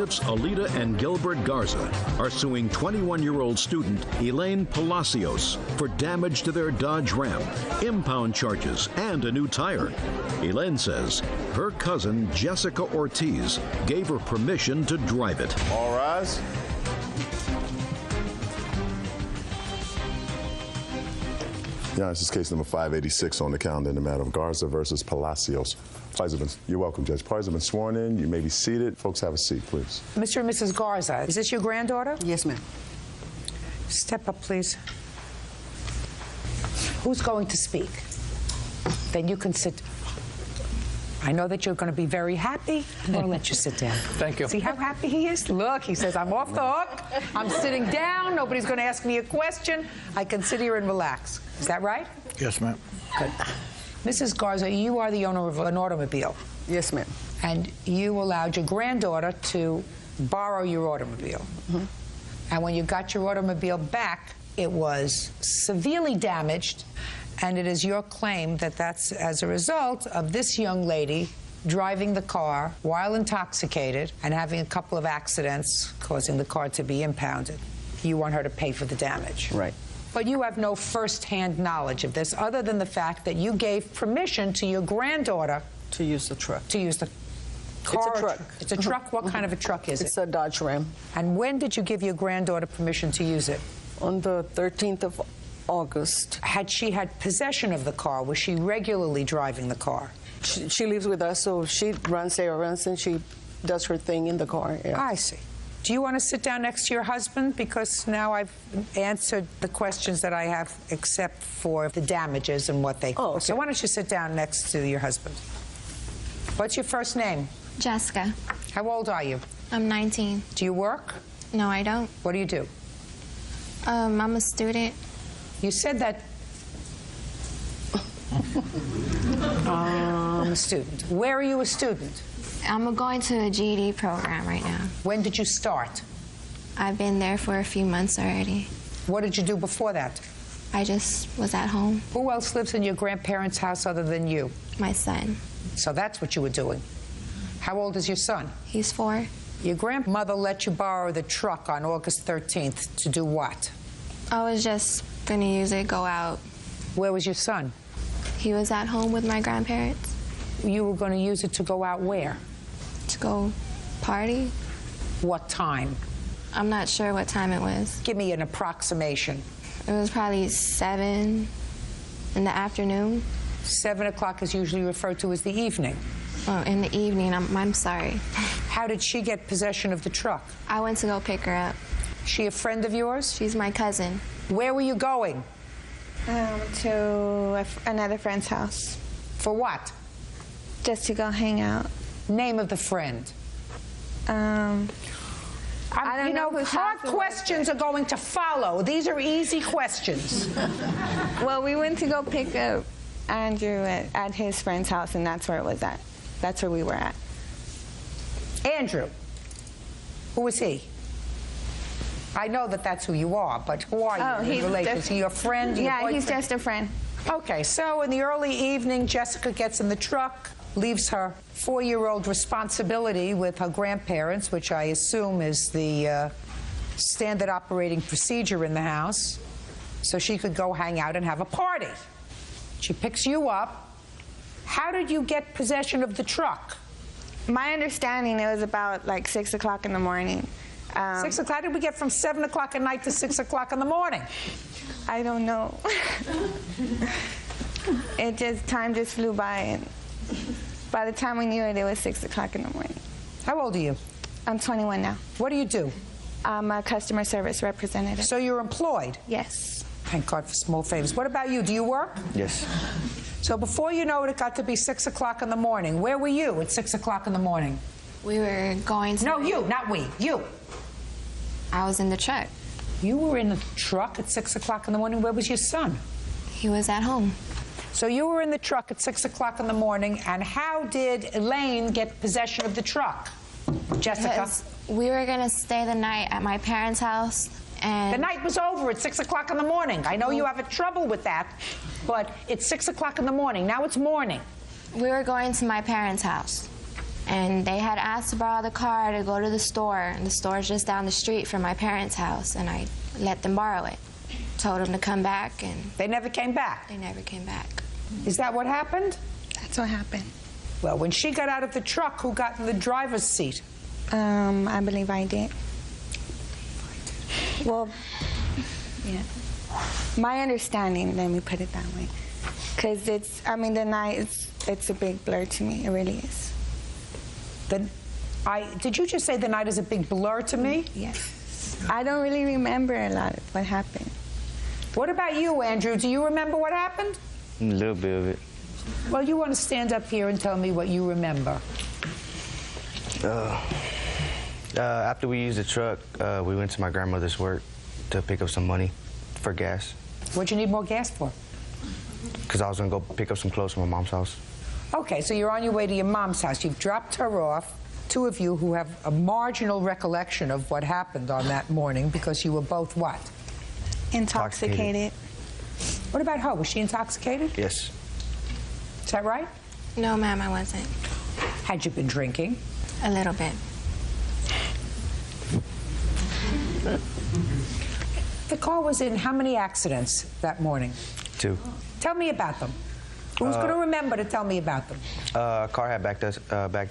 Alita and Gilbert Garza are suing 21-year-old student Elaine Palacios for damage to their Dodge Ram, impound charges, and a new tire. Elaine says her cousin Jessica Ortiz gave her permission to drive it. All rise. Yeah, this is case number 586 on the calendar in the matter of Garza versus Palacios. You're welcome, Judge. Parties have been sworn in. You may be seated. Folks, have a seat, please. Mr. and Mrs. Garza, is this your granddaughter? Yes, ma'am. Step up, please. Who's going to speak? Then you can sit. I know that you're going to be very happy. I'm going to let you sit down. Thank you. See how happy he is? Look, he says, I'm off the hook. I'm sitting down. Nobody's going to ask me a question. I can sit here and relax. Is that right? Yes, ma'am. Good. Mrs. Garza, you are the owner of an automobile. Yes, ma'am. And you allowed your granddaughter to borrow your automobile. Mm-hmm. And when you got your automobile back, it was severely damaged. And it is your claim that that's as a result of this young lady driving the car while intoxicated and having a couple of accidents causing the car to be impounded. You want her to pay for the damage. Right. But you have no first-hand knowledge of this other than the fact that you gave permission to your granddaughter to use the truck. To use the car. It's a truck. It's a truck? What kind of a truck is it? It's a Dodge Ram. And when did you give your granddaughter permission to use it? On the 13th of August. Had she had possession of the car? Was she regularly driving the car? She lives with us, so she runs errands and she does her thing in the car. Yeah. I see. Do you want to sit down next to your husband? Because now I've answered the questions that I have except for the damages and what they cost. Oh, okay. So why don't you sit down next to your husband? What's your first name? Jessica. How old are you? I'm 19. Do you work? No, I don't. What do you do? I'm a student. You said that... I'm a student. Where are you a student? I'm going to a GED program right now. When did you start? I've been there for a few months already. What did you do before that? I just was at home. Who else lives in your grandparents' house other than you? My son. So that's what you were doing. How old is your son? He's 4. Your grandmother let you borrow the truck on August 13th to do what? I was just going to use it, go out. Where was your son? He was at home with my grandparents. You were going to use it to go out where? To go party. What time? I'm not sure what time it was. Give me an approximation. It was probably 7 in the afternoon. 7 o'clock is usually referred to as the evening. Oh, in the evening. I'm sorry. How did she get possession of the truck? I went to go pick her up. She a friend of yours? She's my cousin. Where were you going? To another friend's house. For what? Just to go hang out. Name of the friend? I don't know whose hard house questions are going to follow. These are easy questions. Well, we went to go pick up Andrew at his friend's house, and that's where it was at. That's where we were at. Andrew. Who is he? I know that that's who you are, but who are you? Oh, he's related? just, Is he your friend? Your yeah, boyfriend? he's just a friend. Okay, so in the early evening, Jessica gets in the truck, leaves her 4-year-old responsibility with her grandparents, which I assume is the standard operating procedure in the house, so she could go hang out and have a party. She picks you up. How did you get possession of the truck? My understanding, it was about like 6 o'clock in the morning. 6 o'clock? How did we get from 7 o'clock at night to 6 o'clock in the morning? I don't know. Time just flew by, and by the time we knew it, it was 6 o'clock in the morning. How old are you? I'm 21 now. What do you do? I'm a customer service representative. So you're employed? Yes. Thank God for small favors. What about you? Do you work? Yes. So before you know it, it got to be 6 o'clock in the morning. Where were you at 6 o'clock in the morning? We were going to... No, you, not we. You. I was in the truck. You were in the truck at 6 o'clock in the morning. Where was your son? He was at home. So you were in the truck at 6 o'clock in the morning, and how did Elaine get possession of the truck? Jessica? Because we were going to stay the night at my parents' house, and... The night was over at 6 o'clock in the morning. I know you have trouble with that, but it's 6 o'clock in the morning. Now it's morning. We were going to my parents' house. And they had asked to borrow the car to go to the store, and the store's just down the street from my parents' house, and I let them borrow it. Told them to come back, and They never came back? they never came back. Is that what happened? That's what happened. Well, when she got out of the truck, who got in the driver's seat? I believe I did. Well, yeah. My understanding, let me put it that way. Because the night, it's a big blur to me. It really is. Did you just say the night is a big blur to me? Yes. I don't really remember a lot of what happened. What about you, Andrew? Do you remember what happened? A little bit of it. Well, you want to stand up here and tell me what you remember. After we used the truck, we went to my grandmother's work to pick up some money for gas. What'd you need more gas for? Because I was going to go pick up some clothes from my mom's house. Okay, so you're on your way to your mom's house. You've dropped her off. Two of you who have a marginal recollection of what happened on that morning because you were both what? Intoxicated. What about her? Was she intoxicated? Yes. Is that right? No, ma'am, I wasn't. Had you been drinking? A little bit. The car was in how many accidents that morning? 2. Tell me about them. Who's going to remember to tell me about them? A car had backed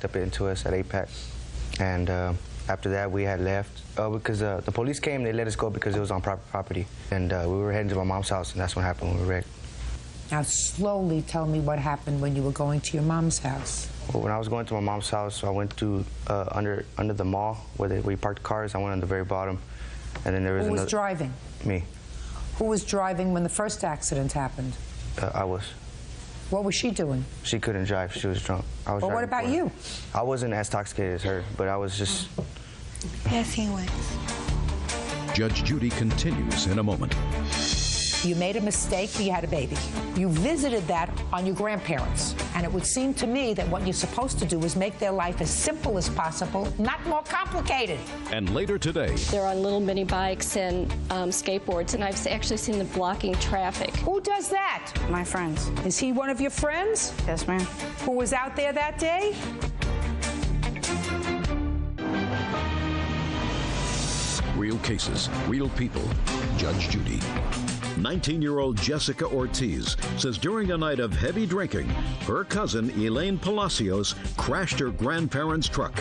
up into us at 8-pack. And after that, we had left. Because the police came, they let us go because it was on private property. And we were heading to my mom's house, and that's what happened when we were wrecked. Now, slowly tell me what happened when you were going to your mom's house. Well, when I was going to my mom's house, I went to under the mall where we parked cars. I went on the very bottom. And then there was Who was another... driving? Me. Who was driving when the first accident happened? I was. What was she doing? She couldn't drive. She was drunk. I was Well, what driving about for you? her. I wasn't as intoxicated as her, but I was just... Yes, he was. Judge Judy continues in a moment. You made a mistake, you had a baby. You visited that on your grandparents. And it would seem to me that what you're supposed to do is make their life as simple as possible, not more complicated. And later today, They're on little mini bikes and skateboards, and I've actually seen them blocking traffic. Who does that? My friends. Is he one of your friends Yes, ma'am. who was out there that day? real cases, real people. Judge Judy. 19-year-old Jessica Ortiz says during a night of heavy drinking, her cousin Elaine Palacios crashed her grandparents' truck.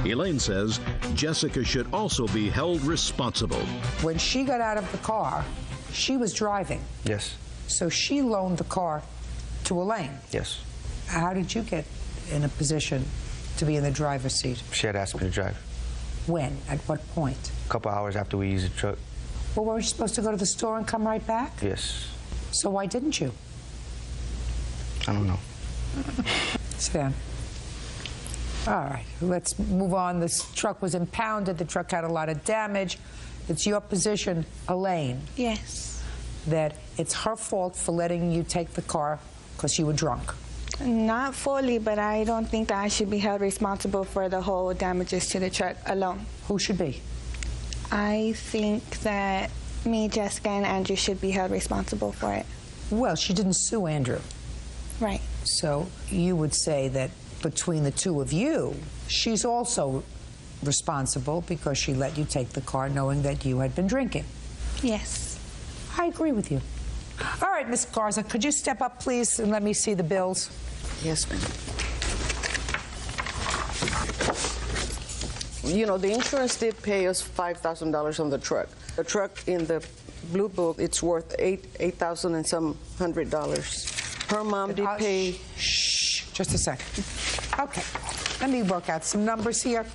Elaine says Jessica should also be held responsible. When she got out of the car, she was driving. Yes. So she loaned the car to Elaine. Yes. How did you get in a position to be in the driver's seat? She had asked me to drive. When? At what point? A couple hours after we used the truck. Well, weren't you supposed to go to the store and come right back? Yes. So why didn't you? I don't know. Sit down. All right, let's move on. This truck was impounded. The truck had a lot of damage. It's your position, Elaine, Yes. that it's her fault for letting you take the car because you were drunk. Not fully, but I don't think that I should be held responsible for the whole damages to the truck alone. Who should be? I think that me, Jessica, and Andrew should be held responsible for it. Well, she didn't sue Andrew. Right. So you would say that between the two of you, she's also responsible because she let you take the car knowing that you had been drinking. Yes. I agree with you. All right, Miss Garza, could you step up, please, and let me see the bills? Yes, ma'am. You know, the insurance did pay us $5,000 on the truck. The truck in the blue book, it's worth $8,000 and some $100. Her mom did pay. Shh, just a second. Okay, let me work out some numbers here.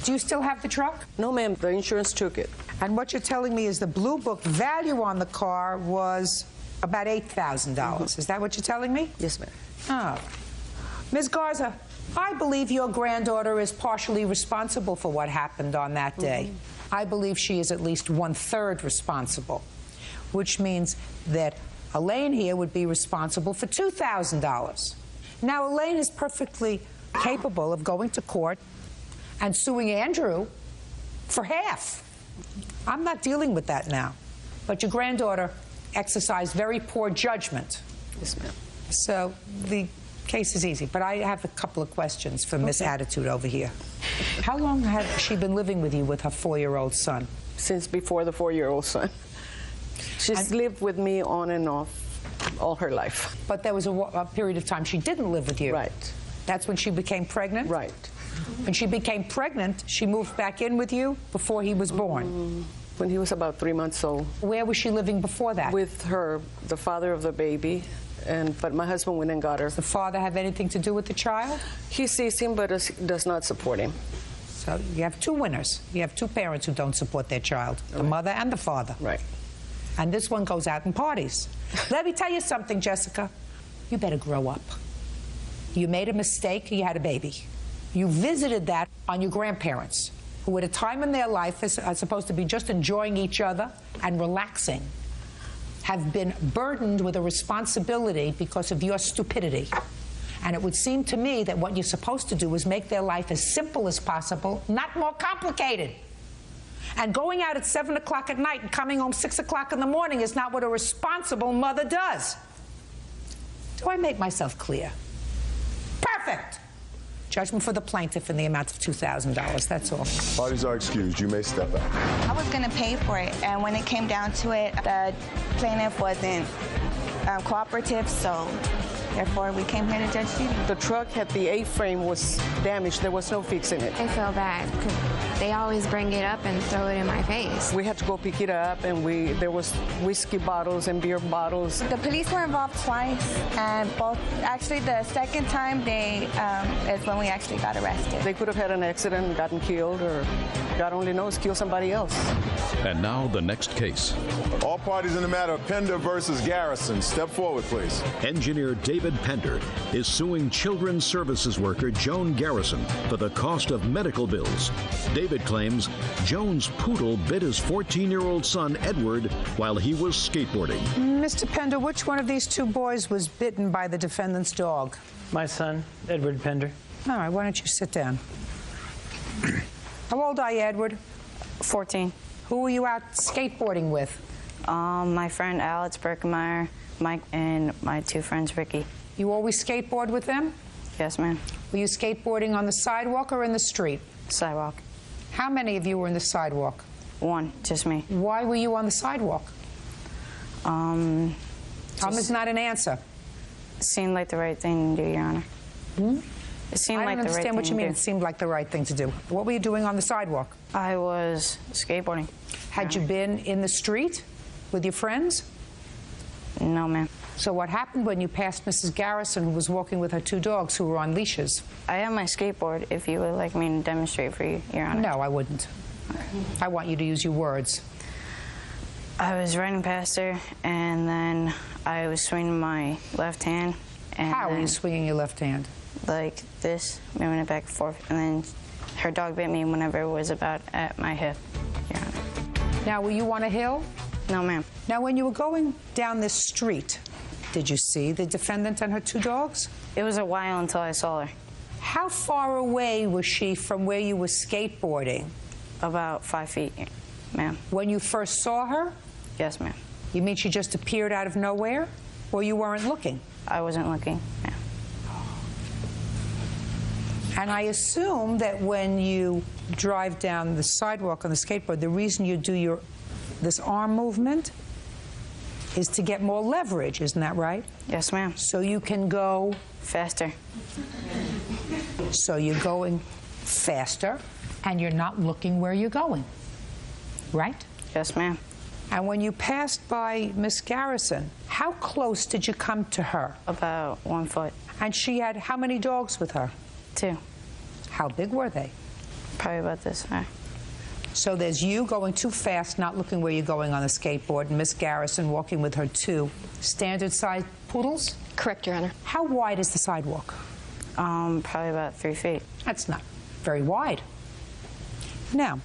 Do you still have the truck? No, ma'am, the insurance took it. And what you're telling me is the blue book value on the car was about $8,000. Is that what you're telling me? Yes, ma'am. Oh. Ms. Garza, I believe your granddaughter is partially responsible for what happened on that day. I believe she is at least 1/3 responsible, which means that Elaine here would be responsible for $2,000. Now, Elaine is perfectly capable of going to court and suing Andrew for half. I'm not dealing with that now. But your granddaughter exercised very poor judgment. Yes, ma'am. So the Case is easy, but I have a couple of questions for Miss Attitude over here. How long had she been living with you with her 4-year-old son? Since before the 4-year-old son. She's lived with me on and off all her life. But there was a period of time she didn't live with you. Right. That's when she became pregnant? Right. When she became pregnant, she moved back in with you before he was born? When he was about 3 months old. Where was she living before that? With her, the father of the baby, but my husband went and got her. Does the father have anything to do with the child? He sees him, but does not support him. So you have two winners. You have two parents who don't support their child, the mother and the father. Right. And this one goes out and parties. Let me tell you something, Jessica. You better grow up. You made a mistake, you had a baby. You visited that on your grandparents, who at a time in their life are supposed to be just enjoying each other and relaxing, have been burdened with a responsibility because of your stupidity. And it would seem to me that what you're supposed to do is make their life as simple as possible, not more complicated. And going out at 7 o'clock at night and coming home 6 o'clock in the morning is not what a responsible mother does. Do I make myself clear? Perfect. Judgment for the plaintiff in the amount of $2,000. That's all. Parties are excused. You may step out. I was going to pay for it, and when it came down to it, the plaintiff wasn't cooperative, so therefore we came here to Judge Judy. The truck had the A-frame was damaged. There was no fixing it. I feel bad because they always bring it up and throw it in my face. We had to go pick it up, and there was whiskey bottles and beer bottles. The police were involved twice, and actually the second time is when we actually got arrested. They could have had an accident and gotten killed, or God only knows, kill somebody else. And now the next case. All parties in the matter of Pender versus Garrison. Step forward, please. Engineer David Pender is suing children's services worker Joan Garrison for the cost of medical bills. David claims Joan's poodle bit his 14-year-old son, Edward, while he was skateboarding. Mr. Pender, which one of these two boys was bitten by the defendant's dog? My son, Edward Pender. All right, why don't you sit down? How old are you, Edward? 14. Who were you out skateboarding with? My friend Alex Berkemeyer, Mike, and my two friends, Ricky. You always skateboard with them? Yes, ma'am. Were you skateboarding on the sidewalk or in the street? Sidewalk. How many of you were in the sidewalk? One, just me. Why were you on the sidewalk? Tom is not an answer. Seemed like the right thing to do, Your Honor. It seemed I like don't the right understand thing what you mean to it do. seemed like the right thing to do. What were you doing on the sidewalk? I was skateboarding. Had you been in the street with your friends? No, ma'am. So what happened when you passed Mrs. Garrison, who was walking with her two dogs who were on leashes? I have my skateboard, if you would like me to demonstrate for you, Your Honor. No, I wouldn't. I want you to use your words. I was riding past her, and then I was swinging my left hand. And How were then, you swinging your left hand? like this, moving it back and forth, and then her dog bit me whenever it was about at my hip, Your Honor. Now, were you on a hill? No, ma'am. Now, when you were going down this street, did you see the defendant and her two dogs? It was a while until I saw her. How far away was she from where you were skateboarding? About 5 feet, ma'am. When you first saw her? Yes, ma'am. You mean she just appeared out of nowhere? Or you weren't looking? I wasn't looking, ma'am. And I assume that when you drive down the sidewalk on the skateboard, the reason you do this arm movement is to get more leverage, isn't that right? Yes, ma'am. So you can go faster. So you're going faster, and you're not looking where you're going, right? Yes, ma'am. And when you passed by Miss Garrison, how close did you come to her? About 1 foot. And she had how many dogs with her? 2. How big were they? Probably about this high. So there's you going too fast, not looking where you're going on the skateboard, and Miss Garrison walking with her 2 standard-sized poodles? Correct, Your Honor. How wide is the sidewalk? Probably about 3 feet. That's not very wide. Now,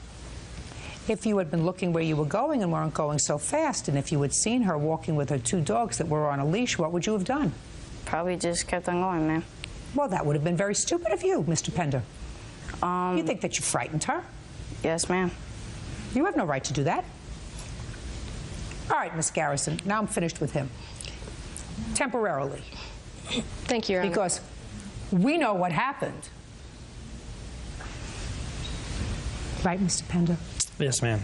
if you had been looking where you were going and weren't going so fast, and if you had seen her walking with her 2 dogs that were on a leash, what would you have done? Probably just kept on going, ma'am. Well, that would have been very stupid of you, Mr. Pender. You think that you frightened her? Yes, ma'am. You have no right to do that. All right, Miss Garrison, now I'm finished with him. Temporarily. Thank you, Your Honor. Because We know what happened. Right, Mr. Pender? Yes, ma'am.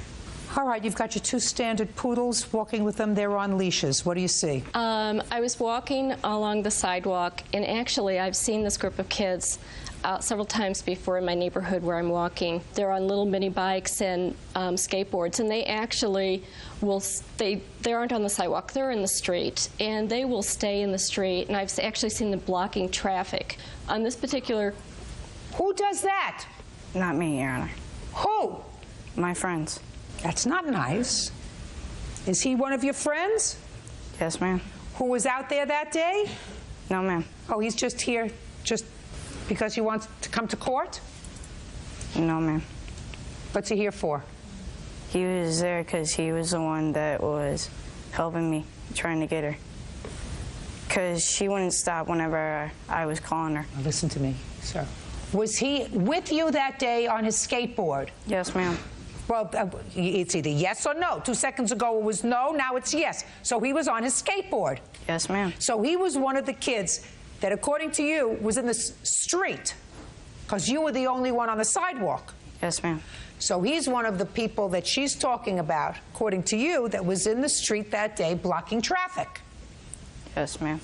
All right, you've got your two standard poodles walking with them. They're on leashes. What do you see? I was walking along the sidewalk, and actually I've seen this group of kids several times before in my neighborhood where I'm walking. They're on little mini bikes and skateboards, and they actually will, they aren't on the sidewalk, they're in the street, and they will stay in the street, and I've actually seen them blocking traffic. On this particular... Who does that? Not me, Your Honor. Who? My friends. That's not nice. Is he one of your friends? Yes, ma'am. Who was out there that day? No, ma'am. Oh, he's just here just because he wants to come to court? No, ma'am. What's he here for? He was there because he was the one that was helping me, trying to get her. Because she wouldn't stop whenever I was calling her. Now listen to me, sir. Was he with you that day on his skateboard? Yes, ma'am. Well, it's either yes or no. 2 seconds ago it was no, now it's yes. So he was on his skateboard. Yes, ma'am. So he was one of the kids that, according to you, was in the street because you were the only one on the sidewalk. Yes, ma'am. So he's one of the people that she's talking about, according to you, that was in the street that day blocking traffic. Yes, ma'am.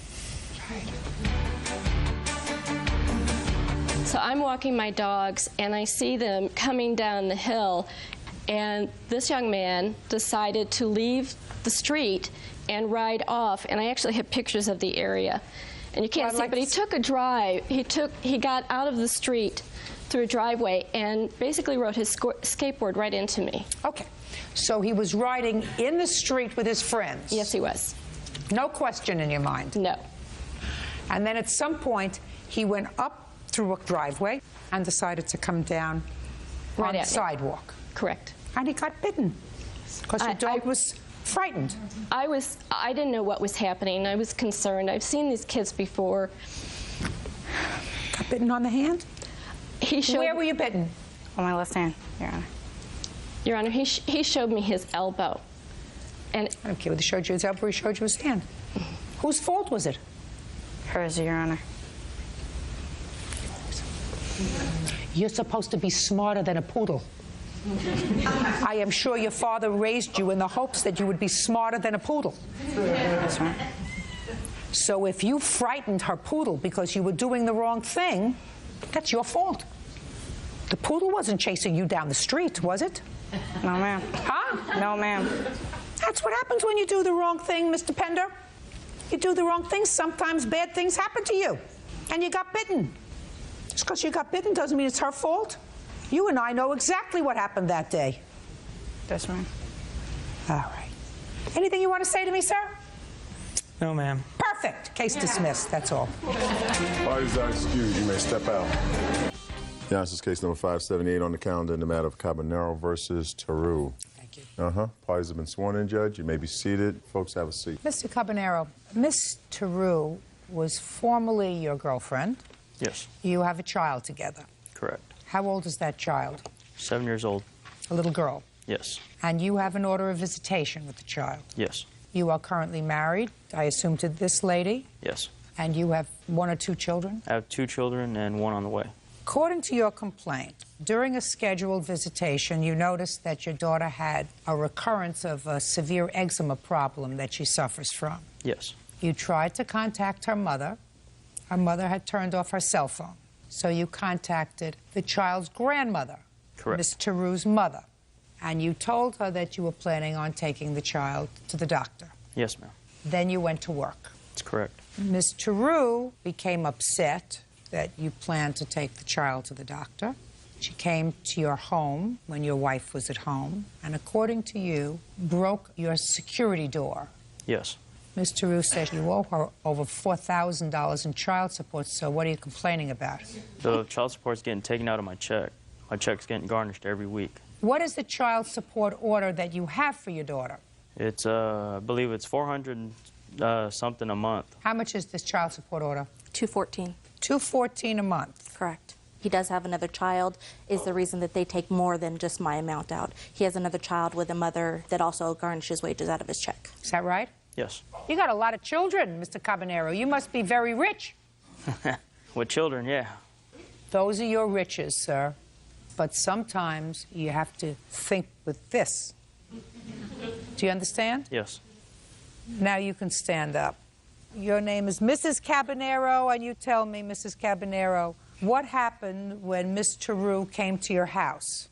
So I'm walking my dogs, and I see them coming down the hill, and this young man decided to leave the street and ride off, and I actually have pictures of the area. And you can't see, but he took a drive. He got out of the street through a driveway and basically rode his skateboard right into me. Okay. So he was riding in the street with his friends? Yes, he was. No question in your mind? No. And then at some point, he went up through a driveway and decided to come down on the sidewalk. Correct. And he got bitten because your dog was frightened. I didn't know what was happening. I was concerned. I've seen these kids before. Got bitten on the hand? Where were you bitten? On my left hand, Your Honor. Your Honor, he showed me his elbow. And I don't care whether he showed you his elbow or he showed you his hand. Whose fault was it? Hers, Your Honor. You're supposed to be smarter than a poodle. I am sure your father raised you in the hopes that you would be smarter than a poodle. That's right. So if you frightened her poodle because you were doing the wrong thing, that's your fault. The poodle wasn't chasing you down the street, was it? No, ma'am. Huh? No, ma'am. That's what happens when you do the wrong thing, Mr. Pender. You do the wrong thing, sometimes bad things happen to you. And you got bitten. Just because you got bitten doesn't mean it's her fault. You and I know exactly what happened that day. That's right. All right. Anything you want to say to me, sir? No, ma'am. Perfect. Case dismissed. That's all. Parties are excused. You may step out. Yeah, this is case number 578 on the calendar in the matter of Cabanero versus Taru. Thank you. Parties have been sworn in, Judge. You may be seated. Folks, have a seat. Mr. Cabanero, Miss Taru was formerly your girlfriend. Yes. You have a child together. Correct. How old is that child? 7 years old. A little girl. Yes. And you have an order of visitation with the child. Yes. You are currently married, I assume, to this lady. Yes. And you have 1 or 2 children? I have 2 children and 1 on the way. According to your complaint, during a scheduled visitation, you noticed that your daughter had a recurrence of a severe eczema problem that she suffers from. Yes. You tried to contact her mother. Her mother had turned off her cell phone. So you contacted the child's grandmother, Correct. Miss Taru's mother, and you told her that you were planning on taking the child to the doctor. Yes, ma'am. Then you went to work. That's correct. Miss Taru became upset that you planned to take the child to the doctor. She came to your home when your wife was at home, and according to you, broke your security door. Yes. Ms. Taru says you owe her over $4,000 in child support, so what are you complaining about? The child support's getting taken out of my check. My check's getting garnished every week. What is the child support order that you have for your daughter? It's, I believe it's $400 something a month. How much is this child support order? $214. $214 a month. Correct. He does have another child, is the reason that they take more than just my amount out. He has another child with a mother that also garnishes wages out of his check. Is that right? Yes. You got a lot of children, Mr. Cabanero. You must be very rich. With children, yeah. Those are your riches, sir. But sometimes you have to think with this. Do you understand? Yes. Now you can stand up. Your name is Mrs. Cabanero, and you tell me, Mrs. Cabanero, what happened when Miss Teru came to your house?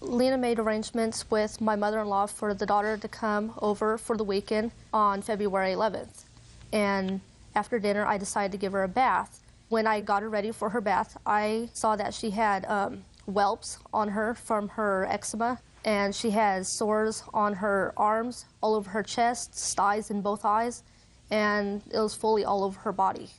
Lena made arrangements with my mother-in-law for the daughter to come over for the weekend on February 11th. And after dinner, I decided to give her a bath. When I got her ready for her bath, I saw that she had whelps on her from her eczema, and she has sores on her arms, all over her chest, thighs, and both eyes, and it was fully all over her body.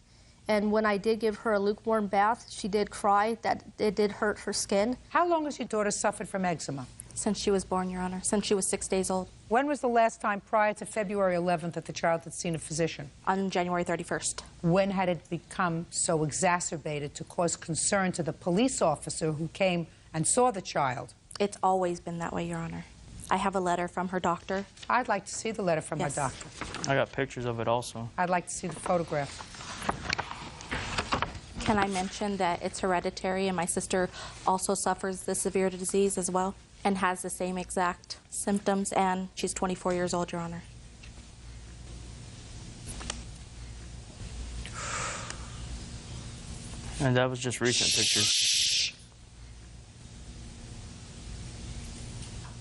And when I did give her a lukewarm bath, she did cry that it did hurt her skin. How long has your daughter suffered from eczema? Since she was born, Your Honor, since she was 6 days old. When was the last time prior to February 11th that the child had seen a physician? On January 31st. When had it become so exacerbated to cause concern to the police officer who came and saw the child? It's always been that way, Your Honor. I have a letter from her doctor. I'd like to see the letter from her doctor. I got pictures of it also. I'd like to see the photograph. Can I mention that it's hereditary, and my sister also suffers the severe disease as well and has the same exact symptoms, and she's 24 years old, Your Honor. And that was just recent pictures.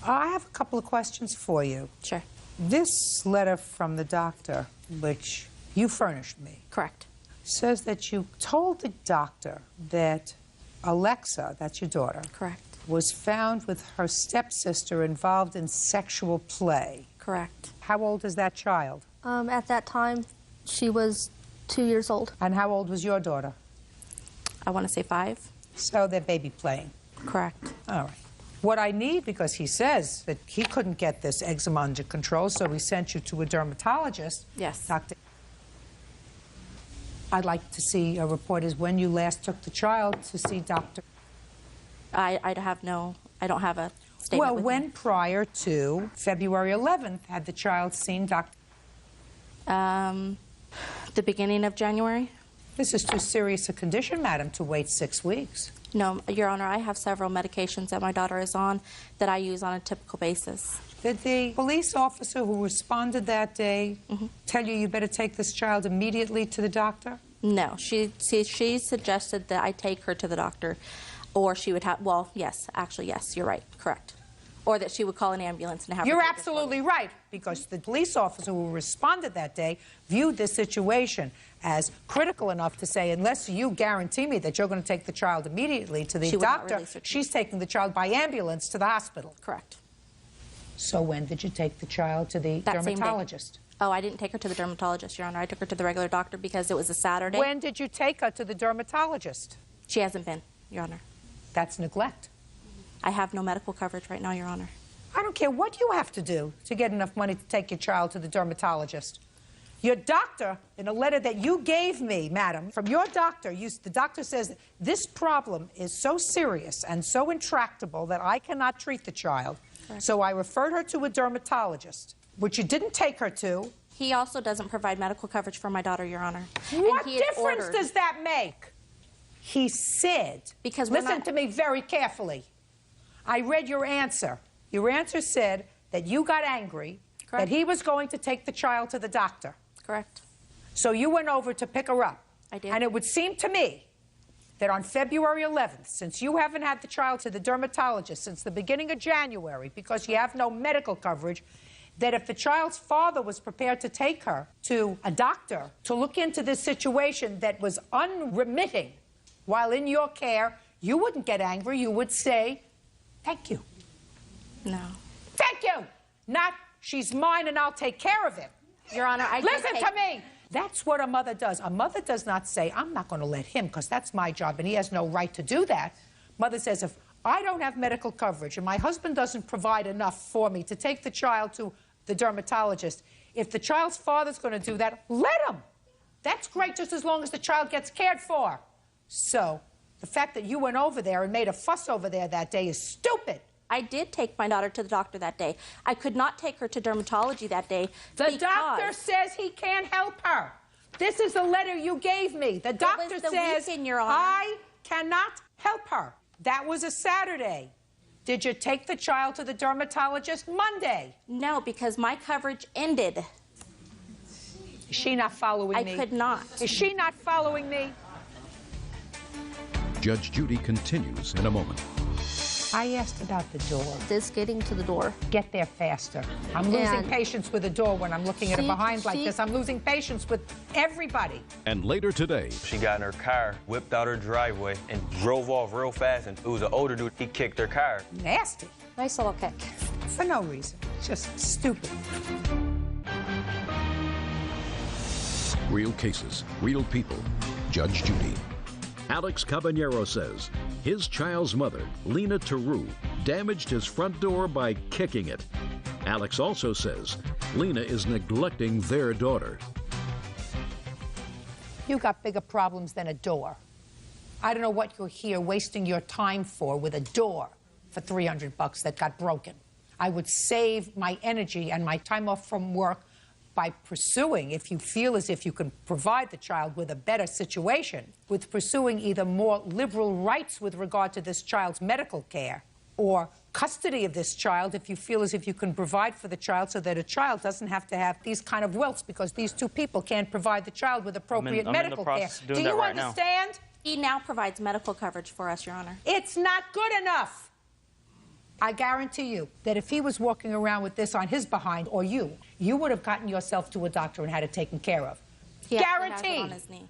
I have a couple of questions for you. Sure. This letter from the doctor, which you furnished me. Correct. Says that you told the doctor that Alexa, that's your daughter, correct, was found with her stepsister involved in sexual play. Correct. How old is that child? At that time, she was 2 years old. And how old was your daughter? I want to say 5. So they're baby playing. Correct. All right. What I need, because he says that he couldn't get this eczema under control, so he sent you to a dermatologist. Yes. Doctor, I'd like to see a report is when you last took the child to see Dr. I don't have a statement. Well, with when me. prior to February 11th had the child seen Dr. The beginning of January. This is too serious a condition, madam, to wait 6 weeks. No, Your Honor, I have several medications that my daughter is on that I use on a typical basis. Did the police officer who responded that day tell you better take this child immediately to the doctor? No, she suggested that I take her to the doctor, or she would have, well, yes, actually, yes, you're right, correct. Or that she would call an ambulance and have You're her absolutely right, because the police officer who responded that day viewed this situation as critical enough to say, unless you guarantee me that you're going to take the child immediately to the doctor, she's taking the child by ambulance to the hospital. Correct. So when did you take the child to the dermatologist? Oh, I didn't take her to the dermatologist, Your Honor. I took her to the regular doctor because it was a Saturday. When did you take her to the dermatologist? She hasn't been, Your Honor. That's neglect. I have no medical coverage right now, Your Honor. I don't care what you have to do to get enough money to take your child to the dermatologist. Your doctor, in a letter that you gave me, madam, from your doctor, the doctor says this problem is so serious and so intractable that I cannot treat the child. Correct. So I referred her to a dermatologist, which you didn't take her to. He also doesn't provide medical coverage for my daughter, Your Honor. What difference does that make? He said, because listen to me very carefully. I read your answer. Your answer said that you got angry, that he was going to take the child to the doctor. Correct. So you went over to pick her up. I did. And it would seem to me that on February 11th, since you haven't had the child to the dermatologist since the beginning of January because you have no medical coverage, that if the child's father was prepared to take her to a doctor to look into this situation that was unremitting while in your care, you wouldn't get angry. You would say, thank you. No. Thank you. Not, she's mine and I'll take care of it. Your Honor, Listen to me. That's what a mother does. A mother does not say, I'm not going to let him because that's my job and he has no right to do that. Mother says, if I don't have medical coverage and my husband doesn't provide enough for me to take the child to the dermatologist, if the child's father's going to do that, let him. That's great just as long as the child gets cared for. So the fact that you went over there and made a fuss over there that day is stupid. I did take my daughter to the doctor that day. I could not take her to dermatology that day. The doctor says he can't help her. This is the letter you gave me. The doctor was the says weekend, Your Honor. I cannot help her. That was a Saturday. Did you take the child to the dermatologist Monday? No, because my coverage ended. Is she not following me? I could not. Is she not following me? Judge Judy continues in a moment. I asked about the door. This getting to the door. Get there faster. I'm losing And patience with the door when I'm looking at her behind like this. I'm losing patience with everybody. And later today, she got in her car, whipped out her driveway, and drove off real fast. And it was an older dude. He kicked her car. Nasty. Nice little kick. For no reason. Just stupid. real cases, real people. Judge Judy. Alex Caballero says his child's mother, Lena Teru, damaged his front door by kicking it. Alex also says Lena is neglecting their daughter. You got bigger problems than a door. I don't know what you're here wasting your time for with a door for $300 that got broken. I would save my energy and my time off from work by pursuing, if you feel as if you can provide the child with a better situation, with pursuing either more liberal rights with regard to this child's medical care or custody of this child if you feel as if you can provide for the child so that a child doesn't have to have these kind of wilts because these two people can't provide the child with appropriate medical care. Do you understand? He now provides medical coverage for us, Your Honor. It's not good enough. I guarantee you that if he was walking around with this on his behind, or you would have gotten yourself to a doctor and had it taken care of. Guaranteed. On his knee.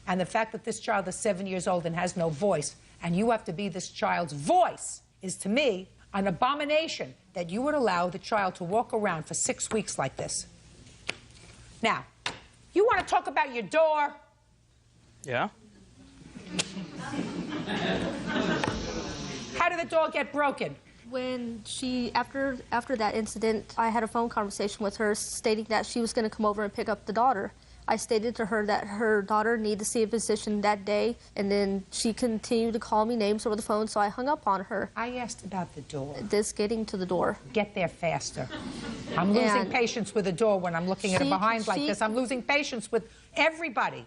And the fact that this child is 7 years old and has no voice, and you have to be this child's voice, is to me an abomination that you would allow the child to walk around for 6 weeks like this. Now, you want to talk about your door? Yeah. How did the door get broken? When she, after that incident, I had a phone conversation with her stating that she was going to come over and pick up the daughter. I stated to her that her daughter needed to see a physician that day, and then she continued to call me names over the phone, so I hung up on her. I asked about the door. This getting to the door. Get there faster. I'm losing patience with the door when I'm looking at her behind like this. I'm losing patience with everybody.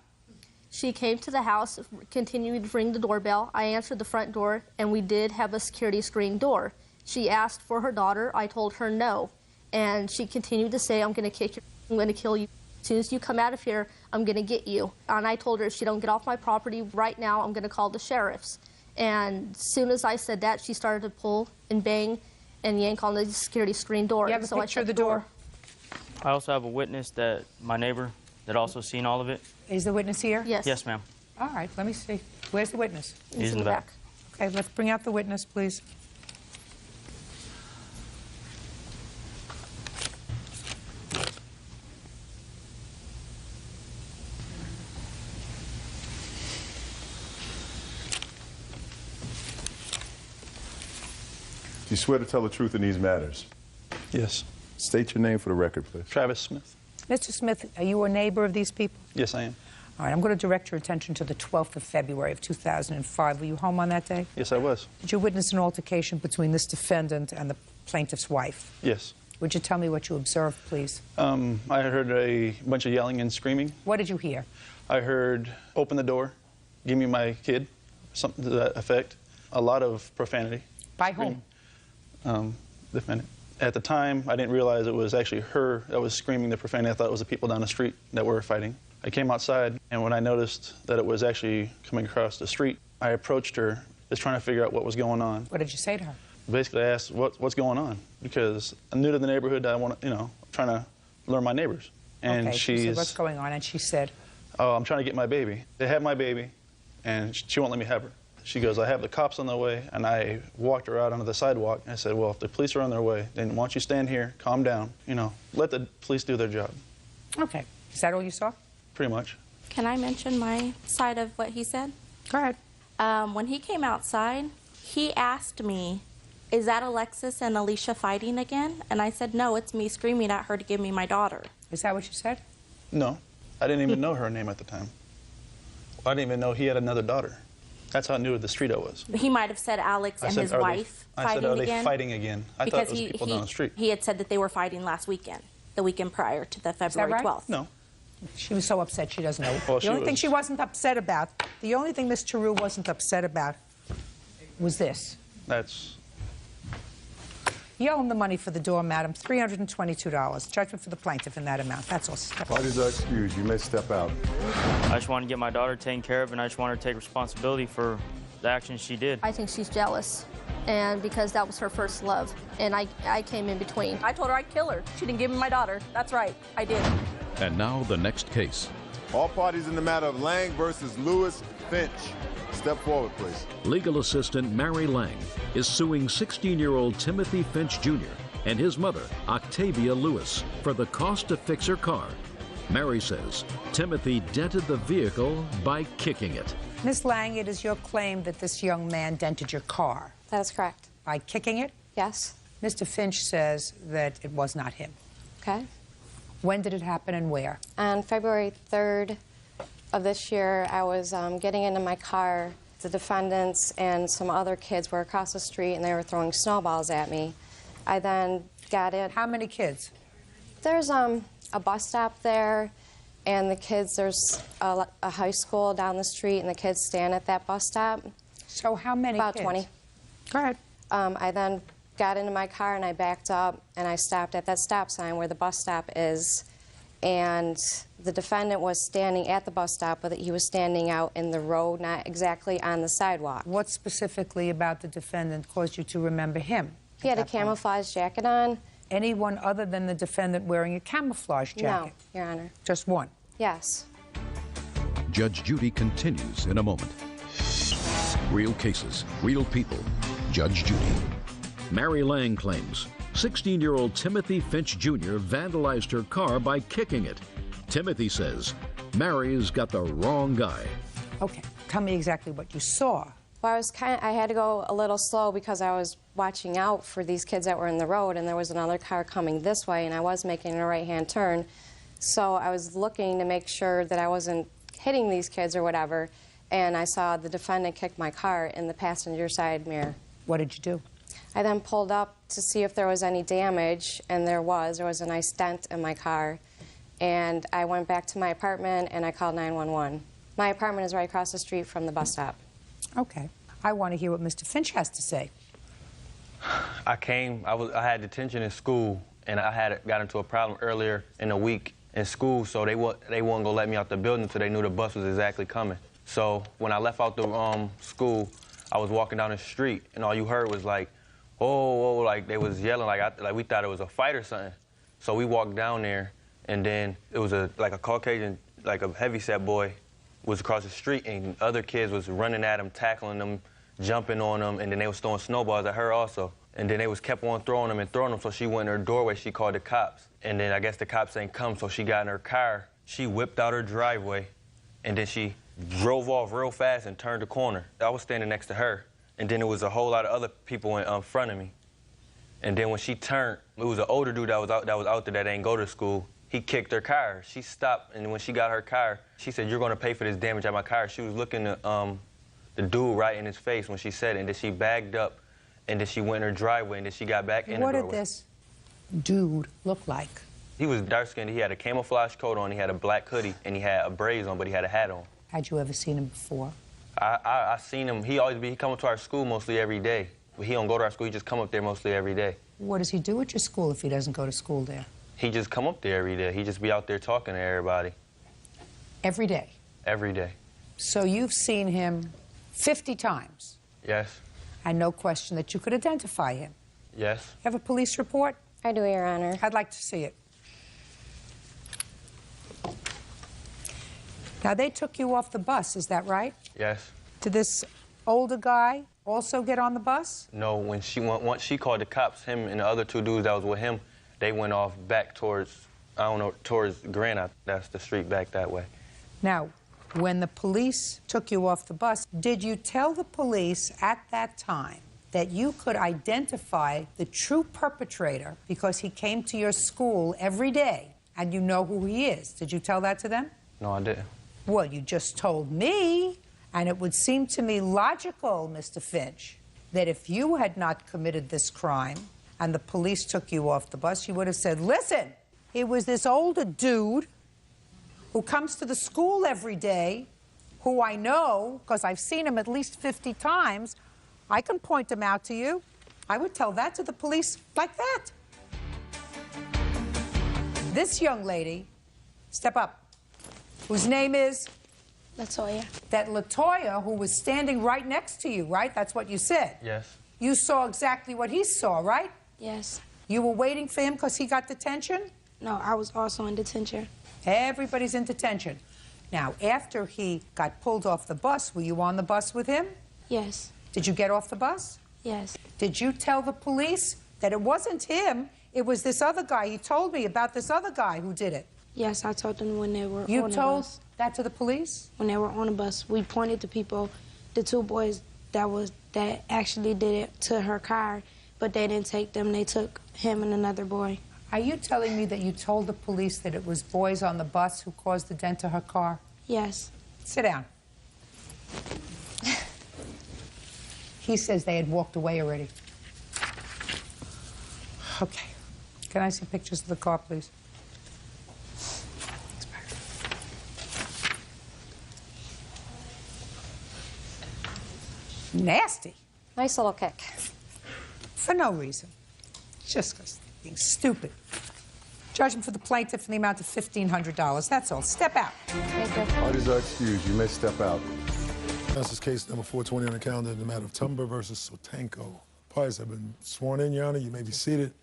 She came to the house, continued to ring the doorbell. I answered the front door, and we did have a security screen door. She asked for her daughter. I told her no. And she continued to say, I'm going to kick you, I'm going to kill you. As soon as you come out of here, I'm going to get you. And I told her, if she don't get off my property right now, I'm going to call the sheriffs. And as soon as I said that, she started to pull and bang and yank on the security screen door. You have a picture of the door? I also have a witness, that my neighbor, that also seen all of it. Is the witness here? Yes. Yes, ma'am. All right, let me see. Where's the witness? He's in the back. Okay, let's bring out the witness, please. You swear to tell the truth in these matters? Yes. State your name for the record, please. Travis Smith. Mr. Smith, are you a neighbor of these people? Yes, I am. All right, I'm going to direct your attention to the 12th of February of 2005. Were you home on that day? Yes, I was. Did you witness an altercation between this defendant and the plaintiff's wife? Yes. Would you tell me what you observed, please? I heard a bunch of yelling and screaming. What did you hear? I heard, open the door, give me my kid, something to that effect. A lot of profanity. By whom? Defendant. At the time, I didn't realize it was actually her that was screaming the profanity. I thought it was the people down the street that were fighting. I came outside, and when I noticed that it was actually coming across the street, I approached her, just trying to figure out what was going on. What did you say to her? Basically, I asked, what's going on? Because I'm new to the neighborhood. I want to, trying to learn my neighbors. And okay, she said, what's going on? And she said, oh, I'm trying to get my baby. They have my baby, and she won't let me have her. She goes, I have the cops on the way, and I walked her out onto the sidewalk. I said, well, if the police are on their way, then why don't you stand here, calm down, let the police do their job. Okay. Is that all you saw? Pretty much. Can I mention my side of what he said? Go ahead. When he came outside, he asked me, is that Alexis and Alicia fighting again? And I said, no, it's me screaming at her to give me my daughter. Is that what you said? No. I didn't even know her name at the time. I didn't even know he had another daughter. That's how new of the street I was. He might have said Alex and his wife fighting again. I said, are they fighting again? I thought it was people down the street. He had said that they were fighting last weekend, the weekend prior to the February 12th. No. She was so upset she doesn't know. Well, The only thing she wasn't upset about, the only thing Miss Teru wasn't upset about was this. That's... You owe him the money for the door, madam, $322. Judgment for the plaintiff in that amount. That's all. Parties are excused. You may step out. I just want to get my daughter taken care of, and I just want her to take responsibility for the actions she did. I think she's jealous, and because that was her first love, and I came in between. I told her I'd kill her. She didn't give me my daughter. That's right, I did. And now the next case. All parties in the matter of Lang versus Lewis Finch. Step forward, please. Legal assistant Mary Lang is suing 16-year-old Timothy Finch Jr. and his mother, Octavia Lewis, for the cost to fix her car. Mary says Timothy dented the vehicle by kicking it. Miss Lang, it is your claim that this young man dented your car. That is correct. By kicking it? Yes. Mr. Finch says that it was not him. Okay. When did it happen and where? On February 3rd of this year, I was getting into my car. The defendants and some other kids were across the street, and they were throwing snowballs at me. I then got in. How many kids? There's a bus stop there, and the kids, there's a high school down the street, and the kids stand at that bus stop. So how many About kids? 20. Go ahead. I then got into my car, and I backed up, and I stopped at that stop sign where the bus stop is. And the defendant was standing at the bus stop, but he was standing out in the road, not exactly on the sidewalk. What specifically about the defendant caused you to remember him? He had a camouflage jacket on. Anyone other than the defendant wearing a camouflage jacket? No, Your Honor. Just one? Yes. Judge Judy continues in a moment. Real cases, real people. Judge Judy. Mary Lang claims 16-year-old Timothy Finch Jr. vandalized her car by kicking it. Timothy says Mary's got the wrong guy. Okay, tell me exactly what you saw. Well, I had to go a little slow because I was watching out for these kids that were in the road, and there was another car coming this way, and I was making a right-hand turn. So I was looking to make sure that I wasn't hitting these kids or whatever, and I saw the defendant kick my car in the passenger side mirror. What did you do? I then pulled up to see if there was any damage, and there was. There was a nice dent in my car. And I went back to my apartment, and I called 911. My apartment is right across the street from the bus stop. Okay. I want to hear what Mr. Finch has to say. I had detention in school, and I got into a problem earlier in the week in school, so they wasn't going to let me out the building until they knew the bus was exactly coming. So when I left out the school, I was walking down the street, and all you heard was like, oh, like they was yelling, like we thought it was a fight or something. So we walked down there, and then it was like a Caucasian, like a heavyset boy was across the street, and other kids was running at him, tackling them, jumping on them, and then they was throwing snowballs at her also. And then they was kept on throwing them, so she went in her doorway, she called the cops. And then I guess the cops ain't come, so she got in her car. She whipped out her driveway, and then she drove off real fast and turned the corner. I was standing next to her, and then there was a whole lot of other people in front of me. And then when she turned, it was an older dude that was out there that ain't go to school. He kicked her car. She stopped, and when she got her car, she said, "You're gonna pay for this damage at my car." She was looking at the dude right in his face when she said it, and then she bagged up, and then she went in her driveway, and then she got back in the doorway. What did this dude look like? He was dark-skinned. He had a camouflage coat on, he had a black hoodie, and he had a braids on, but he had a hat on. Had you ever seen him before? I seen him. He come to our school mostly every day. But he don't go to our school. He just come up there mostly every day. What does he do at your school if he doesn't go to school there? He just come up there every day. He just be out there talking to everybody. Every day? Every day. So you've seen him 50 times? Yes. And no question that you could identify him? Yes. You have a police report? I do, Your Honor. I'd like to see it. Now, they took you off the bus, is that right? Yes. Did this older guy also get on the bus? No, once she called the cops, him and the other two dudes that was with him, they went off back towards, I don't know, towards Granite. That's the street back that way. Now, when the police took you off the bus, did you tell the police at that time that you could identify the true perpetrator because he came to your school every day and you know who he is? Did you tell that to them? No, I didn't. Well, you just told me, and it would seem to me logical, Mr. Finch, that if you had not committed this crime and the police took you off the bus, you would have said, listen, he was this older dude who comes to the school every day, who I know, because I've seen him at least 50 times, I can point him out to you. I would tell that to the police like that. This young lady, step up, whose name is? LaToya. That LaToya, who was standing right next to you, right? That's what you said. Yes. You saw exactly what he saw, right? Yes. You were waiting for him because he got detention? No, I was also in detention. Everybody's in detention. Now, after he got pulled off the bus, were you on the bus with him? Yes. Did you get off the bus? Yes. Did you tell the police that it wasn't him, it was this other guy? You told me about this other guy who did it. Yes, I told them when they were on the bus. You told that to the police? When they were on the bus, we pointed to people, the two boys that actually did it, to her car, but they didn't take them. They took him and another boy. Are you telling me that you told the police that it was boys on the bus who caused the dent to her car? Yes. Sit down. He says they had walked away already. Okay. Can I see pictures of the car, please? Nasty. Nice little kick. For no reason. Just because being stupid. Judgment for the plaintiff in the amount of $1,500. That's all. Step out. Parties are excused. You may step out. This is case number 420 on the calendar in the matter of Tumber versus Sotanko. Parties have been sworn in, Your Honor. You may be seated.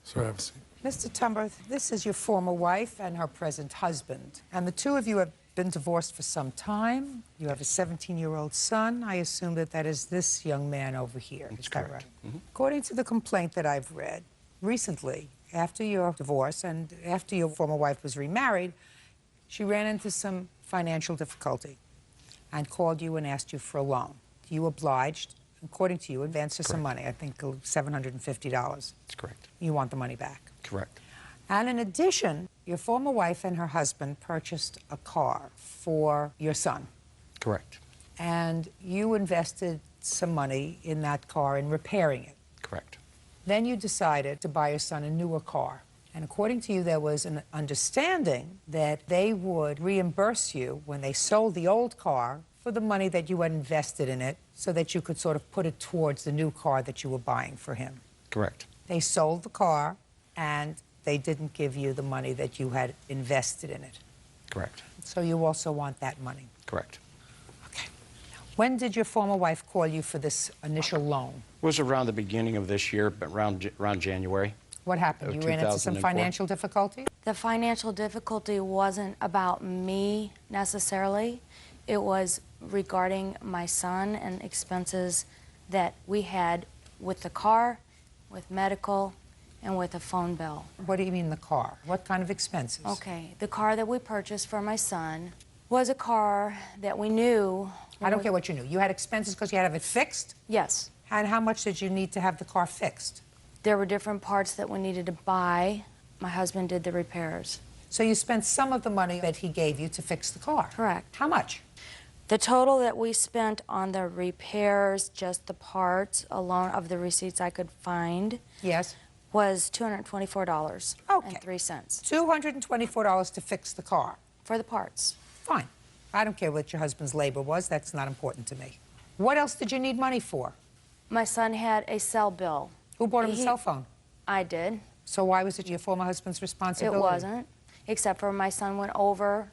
Sir, have a seat. Mr. Tumber, this is your former wife and her present husband. And the two of you have been divorced for some time. You have a 17-year-old son. I assume that that is this young man over here. Is that right? According to the complaint that I've read, recently, after your divorce and after your former wife was remarried, she ran into some financial difficulty and called you and asked you for a loan. You obliged, according to you, advanced her some money, I think $750. That's correct. You want the money back. Correct. And in addition, your former wife and her husband purchased a car for your son. Correct. And you invested some money in that car in repairing it. Correct. Then you decided to buy your son a newer car. And according to you, there was an understanding that they would reimburse you when they sold the old car for the money that you had invested in it so that you could sort of put it towards the new car that you were buying for him. Correct. They sold the car and they didn't give you the money that you had invested in it. Correct. So you also want that money. Correct. Okay. When did your former wife call you for this initial loan? It was around the beginning of this year, but around January. What happened? You ran into some financial difficulty? The financial difficulty wasn't about me necessarily. It was regarding my son and expenses that we had with the car, with medical, and with a phone bill. What do you mean the car? What kind of expenses? Okay, the car that we purchased for my son was a car that we knew... I don't care what you knew. You had expenses because you had to have it fixed? Yes. And how much did you need to have the car fixed? There were different parts that we needed to buy. My husband did the repairs. So you spent some of the money that he gave you to fix the car? Correct. How much? The total that we spent on the repairs, just the parts alone of the receipts I could find... Yes. ...was $224.03. $224 to fix the car? For the parts. Fine. I don't care what your husband's labor was. That's not important to me. What else did you need money for? My son had a cell bill. Who bought him a cell phone? I did. So why was it your former husband's responsibility? It wasn't, except for my son went over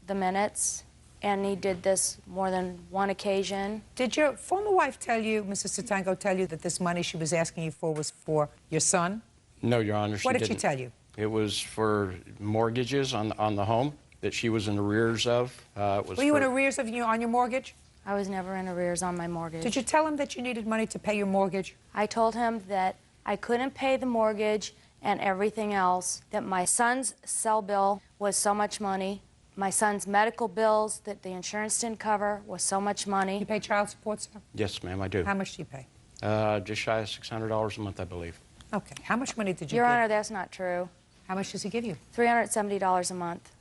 the minutes, and he did this more than one occasion. Did your former wife tell you, Mrs. Sotanko, tell you that this money she was asking you for was for your son? No, Your Honor, she What did didn't. she tell you? It was for mortgages on the home that she was in arrears of. Were you in arrears on your mortgage? I was never in arrears on my mortgage. Did you tell him that you needed money to pay your mortgage? I told him that I couldn't pay the mortgage and everything else, that my son's cell bill was so much money, my son's medical bills that the insurance didn't cover was so much money. You pay child support, sir? Yes, ma'am, I do. How much do you pay? Just shy of $600 a month, I believe. Okay. How much money did you Your give? Honor, that's not true. How much does he give you? $370 a month.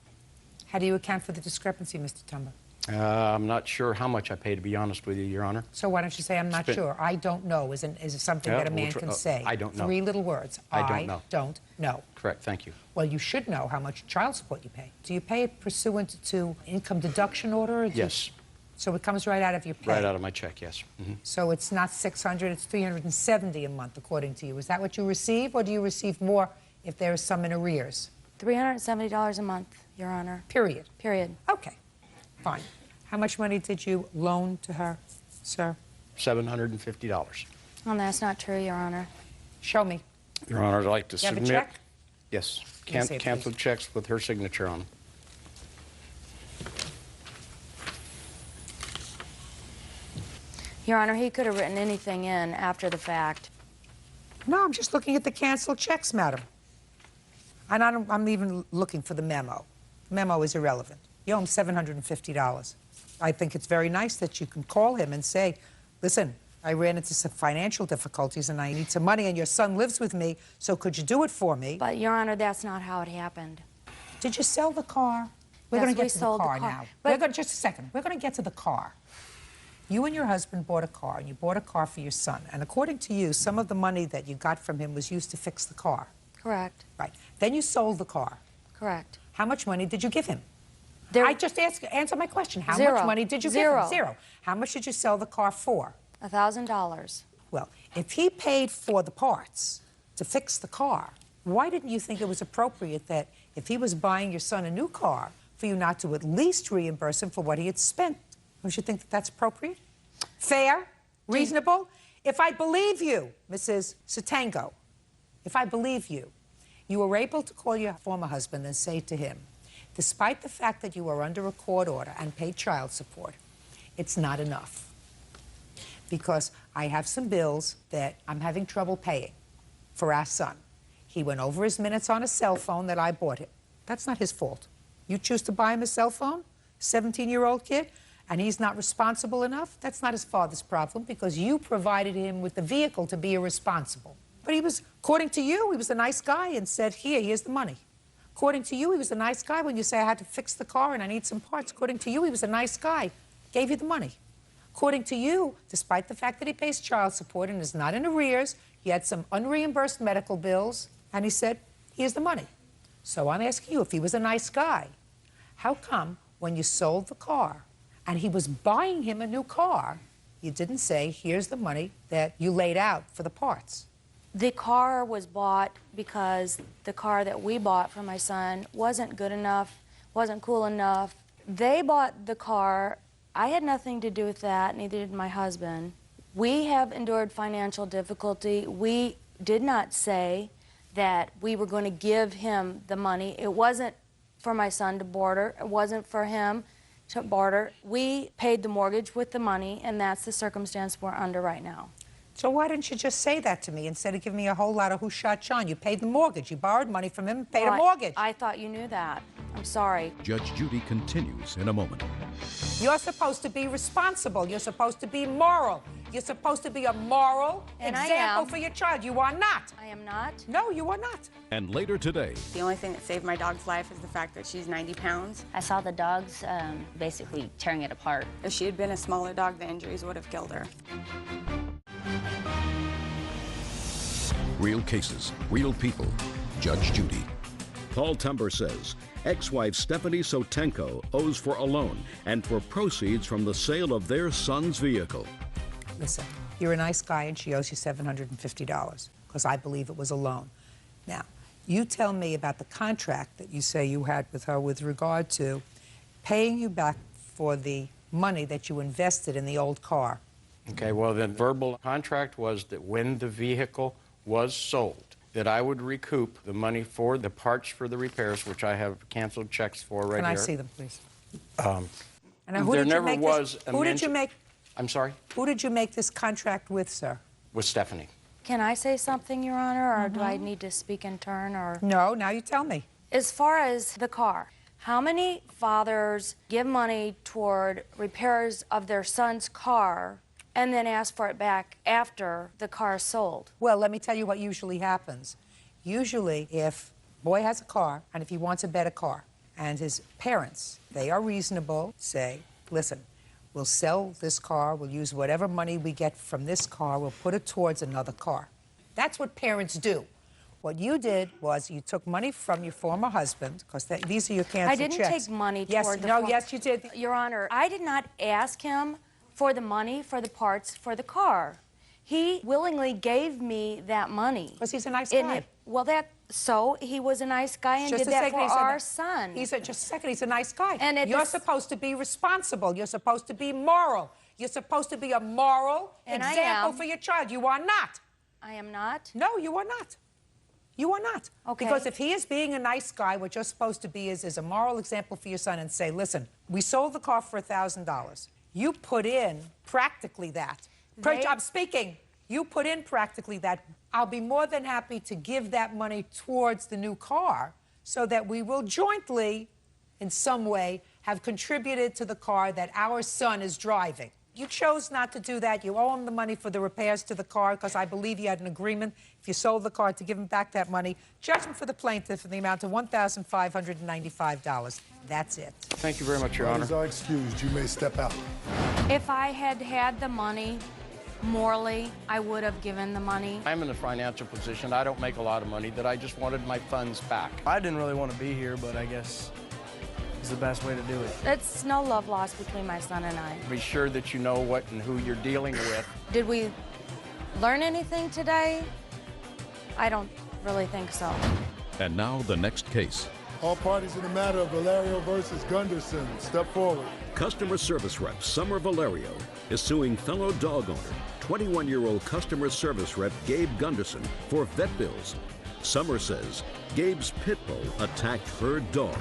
How do you account for the discrepancy, Mr. Tumber? I'm not sure how much I pay, to be honest with you, Your Honor. So why don't you say, I'm not sure? I don't know is something that a man can say. I don't know. 3 little words. I don't know. Don't know. Correct, thank you. Well, you should know how much child support you pay. Do you pay it pursuant to income deduction order? Or Yes. So it comes right out of your pay? Right out of my check, yes. So it's not $600, it's $370 a month, according to you. Is that what you receive, or do you receive more if there is some in arrears? $370 a month, Your Honor. Period? Period. Okay, fine. How much money did you loan to her, sir? $750. Oh, that's not true, Your Honor. Show me. Your Honor, I'd like to You have submit... a check? Yes. Let me see it, Canceled checks with her signature on them. Your Honor, he could have written anything in after the fact. No, I'm just looking at the canceled checks, madam. And I'm even looking for the memo. The memo is irrelevant. You owe him $750. I think it's very nice that you can call him and say, listen, I ran into some financial difficulties and I need some money and your son lives with me, so could you do it for me? But, Your Honor, that's not how it happened. Did you sell the car? We're Yes, going to we get to the sold the car car. now. But- Just a second. We're going to get to the car. You and your husband bought a car, and you bought a car for your son. And according to you, some of the money that you got from him was used to fix the car. Correct. Right. Then you sold the car. Correct. How much money did you give him? I just answer my question. How Zero. much money did you give him? Zero. How much did you sell the car for? $1,000. Well, if he paid for the parts to fix the car, why didn't you think it was appropriate that if he was buying your son a new car, for you not to at least reimburse him for what he had spent? Don't you think that that's appropriate? Fair? Reasonable? If I believe you, Mrs. Satango, if I believe you, you were able to call your former husband and say to him, despite the fact that you are under a court order and pay child support, it's not enough. Because I have some bills that I'm having trouble paying for our son. He went over his minutes on a cell phone that I bought him. That's not his fault. You choose to buy him a cell phone, 17-year-old kid, and he's not responsible enough? That's not his father's problem because you provided him with the vehicle to be irresponsible. But he was, according to you, he was a nice guy and said, here's the money. According to you, he was a nice guy when you say I had to fix the car and I need some parts. According to you, he was a nice guy, gave you the money. According to you, despite the fact that he pays child support and is not in arrears, he had some unreimbursed medical bills, and he said, here's the money. So I'm asking you, if he was a nice guy, how come when you sold the car and he was buying him a new car, you didn't say, here's the money that you laid out for the parts? The car was bought because the car that we bought for my son wasn't good enough, wasn't cool enough. They bought the car. I had nothing to do with that, neither did my husband. We have endured financial difficulty. We did not say that we were going to give him the money. It wasn't for my son to barter. It wasn't for him to barter. We paid the mortgage with the money, and that's the circumstance we're under right now. So why didn't you just say that to me instead of giving me a whole lot of who shot John? You paid the mortgage. You borrowed money from him and paid a mortgage. I thought you knew that. I'm sorry. Judge Judy continues in a moment. You're supposed to be responsible. You're supposed to be moral. You're supposed to be a moral example for your child. You are not. I am not. No, you are not. And later today, The only thing that saved my dog's life is the fact that she's 90 pounds. I saw the dogs basically tearing it apart. If she had been a smaller dog, the injuries would have killed her. real cases, real people. Judge Judy. Paul Tumber says ex-wife Stephanie Sotenko owes for a loan and for proceeds from the sale of their son's vehicle. Listen, you're a nice guy and she owes you $750 because I believe it was a loan. Now, you tell me about the contract that you say you had with her with regard to paying you back for the money that you invested in the old car. Okay, well, the verbal contract was that when the vehicle was sold, that I would recoup the money for the parts for the repairs, which I have canceled checks for right here. Can I see them, please? And there never was a Who did you make? I'm sorry? Who did you make this contract with, sir? With Stephanie. Can I say something, Your Honor, or do I need to speak in turn? Or No, now you tell me. As far as the car, how many fathers give money toward repairs of their son's car and then ask for it back after the car is sold? Well, let me tell you what usually happens. Usually, if boy has a car and if he wants a better car, and his parents, they are reasonable, say, listen, we'll sell this car, we'll use whatever money we get from this car, we'll put it towards another car. That's what parents do. What you did was you took money from your former husband, because these are your canceled checks. I didn't take money toward the... Yes, you did. Your Honor, I did not ask him for the money for the parts for the car. He willingly gave me that money. Because he's a nice guy. So he was a nice guy and did that for our son. Just a second, he's a nice guy. And you're supposed to be responsible. You're supposed to be moral. You're supposed to be a moral example for your child. You are not. I am not? No, you are not. You are not. Okay. Because if he is being a nice guy, what you're supposed to be is a moral example for your son and say, listen, we sold the car for $1,000. You put in practically that. I'm speaking. You put in practically that. I'll be more than happy to give that money towards the new car so that we will jointly, in some way, have contributed to the car that our son is driving. You chose not to do that. You owe him the money for the repairs to the car because I believe you had an agreement, if you sold the car, to give him back that money. Judgment for the plaintiff in the amount of $1,595. That's it. Thank you very much, Your Honor. Parties are excused. You may step out. If I had had the money, morally, I would have given the money. I'm in a financial position. I don't make a lot of money, that I just wanted my funds back. I didn't really want to be here, but I guess it's the best way to do it. It's no love lost between my son and I. Be sure that you know what and who you're dealing with. Did we learn anything today? I don't really think so. And now the next case. All parties in the matter of Valerio versus Gunderson, step forward. Customer service rep Summer Valerio is suing fellow dog owner, 21-year-old customer service rep Gabe Gunderson, for vet bills. Summer says Gabe's pit bull attacked her dog.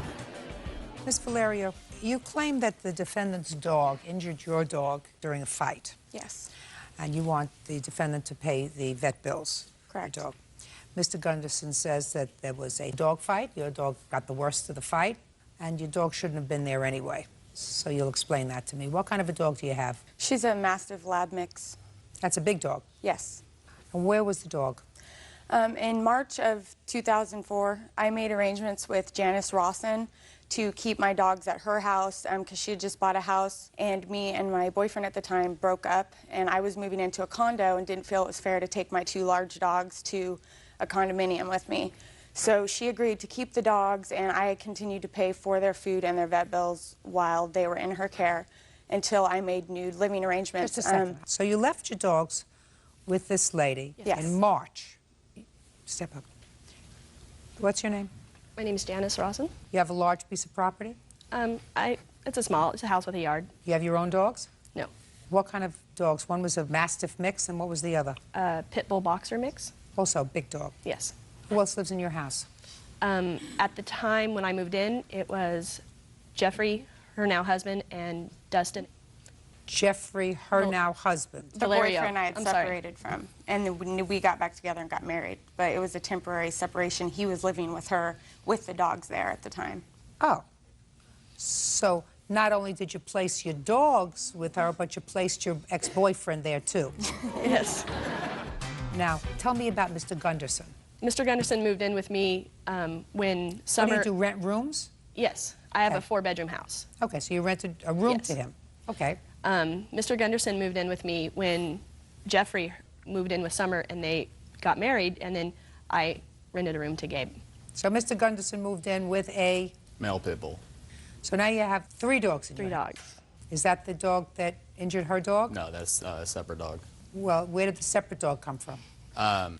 Ms. Valerio, you claim that the defendant's dog injured your dog during a fight. Yes. And you want the defendant to pay the vet bills. Correct. For your dog. Mr. Gunderson says that there was a dog fight. Your dog got the worst of the fight, and your dog shouldn't have been there anyway. So you'll explain that to me. What kind of a dog do you have? She's a Mastiff Lab mix. That's a big dog? Yes. And where was the dog? In March of 2004, I made arrangements with Janice Rawson to keep my dogs at her house because she had just bought a house, and me and my boyfriend at the time broke up, and I was moving into a condo and didn't feel it was fair to take my 2 large dogs to a condominium with me. So she agreed to keep the dogs, and I continued to pay for their food and their vet bills while they were in her care until I made new living arrangements. Just a second. So you left your dogs with this lady in March. Step up. What's your name? My name is Janice Rawson. You have a large piece of property? It's a house with a yard. You have your own dogs? No. What kind of dogs? One was a Mastiff mix, and what was the other? Pit bull boxer mix. Also a big dog? Yes. Who else lives in your house? At the time when I moved in, it was Jeffrey, her now husband, and Dustin. Jeffrey, her now husband. The boyfriend I had separated from. And then we got back together and got married. But it was a temporary separation. He was living with her, with the dogs there at the time. Oh. So not only did you place your dogs with her, but you placed your ex-boyfriend there, too. Yes. Now, tell me about Mr. Gunderson. Mr. Gunderson moved in with me when Summer... What do you do, rent rooms? Yes. I have a 4-bedroom house. Okay, so you rented a room to him. Okay. Mr. Gunderson moved in with me when Jeffrey moved in with Summer, and they got married, and then I rented a room to Gabe. So Mr. Gunderson moved in with a... male pit bull. So now you have 3 dogs in your house. 3 dogs. Is that the dog that injured her dog? No, that's a separate dog. Well, where did the separate dog come from?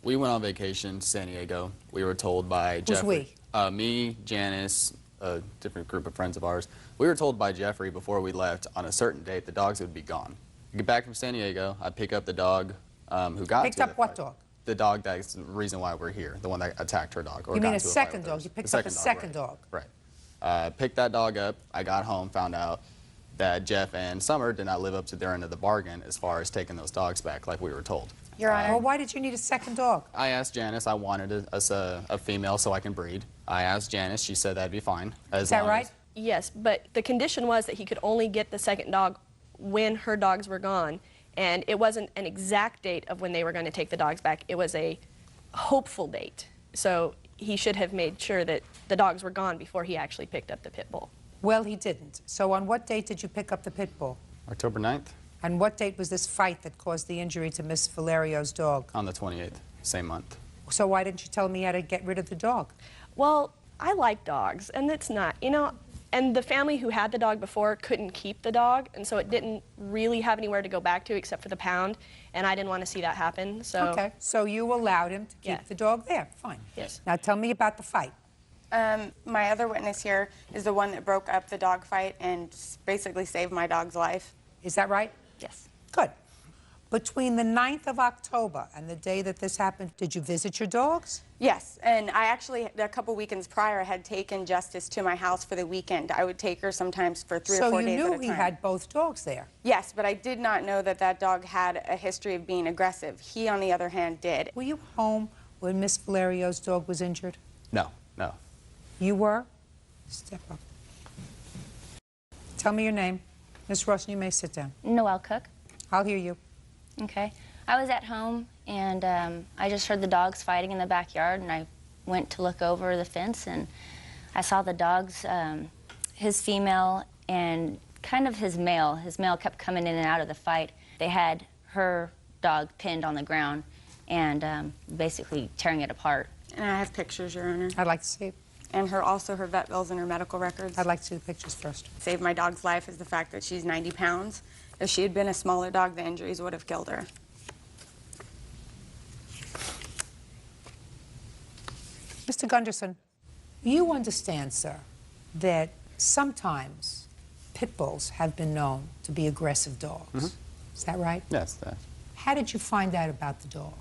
We went on vacation to San Diego. We were told by Jeffrey. Who's we? Me, Janice, a different group of friends of ours. We were told by Jeffrey before we left on a certain date the dogs would be gone. We get back from San Diego. I pick up the dog who got Picked up what dog? The dog that's the reason why we're here, the one that attacked her dog. Or You got mean a into second fight with dog? us. You picked The up a second dog. Right. Picked that dog up. I got home, found out that Jeff and Summer did not live up to their end of the bargain as far as taking those dogs back like we were told. Your Honor. Well, why did you need a second dog? I asked Janice. I wanted a female so I can breed. I asked Janice. She said that'd be fine. Is that right? Yes, but the condition was that he could only get the second dog when her dogs were gone, and it wasn't an exact date of when they were going to take the dogs back. It was a hopeful date. So he should have made sure that the dogs were gone before he actually picked up the pit bull. Well, he didn't. So on what date did you pick up the pit bull? October 9th. And what date was this fight that caused the injury to Miss Valerio's dog? On the 28th, same month. So why didn't you tell me you had to get rid of the dog? Well, I like dogs, and it's not, you know, and the family who had the dog before couldn't keep the dog, and so it didn't really have anywhere to go back to except for the pound, and I didn't want to see that happen, so... Okay, so you allowed him to keep the dog there. Fine. Yes. Now tell me about the fight. My other witness here is the one that broke up the dog fight and basically saved my dog's life. Is that right? Yes. Good. Between the 9th of October and the day that this happened, did you visit your dogs? Yes, and I actually, a couple weekends prior, had taken Justice to my house for the weekend. I would take her sometimes for 3 or 4 days at a time. So you knew he had both dogs there? Yes, but I did not know that that dog had a history of being aggressive. He, on the other hand, did. Were you home when Miss Valerio's dog was injured? No, no. You were? Step up. Tell me your name. Miss Rosen, you may sit down. Noelle Cook. I'll hear you. Okay. I was at home, and I just heard the dogs fighting in the backyard, and I went to look over the fence, and I saw the dogs, his female and kind of his male. His male kept coming in and out of the fight. They had her dog pinned on the ground and basically tearing it apart. And I have pictures, Your Honor. I'd like to see it. And also her vet bills and her medical records. I'd like to see the pictures first. Saved my dog's life is the fact that she's 90 pounds. If she had been a smaller dog, the injuries would have killed her. Mr. Gunderson, you understand, sir, that sometimes pit bulls have been known to be aggressive dogs. Mm-hmm. Is that right? Yes. How did you find out about the dog?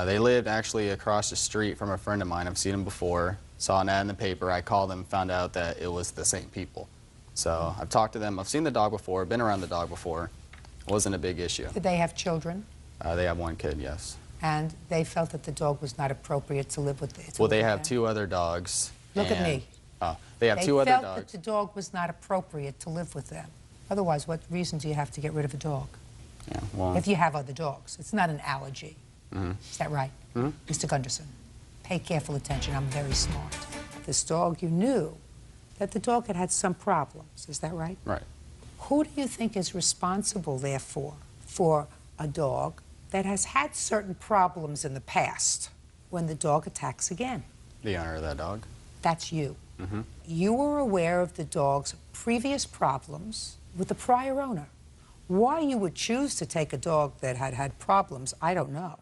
They lived actually across the street from a friend of mine. I've seen them before. Saw an ad in the paper. I called them, found out that it was the same people. So I've talked to them. I've seen the dog before, been around the dog before. It wasn't a big issue. Did they have children? They have one kid, yes. And they felt that the dog was not appropriate to live with. Well, they have 2 other dogs. Look at me. They have 2 other They felt dogs. that the dog was not appropriate to live with them. Otherwise, what reason do you have to get rid of a dog? Yeah, well, If you have other dogs. It's not an allergy. Mm-hmm. Is that right? Mm-hmm. Mr. Gunderson, pay careful attention. I'm very smart. This dog, you knew that the dog had had some problems. Is that right? Right. Who do you think is responsible, therefore, for a dog that has had certain problems in the past when the dog attacks again? The owner of that dog. That's you. Mm-hmm. You were aware of the dog's previous problems with the prior owner. Why you would choose to take a dog that had had problems, I don't know.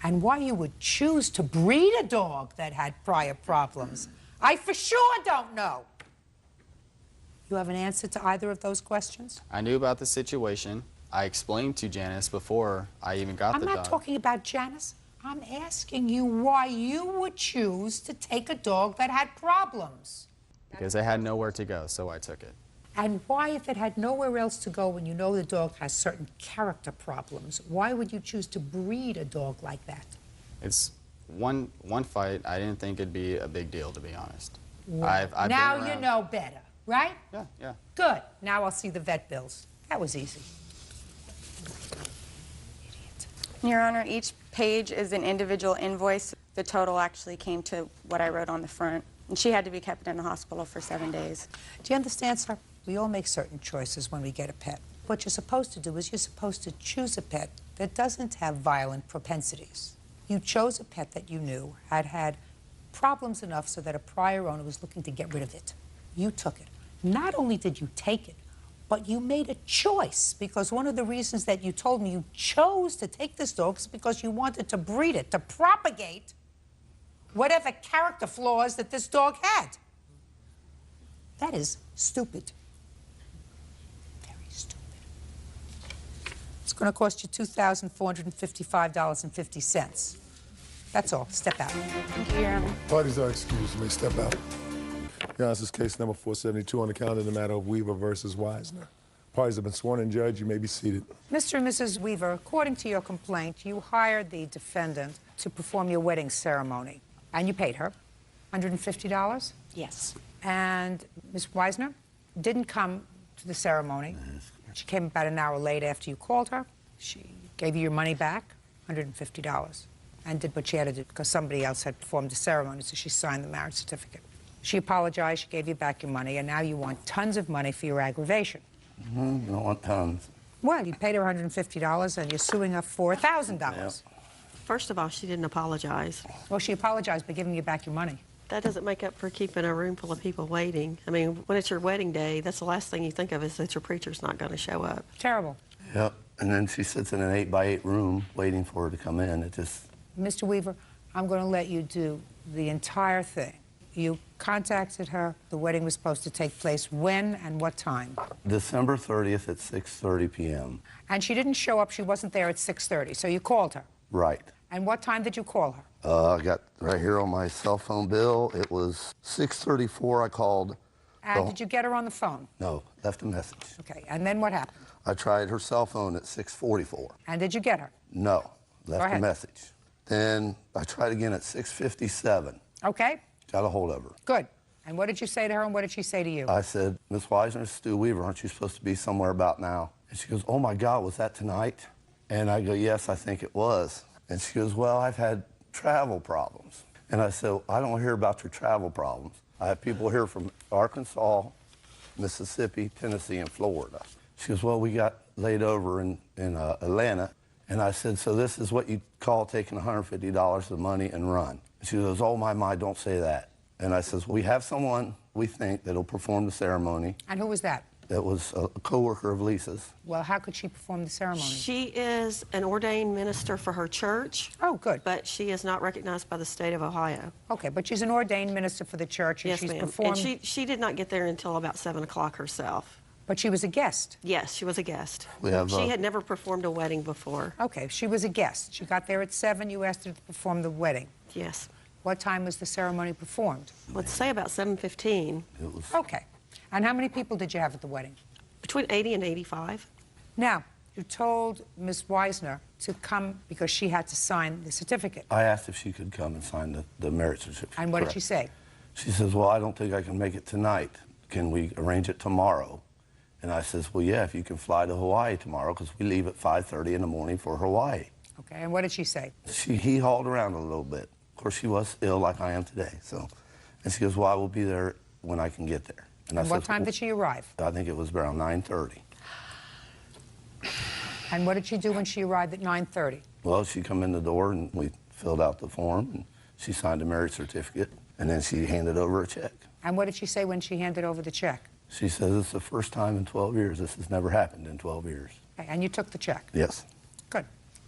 And why you would choose to breed a dog that had prior problems, I for sure don't know. You have an answer to either of those questions? I knew about the situation. I explained to Janice before I even got the dog. I'm not talking about Janice. I'm asking you why you would choose to take a dog that had problems. Because I had nowhere to go, so I took it. And why, if it had nowhere else to go when you know the dog has certain character problems, why would you choose to breed a dog like that? It's one fight. I didn't think it'd be a big deal, to be honest. Well, I've now been around. you know better, right? Yeah. Good. Now I'll see the vet bills. That was easy. Your Honor, each page is an individual invoice. The total actually came to what I wrote on the front. And she had to be kept in the hospital for 7 days. Do you understand, sir? We all make certain choices when we get a pet. What you're supposed to do is you're supposed to choose a pet that doesn't have violent propensities. You chose a pet that you knew had had problems enough so that a prior owner was looking to get rid of it. You took it. Not only did you take it, but you made a choice, because one of the reasons that you told me you chose to take this dog is because you wanted to breed it, to propagate whatever character flaws that this dog had. That is stupid. Very stupid. It's going to cost you $2,455.50. That's all. Step out. Thank you, Your Honor. Parties are excused. You may step out. Your Honor, this is case number 472 on the calendar in the matter of Weaver versus Wisner. Parties have been sworn in, Judge. You may be seated. Mr. and Mrs. Weaver, according to your complaint, you hired the defendant to perform your wedding ceremony, and you paid her $150? Yes. And Ms. Wisner didn't come to the ceremony. She came about an hour late after you called her. She gave you your money back, $150, and did what she had to do because somebody else had performed the ceremony, so she signed the marriage certificate. She apologized, she gave you back your money, and now you want tons of money for your aggravation. I don't want tons. Well, you paid her $150 and you're suing her for $1,000. Yep. First of all, she didn't apologize. Well, she apologized by giving you back your money. That doesn't make up for keeping a room full of people waiting. I mean, when it's your wedding day, that's the last thing you think of is that your preacher's not going to show up. Terrible. Yep. And then she sits in an 8-by-8 room waiting for her to come in. It just... Mr. Weaver, I'm going to let you do the entire thing. You contacted her. The wedding was supposed to take place when and what time? December 30th at 6:30 p.m. And she didn't show up. She wasn't there at 6:30, so you called her. Right. And what time did you call her? I got right here on my cell phone bill. It was 6:34. I called. And did you get her on the phone? No, left a message. Okay, and then what happened? I tried her cell phone at 6:44. And did you get her? No, left a message. Then I tried again at 6:57. Okay. Got a hold of her. Good. And what did you say to her, and what did she say to you? I said, Miss Weisner, Stu Weaver, aren't you supposed to be somewhere about now? And she goes, oh my God, was that tonight? And I go, yes, I think it was. And she goes, well, I've had travel problems. And I said, I don't hear about your travel problems. I have people here from Arkansas, Mississippi, Tennessee, and Florida. She goes, well, we got laid over in Atlanta. And I said, so this is what you call taking $150 of money and run. And she goes, oh, my, don't say that. And I says, we have someone we think that'll perform the ceremony. And who was that? That was a co-worker of Lisa's. Well, how could she perform the ceremony? She is an ordained minister for her church. Oh, good. But she is not recognized by the state of Ohio. Okay, but she's an ordained minister for the church, and yes, she's ma'am. performed... And she did not get there until about 7 o'clock herself. But she was a guest? Yes, she was a guest. She had never performed a wedding before. Okay, she was a guest. She got there at 7. You asked her to perform the wedding. Yes. What time was the ceremony performed? Let's say about 7:15. It was... Okay. And how many people did you have at the wedding? Between 80 and 85. Now, you told Ms. Weisner to come because she had to sign the certificate. I asked if she could come and sign the marriage certificate. And what did she say? She says, well, I don't think I can make it tonight. Can we arrange it tomorrow? And I says, well, yeah, if you can fly to Hawaii tomorrow, because we leave at 5:30 in the morning for Hawaii. Okay, and what did she say? He hauled around a little bit. Of course, she was ill like I am today, so. And she goes, well, I will be there when I can get there. And what time did she arrive? I think it was around 9:30. And what did she do when she arrived at 9:30? Well, she come in the door and we filled out the form and she signed a marriage certificate and then she handed over a check. And what did she say when she handed over the check? She says it's the first time in 12 years. This has never happened in 12 years. Okay, and you took the check? Yes. Good.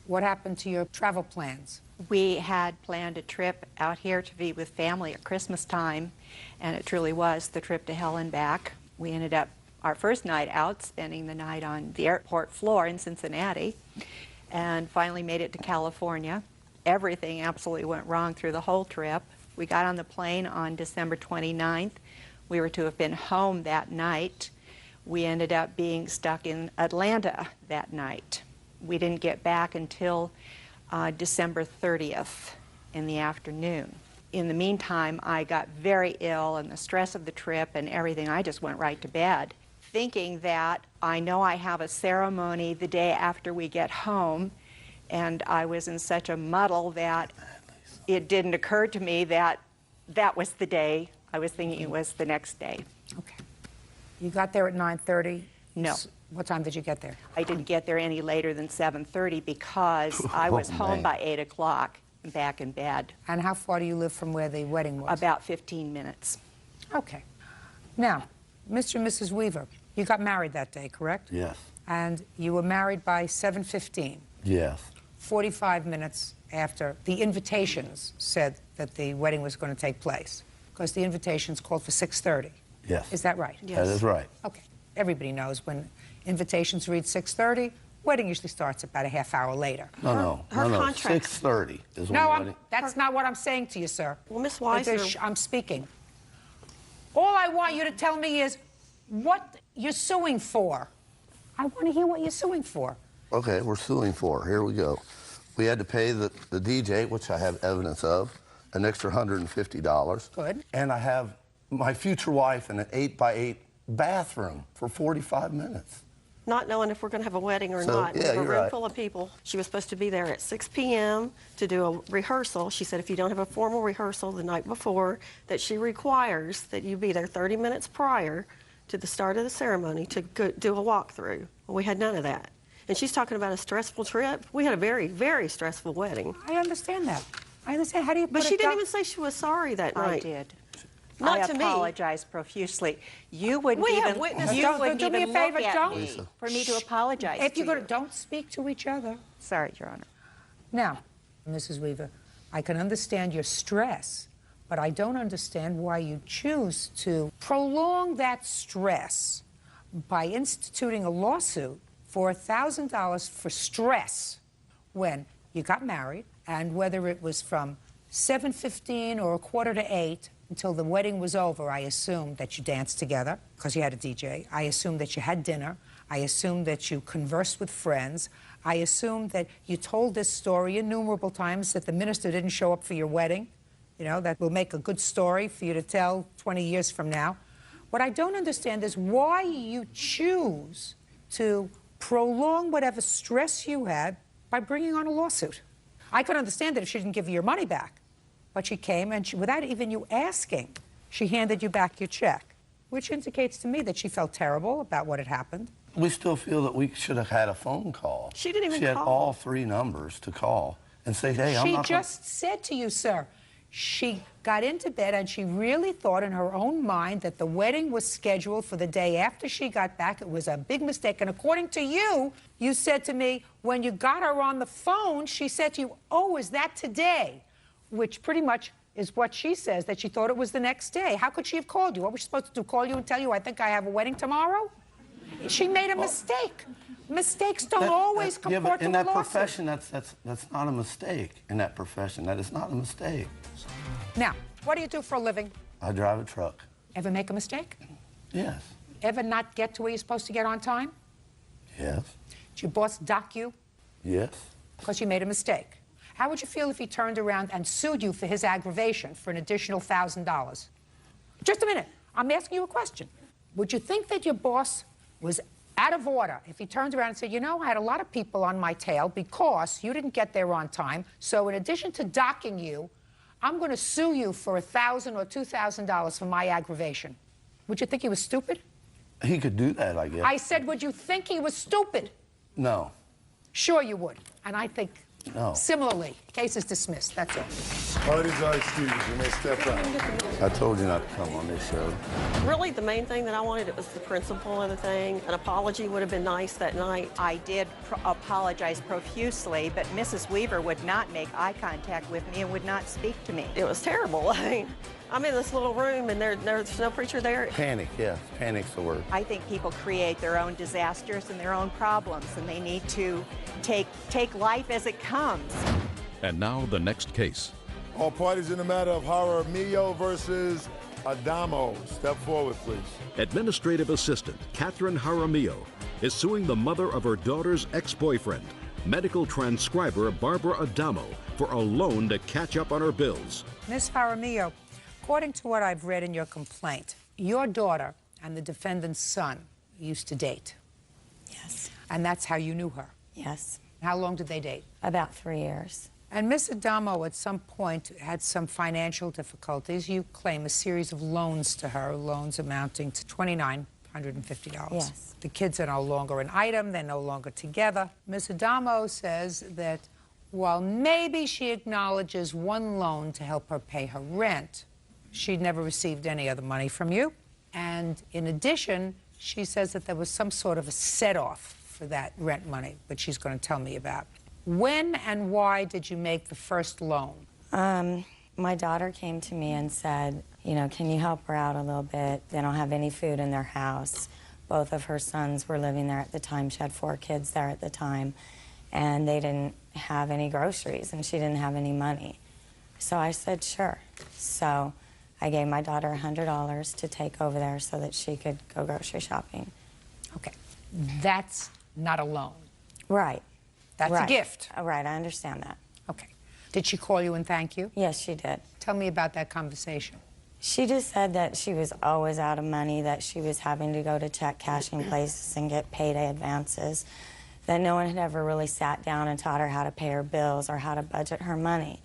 What happened to your travel plans? We had planned a trip out here to be with family at Christmas time, and it truly was the trip to hell and back. We ended up our first night out spending the night on the airport floor in Cincinnati, and finally made it to California. Everything absolutely went wrong through the whole trip. We got on the plane on December 29th. We were to have been home that night. We ended up being stuck in Atlanta that night. We didn't get back until December 30th in the afternoon. In the meantime, I got very ill, and the stress of the trip and everything, I just went right to bed, thinking that I know I have a ceremony the day after we get home, and I was in such a muddle that it didn't occur to me that that was the day. I was thinking it was the next day. Okay. You got there at 9:30? No. What time did you get there? I didn't get there any later than 7:30 because I was home by 8 o'clock and back in bed. And how far do you live from where the wedding was? About 15 minutes. Okay. Now, Mr. and Mrs. Weaver, you got married that day, correct? Yes. And you were married by 7:15. Yes. 45 minutes after the invitations said that the wedding was going to take place, because the invitations called for 6:30. Yes. Is that right? Yes. That is right. Okay. Everybody knows when invitations read 6:30, wedding usually starts about a half hour later. No, 6:30 is when the wedding... That's not what I'm saying to you, sir. Well, Miss Weisner... I'm speaking. All I want you to tell me is what you're suing for. I want to hear what you're suing for. Okay, we're suing for. Here we go. We had to pay the DJ, which I have evidence of, an extra $150. Good. And I have my future wife in an 8-by-8 bathroom for 45 minutes. not knowing if we're going to have a wedding or So, not. yeah, We have a you're room right. full of people. She was supposed to be there at 6 p.m. to do a rehearsal. She said if you don't have a formal rehearsal the night before, that she requires that you be there 30 minutes prior to the start of the ceremony to go do a walkthrough. Well, we had none of that. And she's talking about a stressful trip. We had a very, very stressful wedding. I understand that. I understand. How do you put But she it didn't down? even say she was sorry that I night. did. Not I to me. apologize profusely. You wouldn't We have even. witnesses. You Don't- wouldn't do me a even favor, look at don't. me for me to apologize. If to you're going you. to, don't speak to each other. Sorry, Your Honor. Now, Mrs. Weaver, I can understand your stress, but I don't understand why you choose to prolong that stress by instituting a lawsuit for $1,000 for stress when you got married, and whether it was from 7:15 or 7:45 until the wedding was over, I assume that you danced together because you had a DJ. I assume that you had dinner. I assume that you conversed with friends. I assume that you told this story innumerable times that the minister didn't show up for your wedding. You know, that will make a good story for you to tell 20 years from now. What I don't understand is why you choose to prolong whatever stress you had by bringing on a lawsuit. I could understand that if she didn't give you your money back, but she came and without even you asking, she handed you back your check, which indicates to me that she felt terrible about what had happened. We still feel that we should have had a phone call. She didn't even She had call. all 3 numbers to call and say, hey, I'm She not gonna-" just said to you, sir, she got into bed and she really thought in her own mind that the wedding was scheduled for the day after she got back. It was a big mistake. And according to you, you said to me, when you got her on the phone, she said to you, oh, is that today? Which pretty much is what she says, that she thought it was the next day. How could she have called you? What was she supposed to do, call you and tell you, I think I have a wedding tomorrow? She made a mistake. Mistakes don't always yeah, comport but to in a that lawsuit. profession, that's not a mistake. In that profession, that is not a mistake. Now, what do you do for a living? I drive a truck. Ever make a mistake? Yes. Ever not get to where you're supposed to get on time? Yes. Did your boss dock you Yes. because you made a mistake? How would you feel if he turned around and sued you for his aggravation for an additional $1,000? Just a minute. I'm asking you a question. Would you think that your boss was out of order if he turned around and said, you know, I had a lot of people on my tail because you didn't get there on time, so in addition to docking you, I'm going to sue you for $1,000 or $2,000 for my aggravation? Would you think he was stupid? He could do that, I guess. I said, would you think he was stupid? No. Sure you would. And I think No. similarly. Case is dismissed. That's all. Parties are excused. You may step out. I told you not to come on this show. Really, the main thing that I wanted, it was the principle of the thing. An apology would have been nice that night. I did apologize profusely, but Mrs. Weaver would not make eye contact with me and would not speak to me. It was terrible. I mean, I'm in this little room and there's no preacher there. Panic, yes. Panic's the word. I think people create their own disasters and their own problems, and they need to take life as it comes. And now the next case. All parties in the matter of Jaramillo versus Adamo. Step forward, please. Administrative assistant Catherine Jaramillo is suing the mother of her daughter's ex-boyfriend, medical transcriber Barbara Adamo, for a loan to catch up on her bills. Ms. Jaramillo, according to what I've read in your complaint, your daughter and the defendant's son used to date. Yes. And that's how you knew her. Yes. How long did they date? About 3 years. And Miss Adamo at some point had some financial difficulties. You claim a series of loans to her, loans amounting to $2,950. Yes. The kids are no longer an item, they're no longer together. Miss Adamo says that while maybe she acknowledges one loan to help her pay her rent, she'd never received any other money from you. And in addition, she says that there was some sort of a set-off for that rent money, which she's going to tell me about. When and why did you make the first loan? My daughter came to me and said, you know, can you help her out a little bit? They don't have any food in their house. Both of her sons were living there at the time. She had 4 kids there at the time. And they didn't have any groceries, and she didn't have any money. So I said, sure. So I gave my daughter $100 to take over there so that she could go grocery shopping. Okay. That's not a loan. Right. That's right. a gift. Oh, right, I understand that. Okay. Did she call you and thank you? Yes, she did. Tell me about that conversation. She just said that she was always out of money, that she was having to go to check cashing places and get payday advances, that no one had ever really sat down and taught her how to pay her bills or how to budget her money.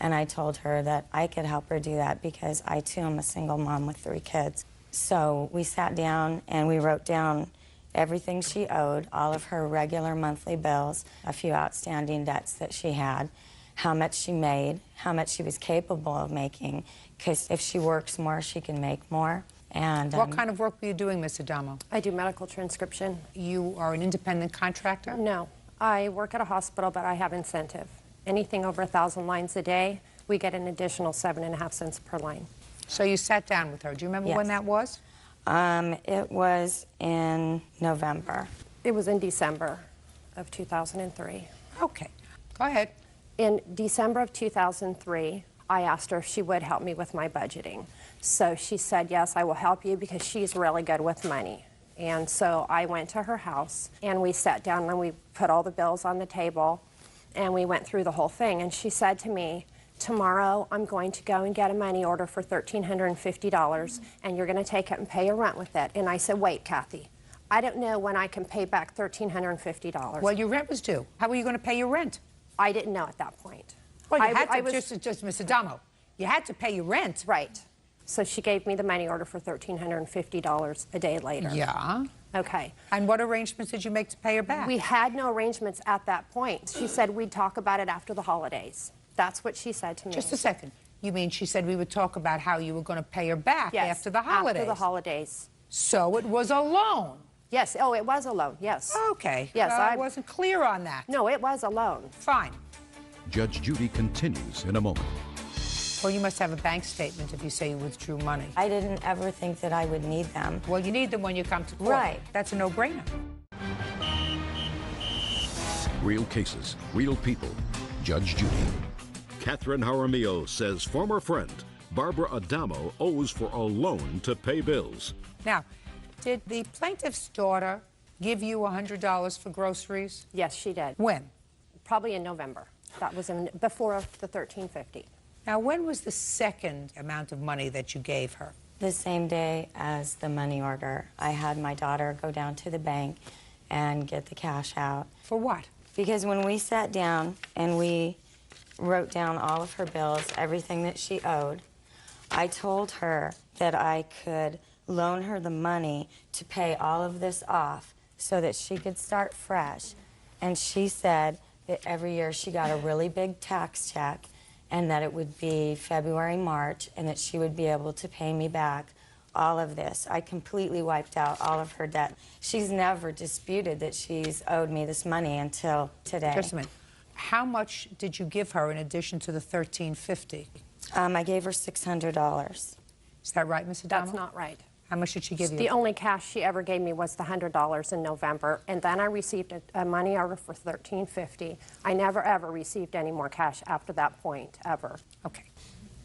And I told her that I could help her do that because I, too, am a single mom with 3 kids. So we sat down and we wrote down everything she owed, all of her regular monthly bills, a few outstanding debts that she had, how much she made, how much she was capable of making, because if she works more, she can make more. And what kind of work were you doing, Miss Adamo? I do medical transcription. You are an independent contractor? No. I work at a hospital, but I have incentive. Anything over 1,000 lines a day, we get an additional 7.5 cents per line. So you sat down with her. Do you remember when that was? It was in November. It was in December of 2003. Okay. Go ahead. In December of 2003, I asked her if she would help me with my budgeting. So she said, yes, I will help you because she's really good with money. And so I went to her house and we sat down and we put all the bills on the table and we went through the whole thing. And she said to me, tomorrow I'm going to go and get a money order for $1,350 and you're going to take it and pay your rent with it. And I said, wait, Kathy, I don't know when I can pay back $1,350. Well, your rent was due. How were you going to pay your rent? I didn't know at that point. Well, you had to, just Miss Adamo, you had to pay your rent. Right. So she gave me the money order for $1,350 a day later. Yeah. Okay. And what arrangements did you make to pay her back? We had no arrangements at that point. She said we'd talk about it after the holidays. That's what she said to me. Just a second. You mean she said we would talk about how you were going to pay her back after the holidays? After the holidays. So it was a loan? Yes. Oh, it was a loan, yes. Okay. Yes, I wasn't clear on that. No, it was a loan. Fine. Judge Judy continues in a moment. Well, you must have a bank statement if you say you withdrew money. I didn't ever think that I would need them. Well, you need them when you come to court. Right. That's a no-brainer. Real cases, real people. Judge Judy. Catherine Jaramillo says former friend Barbara Adamo owes for a loan to pay bills. Now, did the plaintiff's daughter give you $100 for groceries? Yes, she did. When? Probably in November. That was before the $1,350. Now, when was the second amount of money that you gave her? The same day as the money order. I had my daughter go down to the bank and get the cash out. For what? Because when we sat down and we wrote down all of her bills, everything that she owed, I told her that I could loan her the money to pay all of this off so that she could start fresh. And she said that every year she got a really big tax check and that it would be February, March, and that she would be able to pay me back all of this. I completely wiped out all of her debt. She's never disputed that she's owed me this money until today. Just a minute. How much did you give her in addition to the $1,350? I gave her $600. Is that right, Miss Adamo? That's not right. How much did she give you? The only cash she ever gave me was the $100 in November, and then I received a money order for $1,350. I never, ever received any more cash after that point, ever. Okay.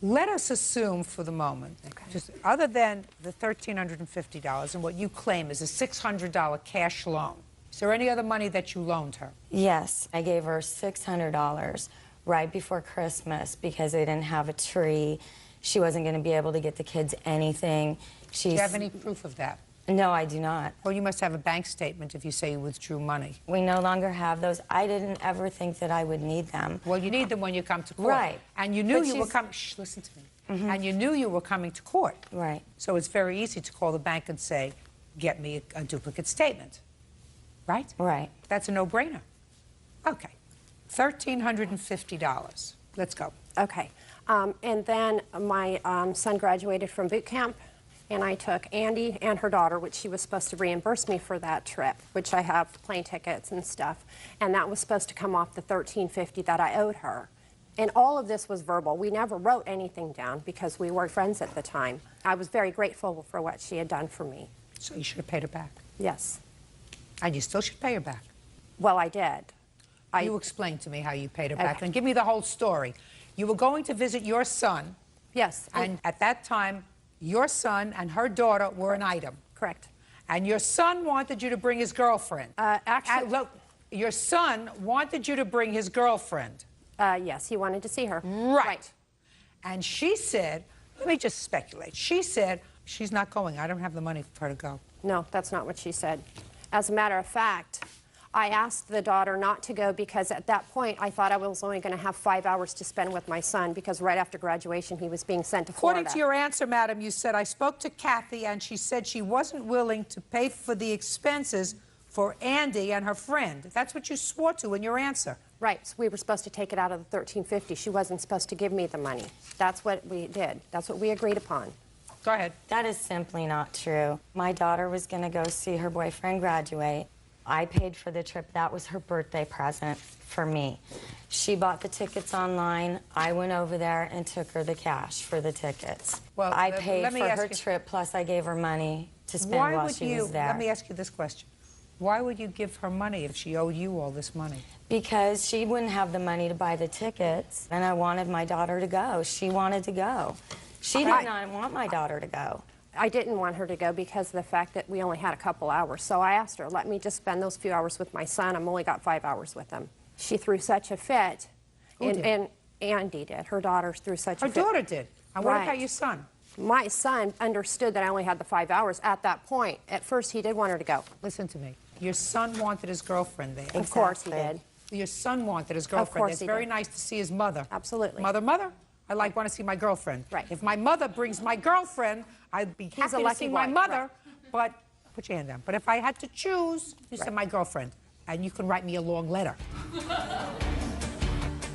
Let us assume for the moment, just other than the $1,350 and what you claim is a $600 cash loan, is there any other money that you loaned her? Yes, I gave her $600 right before Christmas because they didn't have a tree. She wasn't going to be able to get the kids anything. Do you have any proof of that? No, I do not. Well, you must have a bank statement if you say you withdrew money. We no longer have those. I didn't ever think that I would need them. Well, you need them when you come to court. Right. And you knew you were coming. Shh, listen to me. And you knew you were coming to court. Right. So it's very easy to call the bank and say, get me a duplicate statement. Right? Right. That's a no-brainer. Okay. $1,350. Let's go. Okay. And then my son graduated from boot camp, and I took Andy and her daughter, which she was supposed to reimburse me for that trip, which I have plane tickets and stuff, and that was supposed to come off the $1,350 that I owed her. And all of this was verbal. We never wrote anything down because we were friends at the time. I was very grateful for what she had done for me. So you should have paid her back. Yes. And you still should pay her back. Well, I did. You explained to me how you paid her back, and give me the whole story. You were going to visit your son. Yes. And at that time, your son and her daughter were an item. Correct. And your son wanted you to bring his girlfriend. Actually, look, your son wanted you to bring his girlfriend. Yes, he wanted to see her. Right. And she said, Let me just speculate. She said she's not going. I don't have the money for her to go. No, that's not what she said. As a matter of fact, I asked the daughter not to go because at that point I thought I was only going to have 5 hours to spend with my son because right after graduation he was being sent to Florida. According to your answer, madam, you said, I spoke to Kathy and she said she wasn't willing to pay for the expenses for Andy and her friend. That's what you swore to in your answer. Right, so we were supposed to take it out of the $1,350. She wasn't supposed to give me the money. That's what we did. That's what we agreed upon. Go ahead. That is simply not true. My daughter was going to go see her boyfriend graduate. I paid for the trip. That was her birthday present for me. She bought the tickets online. I went over there and took her the cash for the tickets. Well, I paid for her trip, plus I gave her money to spend while she was there. Let me ask you this question. Why would you give her money if she owed you all this money? Because she wouldn't have the money to buy the tickets, and I wanted my daughter to go. She wanted to go. She did not want my daughter to go. I didn't want her to go because of the fact that we only had a couple hours. So I asked her, let me just spend those few hours with my son. I've only got 5 hours with him. She threw such a fit. And Andy did. Her daughter threw such a fit. Her daughter did. And what about your son? My son understood that I only had the 5 hours at that point. At first, he did want her to go. Listen to me. Your son wanted his girlfriend there. Of course he did. Your son wanted his girlfriend. Of course It's he very did. nice to see his mother. Absolutely. Mother, I want to see my girlfriend. Right. If my mother brings my girlfriend, I'd be happy to see my mother, but put your hand down. But if I had to choose, you said my girlfriend, and you can write me a long letter.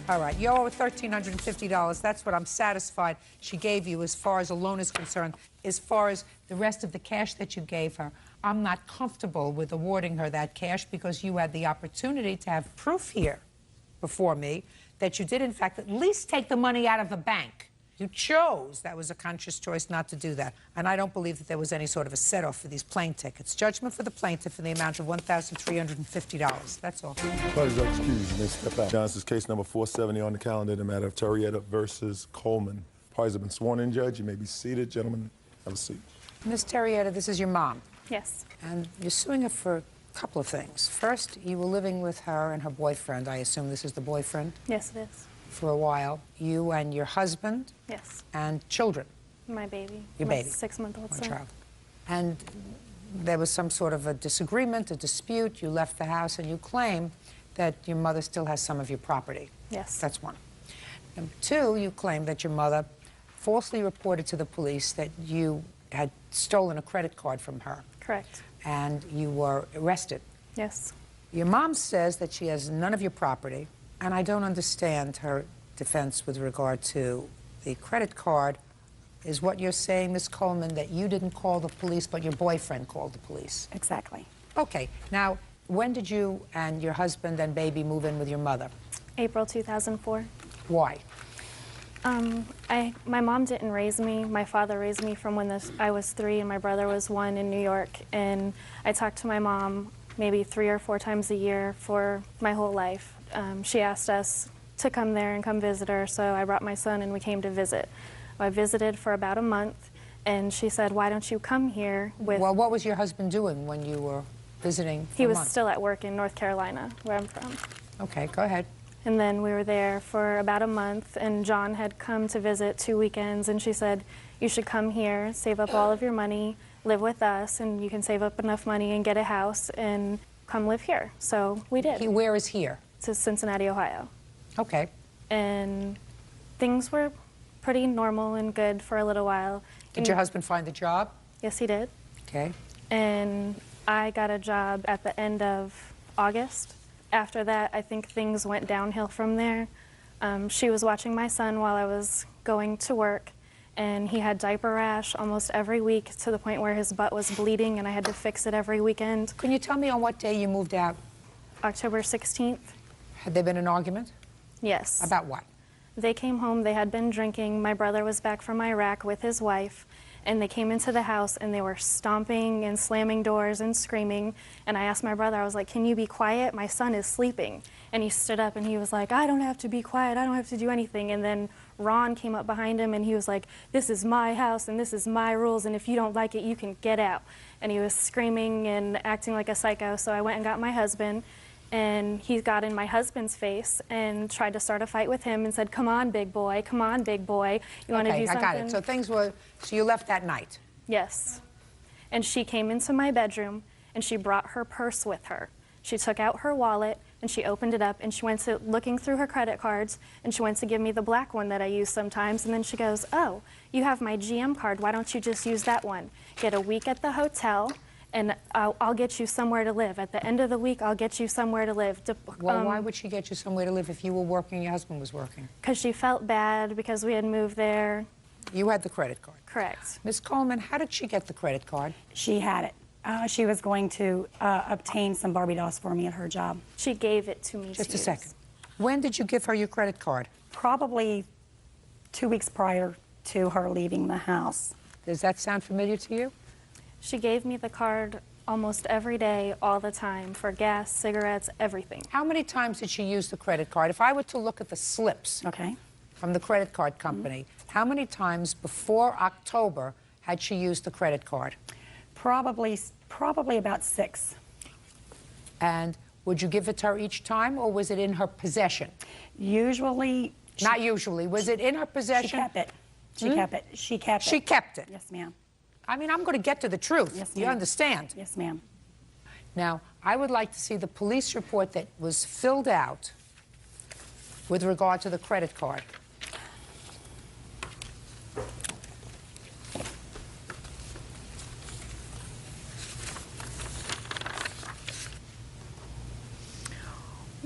All right, you owe her $1,350. That's what I'm satisfied she gave you as far as a loan is concerned. As far as the rest of the cash that you gave her, I'm not comfortable with awarding her that cash because you had the opportunity to have proof here before me that you did, in fact, at least take the money out of the bank. You chose, that was a conscious choice not to do that. And I don't believe that there was any sort of a set-off for these plane tickets. Judgment for the plaintiff in the amount of $1,350. That's all. Parties are excused. You may step out. This is case number 470 on the calendar in the matter of Terrietta versus Coleman. Parties have been sworn in, Judge. You may be seated. Gentlemen, have a seat. Ms. Terrietta, this is your mom. Yes. And you're suing her for a couple of things. First, you were living with her and her boyfriend. I assume this is the boyfriend? Yes, it is. For a while. You and your husband? Yes. And children? My baby. Your my baby? 6-month-old One son. child. And there was some sort of a disagreement, a dispute. You left the house and you claim that your mother still has some of your property. Yes. That's one. Number two, you claim that your mother falsely reported to the police that you had stolen a credit card from her. Correct. And you were arrested. Yes. Your mom says that she has none of your property, and I don't understand her defense with regard to the credit card. Is what you're saying, Ms. Coleman, that you didn't call the police, but your boyfriend called the police? Exactly. Okay. Now, when did you and your husband and baby move in with your mother? April 2004. Why? My mom didn't raise me. My father raised me from when I was 3 and my brother was 1 in New York. And I talked to my mom maybe 3 or 4 times a year for my whole life. She asked us to come there and come visit her, so I brought my son and we came to visit. I visited for about a month, and she said, why don't you come here with... Well, what was your husband doing when you were visiting for He a was month? still at work in North Carolina, where I'm from. Okay, go ahead. And then we were there for about a month, and John had come to visit 2 weekends, and she said, you should come here, save up all of your money, live with us, and you can save up enough money and get a house and come live here. So we did. Where is here? To Cincinnati, Ohio. Okay. And things were pretty normal and good for a little while. Did your husband find a job? Yes, he did. Okay. And I got a job at the end of August. After that, I think things went downhill from there. She was watching my son while I was going to work, and he had diaper rash almost every week to the point where his butt was bleeding, and I had to fix it every weekend. Can you tell me on what day you moved out? October 16th. Had there been an argument? Yes. About what? They came home, they had been drinking. My brother was back from Iraq with his wife, and they came into the house and they were stomping and slamming doors and screaming. And I asked my brother, I was like, can you be quiet? My son is sleeping. And he stood up and he was like, I don't have to be quiet, I don't have to do anything. And then Ron came up behind him and he was like, this is my house and this is my rules, and if you don't like it, you can get out. And he was screaming and acting like a psycho, so I went and got my husband, and he got in my husband's face and tried to start a fight with him and said, "Come on, big boy, come on, big boy. You want to do something?" I got it. So you left that night? Yes. And she came into my bedroom and she brought her purse with her. She took out her wallet and she opened it up and she went to looking through her credit cards and she went to give me the black one that I use sometimes, and then she goes, "Oh, you have my GM card. Why don't you just use that one? Get a week at the hotel and I'll get you somewhere to live. At the end of the week, I'll get you somewhere to live." Well, why would she get you somewhere to live if you were working and your husband was working? Because she felt bad because we had moved there. You had the credit card? Correct. Ms. Coleman, how did she get the credit card? She had it. She was going to obtain some Barbie dolls for me at her job. She gave it to me. Just a second. When did you give her your credit card? Probably 2 weeks prior to her leaving the house. Does that sound familiar to you? She gave me the card almost every day, all the time, for gas, cigarettes, everything. How many times did she use the credit card? If I were to look at the slips from the credit card company, how many times before October had she used the credit card? Probably about 6. And would you give it to her each time, or was it in her possession? Usually. Not usually. Was it in her possession? She kept it. She kept it. She kept it. She kept it? Yes, ma'am. I mean, I'm going to get to the truth. Yes, you ma'am. understand? Yes, ma'am. Now, I would like to see the police report that was filled out with regard to the credit card.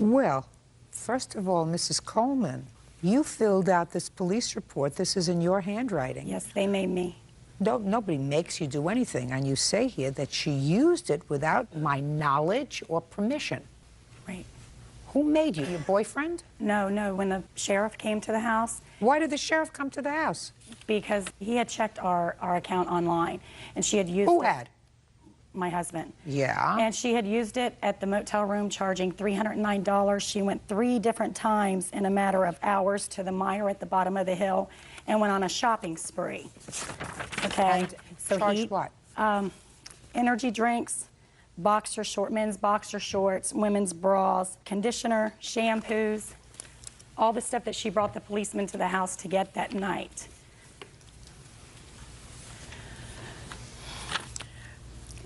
Well, first of all, Mrs. Coleman, you filled out this police report. This is in your handwriting. Yes, they made me. Nobody makes you do anything, and you say here that she used it without my knowledge or permission. Right. Who made you? Your boyfriend? No, when the sheriff came to the house. Why did the sheriff come to the house? Because he had checked our account online, and she had used Who it. had? My husband. Yeah. And she had used it at the motel room, charging $309. She went 3 different times in a matter of hours to the Meijer at the bottom of the hill and went on a shopping spree. Okay. And so charged what? Energy drinks, men's boxer shorts, women's bras, conditioner, shampoos, all the stuff that she brought the policeman to the house to get that night.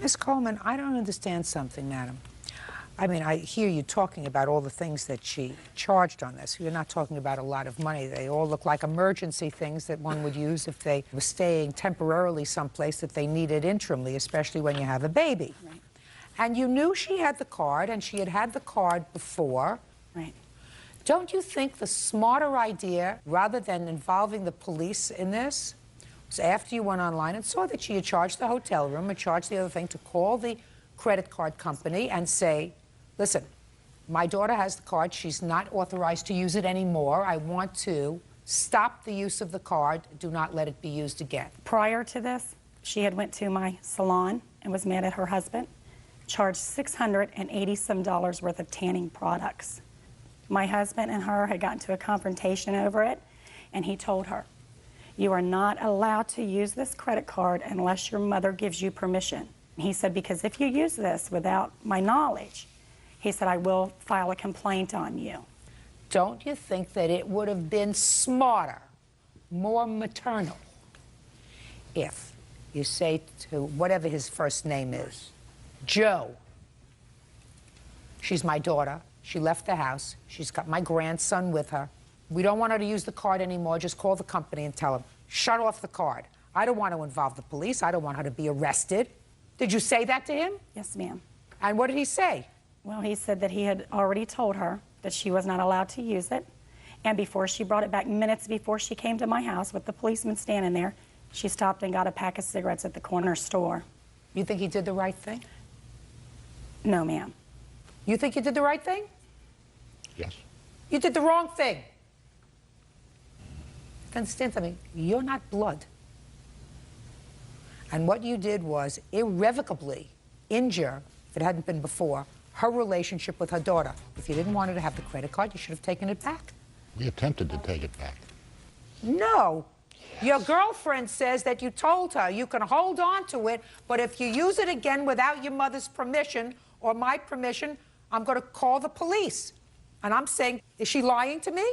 Ms. Coleman, I don't understand something, madam. I mean, I hear you talking about all the things that she charged on this. You're not talking about a lot of money. They all look like emergency things that one would use if they were staying temporarily someplace that they needed interimly, especially when you have a baby. Right. And you knew she had the card, and she had had the card before. Right. Don't you think the smarter idea, rather than involving the police in this, was after you went online and saw that she had charged the hotel room and charged the other thing, to call the credit card company and say, "Listen, my daughter has the card. She's not authorized to use it anymore. I want to stop the use of the card. Do not let it be used again." Prior to this, she had went to my salon and was mad at her husband, charged $680 worth of tanning products. My husband and her had gotten to a confrontation over it, and he told her, "You are not allowed to use this credit card unless your mother gives you permission." He said, "Because if you use this without my knowledge," he said, "I will file a complaint on you." Don't you think that it would have been smarter, more maternal, if you say to whatever his first name is, Joe, "She's my daughter. She left the house. She's got my grandson with her. We don't want her to use the card anymore. Just call the company and tell them, shut off the card. I don't want to involve the police. I don't want her to be arrested." Did you say that to him? Yes, ma'am. And what did he say? Well, he said that he had already told her that she was not allowed to use it. And before she brought it back, minutes before she came to my house with the policeman standing there, she stopped and got a pack of cigarettes at the corner store. You think he did the right thing? No, ma'am. You think you did the right thing? Yes. You did the wrong thing. Understand something? You're not blood. And what you did was irrevocably injure, if it hadn't been before, her relationship with her daughter. If you didn't want her to have the credit card, you should have taken it back. We attempted to take it back. No. Your girlfriend says that you told her you can hold on to it, but if you use it again without your mother's permission or my permission, I'm going to call the police. And I'm saying, is she lying to me?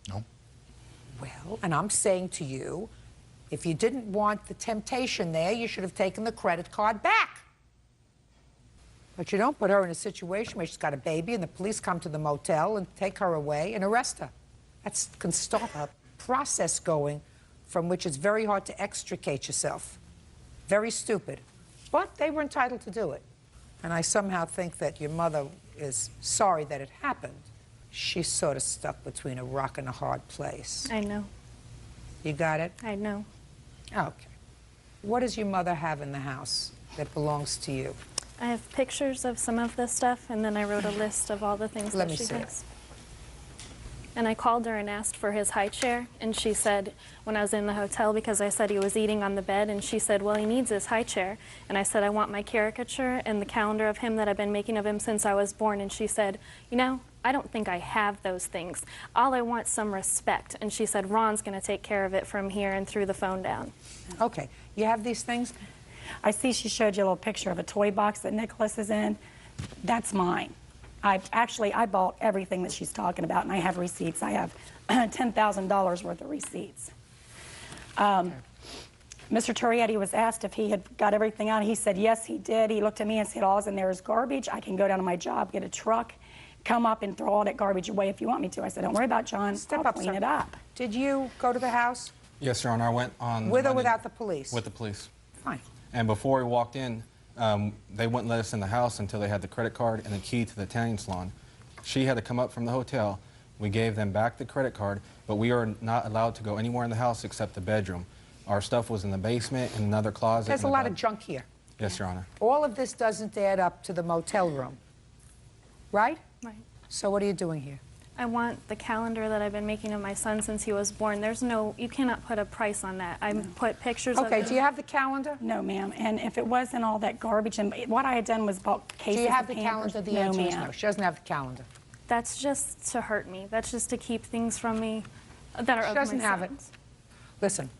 No. Well, and I'm saying to you, if you didn't want the temptation there, you should have taken the credit card back. But you don't put her in a situation where she's got a baby and the police come to the motel and take her away and arrest her. That can start a process going from which it's very hard to extricate yourself. Very stupid. But they were entitled to do it. And I somehow think that your mother is sorry that it happened. She's sort of stuck between a rock and a hard place. I know. You got it? I know. Okay. What does your mother have in the house that belongs to you? I have pictures of some of this stuff, and then I wrote a list of all the things that she has. And I called her and asked for his high chair, and she said, when I was in the hotel, because I said he was eating on the bed, and she said, well, he needs his high chair. And I said, I want my caricature and the calendar of him that I've been making of him since I was born. And she said, you know, I don't think I have those things. All I want is some respect. And she said, Ron's going to take care of it from here, and threw the phone down. Okay. You have these things? I see she showed you a little picture of a toy box that Nicholas is in. That's mine. I bought everything that she's talking about, and I have receipts. I have $10,000 worth of receipts. Mr. Turietti was asked if he had got everything out. He said, yes, he did. He looked at me and said, all that's in there is garbage. I can go down to my job, get a truck, come up and throw all that garbage away if you want me to. I said, don't worry about it, John. I'll clean it up. Did you go to the house? Yes, Your Honor. I went on With or Monday without the police? With the police. Fine. And before we walked in, they wouldn't let us in the house until they had the credit card and the key to the tanning salon. She had to come up from the hotel. We gave them back the credit card, but we are not allowed to go anywhere in the house except the bedroom. Our stuff was in the basement, in another closet. There's a lot of junk here. Yes, Your Honor. All of this doesn't add up to the motel room, right? Right. So what are you doing here? I want the calendar that I've been making of my son since he was born. There's no, you cannot put a price on that. I put pictures of Okay, it. do you have the calendar? No, ma'am. And if it wasn't all that garbage, and what I had done was bought cases Do you have of the Pampers. calendar? The No, answer is ma'am. no. She doesn't have the calendar. That's just to hurt me. That's just to keep things from me that are She of doesn't my have it. son's. Listen,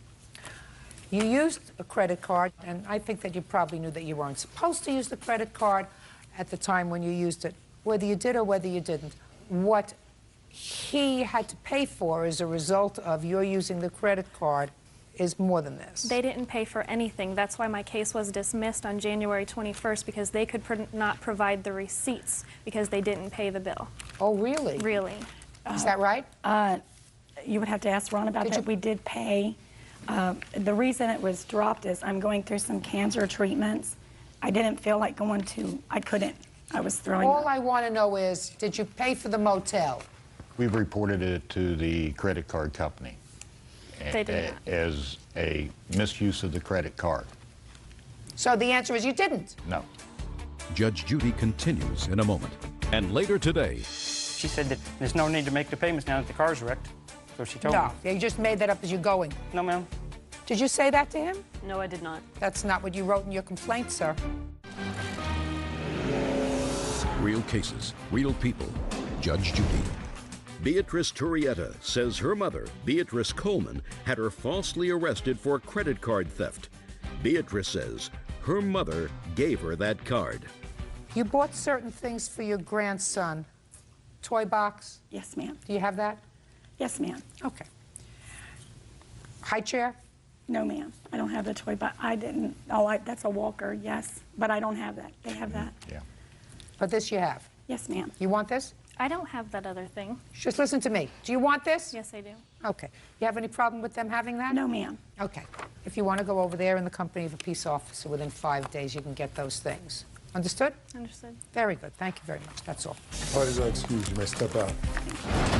you used a credit card, and I think that you probably knew that you weren't supposed to use the credit card at the time when you used it, whether you did or whether you didn't. What he had to pay for as a result of your using the credit card is more than this. They didn't pay for anything. That's why my case was dismissed on January 21st, because they could not provide the receipts because they didn't pay the bill. Oh, really? Really. Is that right? You would have to ask Ron about that. We did pay. The reason it was dropped is I'm going through some cancer treatments. I didn't feel like going to, I couldn't. I was throwing All up. I want to know is, did you pay for the motel? We've reported it to the credit card company They did not. as a misuse of the credit card. So the answer is you didn't. No. Judge Judy continues in a moment. And later today, She said that there's no need to make the payments now that the car's wrecked. So she told me. No, you just made that up as you're going. No, ma'am. Did you say that to him? No, I did not. That's not what you wrote in your complaint, sir. real cases, real people. Judge Judy. Beatrice Turrieta says her mother, Beatrice Coleman, had her falsely arrested for credit card theft. Beatrice says her mother gave her that card. You bought certain things for your grandson. Toy box? Yes, ma'am. Do you have that? Yes, ma'am. Okay. High chair? No, ma'am. I don't have the toy, but I didn't. Oh, that's a walker, yes. But I don't have that. They have that. Yeah. But this you have? Yes, ma'am. You want this? I don't have that other thing. Just listen to me. Do you want this? Yes, I do. Okay. You have any problem with them having that? No, ma'am. Okay. If you want to go over there in the company of a peace officer, within 5 days you can get those things. Understood? Understood. Very good. Thank you very much. That's all. Parties are excused. You may step out.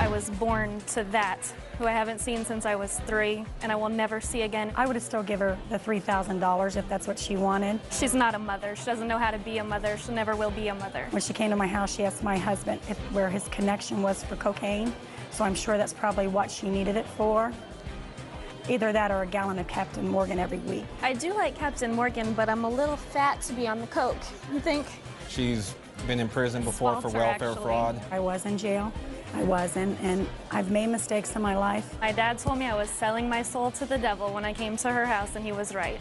I was born to that, who I haven't seen since I was 3, and I will never see again. I would have still give her the $3,000 if that's what she wanted. She's not a mother. She doesn't know how to be a mother. She never will be a mother. When she came to my house, she asked my husband where his connection was for cocaine, so I'm sure that's probably what she needed it for. Either that or a gallon of Captain Morgan every week. I do like Captain Morgan, but I'm a little fat to be on the coke. You think? She's been in prison before for Sponsor, welfare actually. fraud. I was in jail. I wasn't, and I've made mistakes in my life. My dad told me I was selling my soul to the devil when I came to her house, and he was right.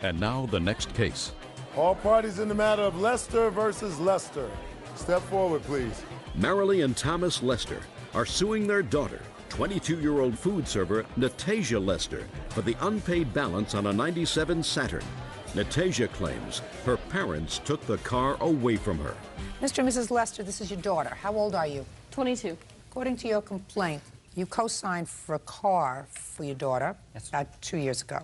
And now the next case. All parties in the matter of Lester versus Lester. Step forward, please. Marilee and Thomas Lester are suing their daughter, 22-year-old food server Natasha Lester, for the unpaid balance on a '97 Saturn. Natasha claims her parents took the car away from her. Mr. and Mrs. Lester, this is your daughter. How old are you? 22. According to your complaint, you co-signed for a car for your daughter about 2 years ago.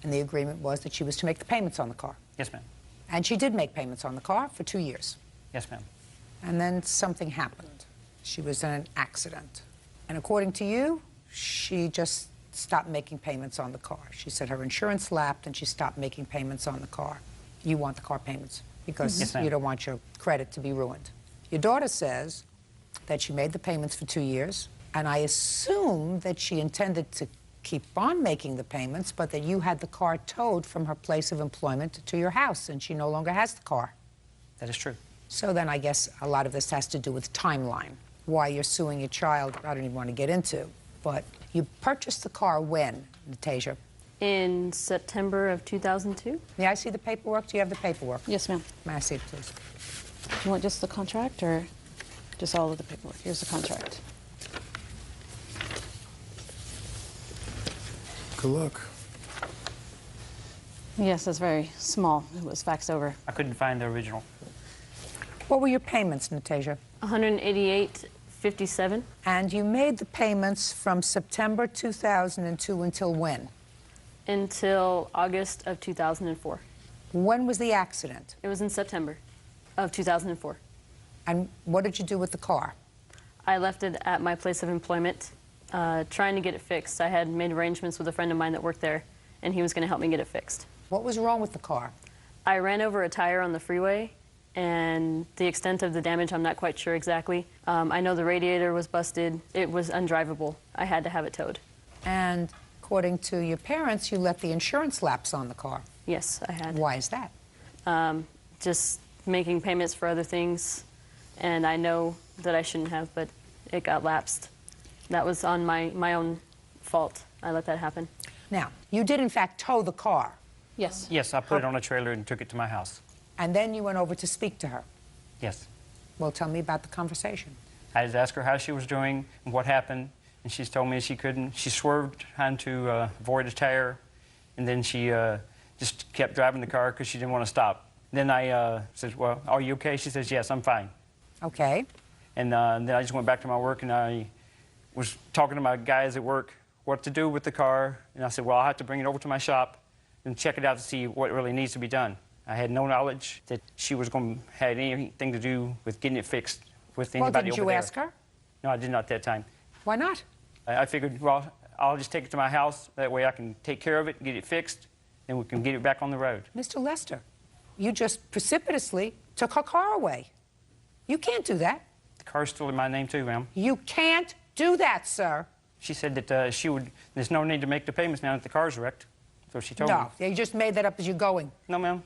And the agreement was that she was to make the payments on the car. Yes, ma'am. And she did make payments on the car for 2 years. Yes, ma'am. And then something happened. She was in an accident. And according to you, she just stopped making payments on the car. She said her insurance lapsed and she stopped making payments on the car. You want the car payments because Yes, ma'am. you don't want your credit to be ruined. Your daughter says that she made the payments for 2 years, and I assume that she intended to keep on making the payments, but that you had the car towed from her place of employment to your house, and she no longer has the car. That is true. So then I guess a lot of this has to do with timeline. Why you're suing your child, I don't even want to get into. But you purchased the car when, Natasha? In September of 2002. May I see the paperwork? Do you have the paperwork? Yes, ma'am. May I see it, please? You want just the contract or just all of the paperwork? Here's the contract. Good luck. Yes, it's very small. It was faxed over. I couldn't find the original. What were your payments, Natasha? $188.57. And you made the payments from September 2002 until when? Until August of 2004. When was the accident? It was in September of 2004. And what did you do with the car? I left it at my place of employment, trying to get it fixed. I had made arrangements with a friend of mine that worked there, and he was going to help me get it fixed. What was wrong with the car? I ran over a tire on the freeway, and the extent of the damage, I'm not quite sure exactly. I know the radiator was busted. It was undrivable. I had to have it towed. And according to your parents, you let the insurance lapse on the car. Yes, I had. Why is that? Just making payments for other things, and I know that I shouldn't have, but it got lapsed. That was on my own fault. I let that happen. Now, you did in fact tow the car. Yes. Yes, I put it on a trailer and took it to my house. And then you went over to speak to her. Yes. Well, tell me about the conversation. I just asked her how she was doing and what happened, and she's told me she couldn't. She swerved trying to avoid a tire, and then she just kept driving the car because she didn't want to stop. Then I said, well, are you okay? She says, yes, I'm fine. Okay. And then I just went back to my work, and I was talking to my guys at work what to do with the car. And I said, well, I'll have to bring it over to my shop and check it out to see what really needs to be done. I had no knowledge that she was going to have anything to do with getting it fixed with anybody over there. Well, did you ask her? No, I did not at that time. Why not? I figured, well, I'll just take it to my house. That way I can take care of it, get it fixed, and we can get it back on the road. Mr. Lester, you just precipitously took her car away. You can't do that. The car's still in my name too, ma'am. You can't do that, sir. She said that there's no need to make the payments now that the car's wrecked. So she told me. No, you just made that up as you're going. No, ma'am.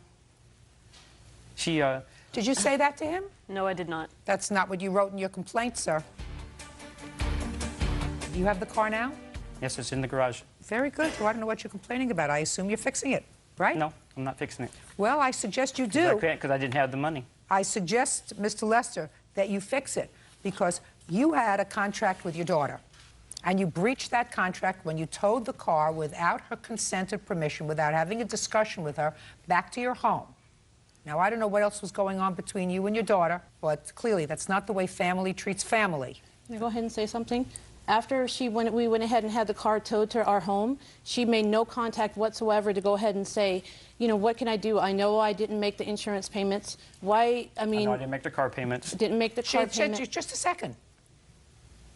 She, Did you say that to him? No, I did not. That's not what you wrote in your complaint, sir. Do you have the car now? Yes, it's in the garage. Very good. So I don't know what you're complaining about. I assume you're fixing it, right? No, I'm not fixing it. Well, I suggest you do. I can't because I didn't have the money. I suggest, Mr. Lester, that you fix it because you had a contract with your daughter. And you breached that contract when you towed the car without her consent or permission, without having a discussion with her, back to your home. Now, I don't know what else was going on between you and your daughter, but clearly that's not the way family treats family. Can I go ahead and say something? After we went ahead and had the car towed to our home, she made no contact whatsoever to go ahead and say, you know, what can I do? I know I didn't make the insurance payments. Why, I mean... I know I didn't make the car payments. Didn't make the car payments. Just a second.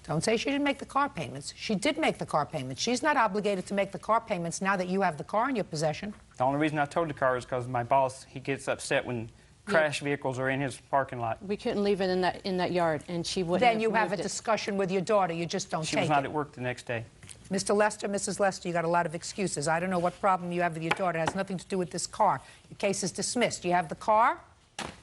Don't say she didn't make the car payments. She did make the car payments. She's not obligated to make the car payments now that you have the car in your possession. The only reason I towed the car is because my boss, he gets upset when crash vehicles are in his parking lot. We couldn't leave it in that yard, and she wouldn't Then you have have a discussion with your daughter. You just don't She take was not it. at work the next day. Mr. Lester, Mrs. Lester, you got a lot of excuses. I don't know what problem you have with your daughter. It has nothing to do with this car. Your case is dismissed. You have the car,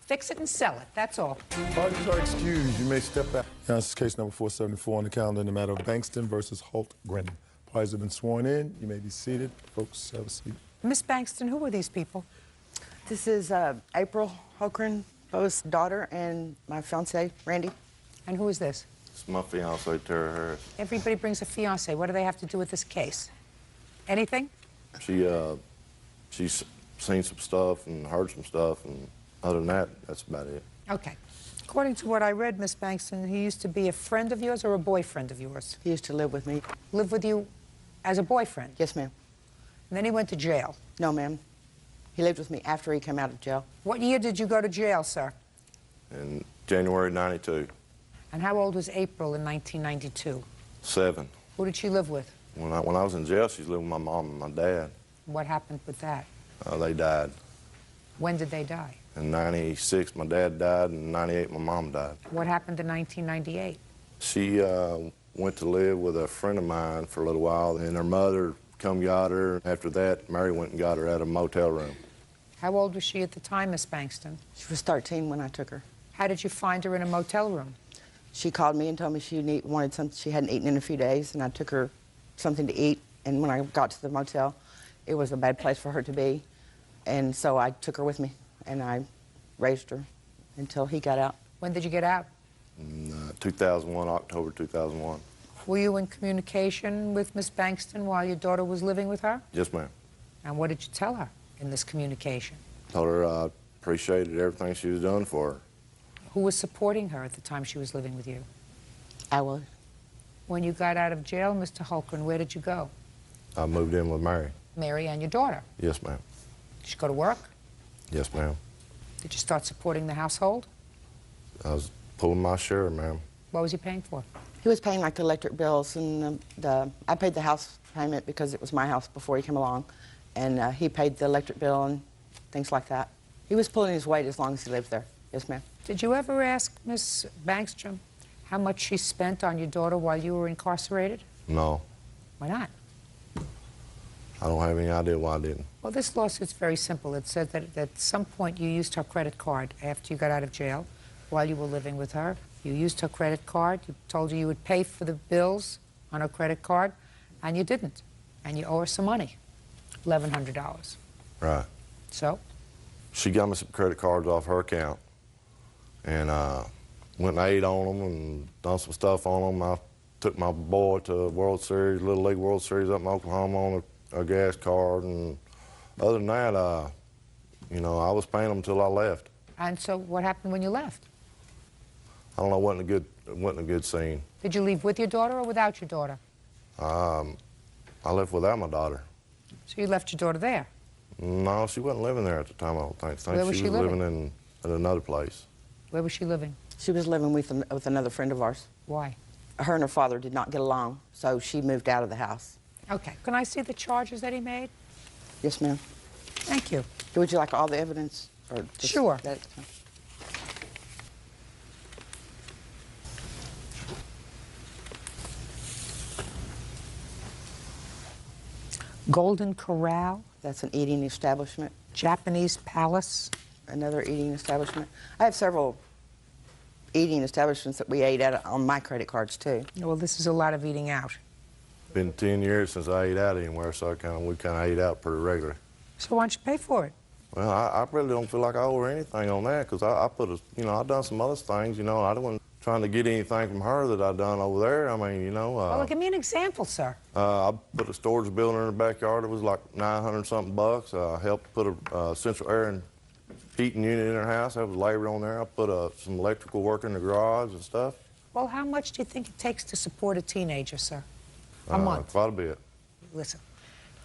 fix it and sell it. That's all. Parties are excused. You may step back. Now, this is case number 474 on the calendar in the matter of Bankston versus Hultgren. Parties have been sworn in. You may be seated. Folks, have a seat. Miss Bankston, who are these people? This is April Hultgren, Bo's daughter and my fiance, Randy. And who is this? It's my fiance, Tara Harris. Everybody brings a fiance. What do they have to do with this case? Anything? She's seen some stuff and heard some stuff, and other than that, that's about it. Okay. According to what I read, Miss Bankston, he used to be a friend of yours or a boyfriend of yours? He used to live with me. Live with you as a boyfriend? Yes, ma'am. And then he went to jail? No, ma'am. He lived with me after he came out of jail. What year did you go to jail, sir? In January '92. And how old was April in 1992? 7. Who did she live with? When I was in jail, she was living with my mom and my dad. What happened with that? They died. When did they die? In '96, my dad died, and in '98, my mom died. What happened in 1998? She went to live with a friend of mine for a little while, and her mother come got her. After that, Mary went and got her out of a motel room. How old was she at the time, Miss Bankston? She was 13 when I took her. How did you find her in a motel room? She called me and told me she wanted something she hadn't eaten in a few days, and I took her something to eat. And when I got to the motel, it was a bad place for her to be. And so I took her with me, and I raised her until he got out. When did you get out? In 2001, October 2001. Were you in communication with Miss Bankston while your daughter was living with her? Yes, ma'am. And what did you tell her in this communication? Told her I appreciated everything she was doing for her. Who was supporting her at the time she was living with you? I was. When you got out of jail, Mr. Holgren, where did you go? I moved in with Mary. Mary and your daughter? Yes, ma'am. Did you go to work? Yes, ma'am. Did you start supporting the household? I was pulling my share, ma'am. What was he paying for? He was paying like the electric bills, and I paid the house payment because it was my house before he came along, and he paid the electric bill and things like that. He was pulling his weight as long as he lived there. Yes, ma'am. Did you ever ask Miss Bankstrom how much she spent on your daughter while you were incarcerated? No. Why not? I don't have any idea why I didn't. Well, this lawsuit's very simple. It said that at some point you used her credit card after you got out of jail while you were living with her. You used her credit card. You told her you would pay for the bills on her credit card, and you didn't. And you owe her some money, $1,100. Right. So? She got me some credit cards off her account, and went and ate on them and done some stuff on them. I took my boy to World Series, Little League World Series up in Oklahoma on a gas card, and other than that, you know, I was paying them until I left. And so what happened when you left? I don't know, it wasn't a good scene. Did you leave with your daughter or without your daughter? I left without my daughter. So you left your daughter there? No, she wasn't living there at the time, I don't think. Where was she living? Living in another place. Where was she living? She was living with another friend of ours. Why? Her and her father did not get along, so she moved out of the house. Okay. Can I see the charges that he made? Yes, ma'am. Thank you. Would you like all the evidence? Or just Sure. that? Golden Corral? That's an eating establishment. Japanese Palace? Another eating establishment. I have several eating establishments that we ate at on my credit cards, too. Well, this is a lot of eating out. Been 10 years since I ate out anywhere, so we kind of ate out pretty regularly. So why don't you pay for it? Well, I really don't feel like I owe her anything on that, because I done some other things, you know. I wasn't trying to get anything from her that I done over there. I mean, you know. Well, give me an example, sir. I put a storage building in her backyard. It was like $900-something bucks. I helped put a central air and heating unit in her house. That was labor on there. I put some electrical work in the garage and stuff. Well, how much do you think it takes to support a teenager, sir? A month? Quite a bit. Listen,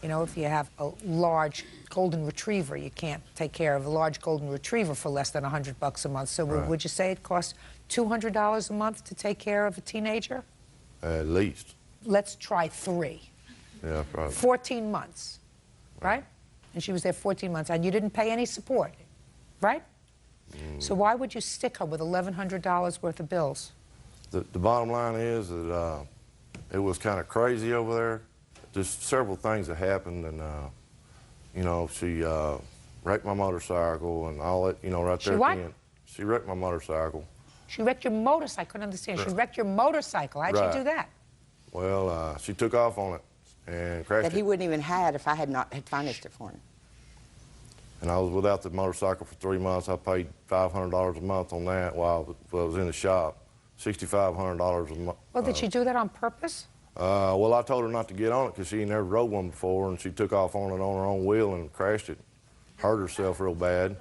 you know, if you have a large golden retriever, you can't take care of a large golden retriever for less than $100 a month. So Right. would you say it costs $200 a month to take care of a teenager? At least. Let's try 3. Yeah, probably. 14 months, right? And she was there 14 months, and you didn't pay any support, right? So why would you stick her with $1,100 worth of bills? The bottom line is that it was kind of crazy over there. Just several things that happened, and you know, she wrecked my motorcycle and all that, you know, right She there what? at the end. She wrecked my motorcycle. She wrecked your motorcycle. I couldn't understand. She wrecked your motorcycle. How'd Right. she do that? Well, she took off on it and crashed That he it. wouldn't even had if I had not financed it for him. And I was without the motorcycle for 3 months. I paid $500 a month on that while I was in the shop. $6,500 a month. Well, did she do that on purpose? Well, I told her not to get on it because she never rode one before, and she took off on it on her own wheel and crashed it. Hurt herself real bad.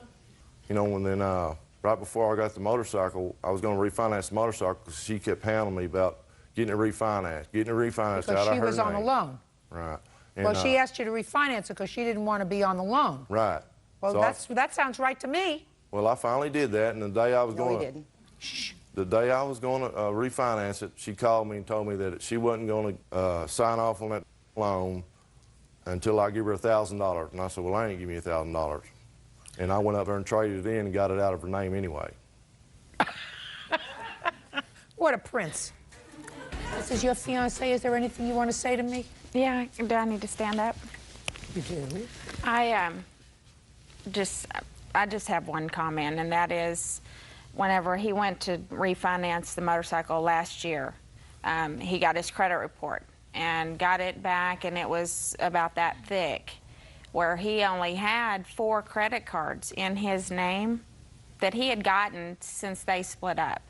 You know, and then right before I got the motorcycle, I was going to refinance the motorcycle because she kept hounding me about getting it refinanced, Because out of her name. she was on a loan. Right. And, Well, she asked you to refinance it because she didn't want to be on the loan. Right. Well, So that sounds right to me. Well, I finally did that, and the day I was No, going he to... didn't. The day I was going to refinance it, she called me and told me that she wasn't going to sign off on that loan until I give her $1,000. And I said, well, I ain't give me $1,000. And I went up there and traded it in and got it out of her name anyway. What a prince. This is your fiancé. Is there anything you want to say to me? Yeah, do I need to stand up? You do. I just have one comment, and that is, whenever he went to refinance the motorcycle last year, he got his credit report and got it back, and it was about that thick, where he only had 4 credit cards in his name that he had gotten since they split up.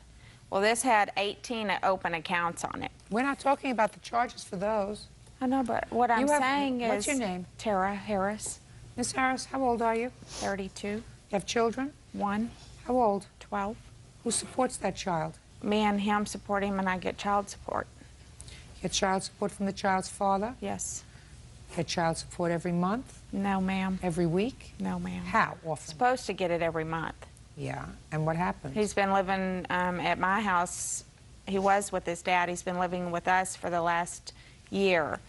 Well, this had 18 open accounts on it. We're not talking about the charges for those. I know, but what I'm saying is... What's your name? Tara Harris. Miss Harris, how old are you? 32. You have children? 1. How old? 12. Who supports that child? Me and him support him, and I get child support. You get child support from the child's father? Yes. Get child support every month? No, ma'am. Every week? No, ma'am. How often? Supposed to get it every month. Yeah, and what happens? He's been living at my house. He was with his dad. He's been living with us for the last year.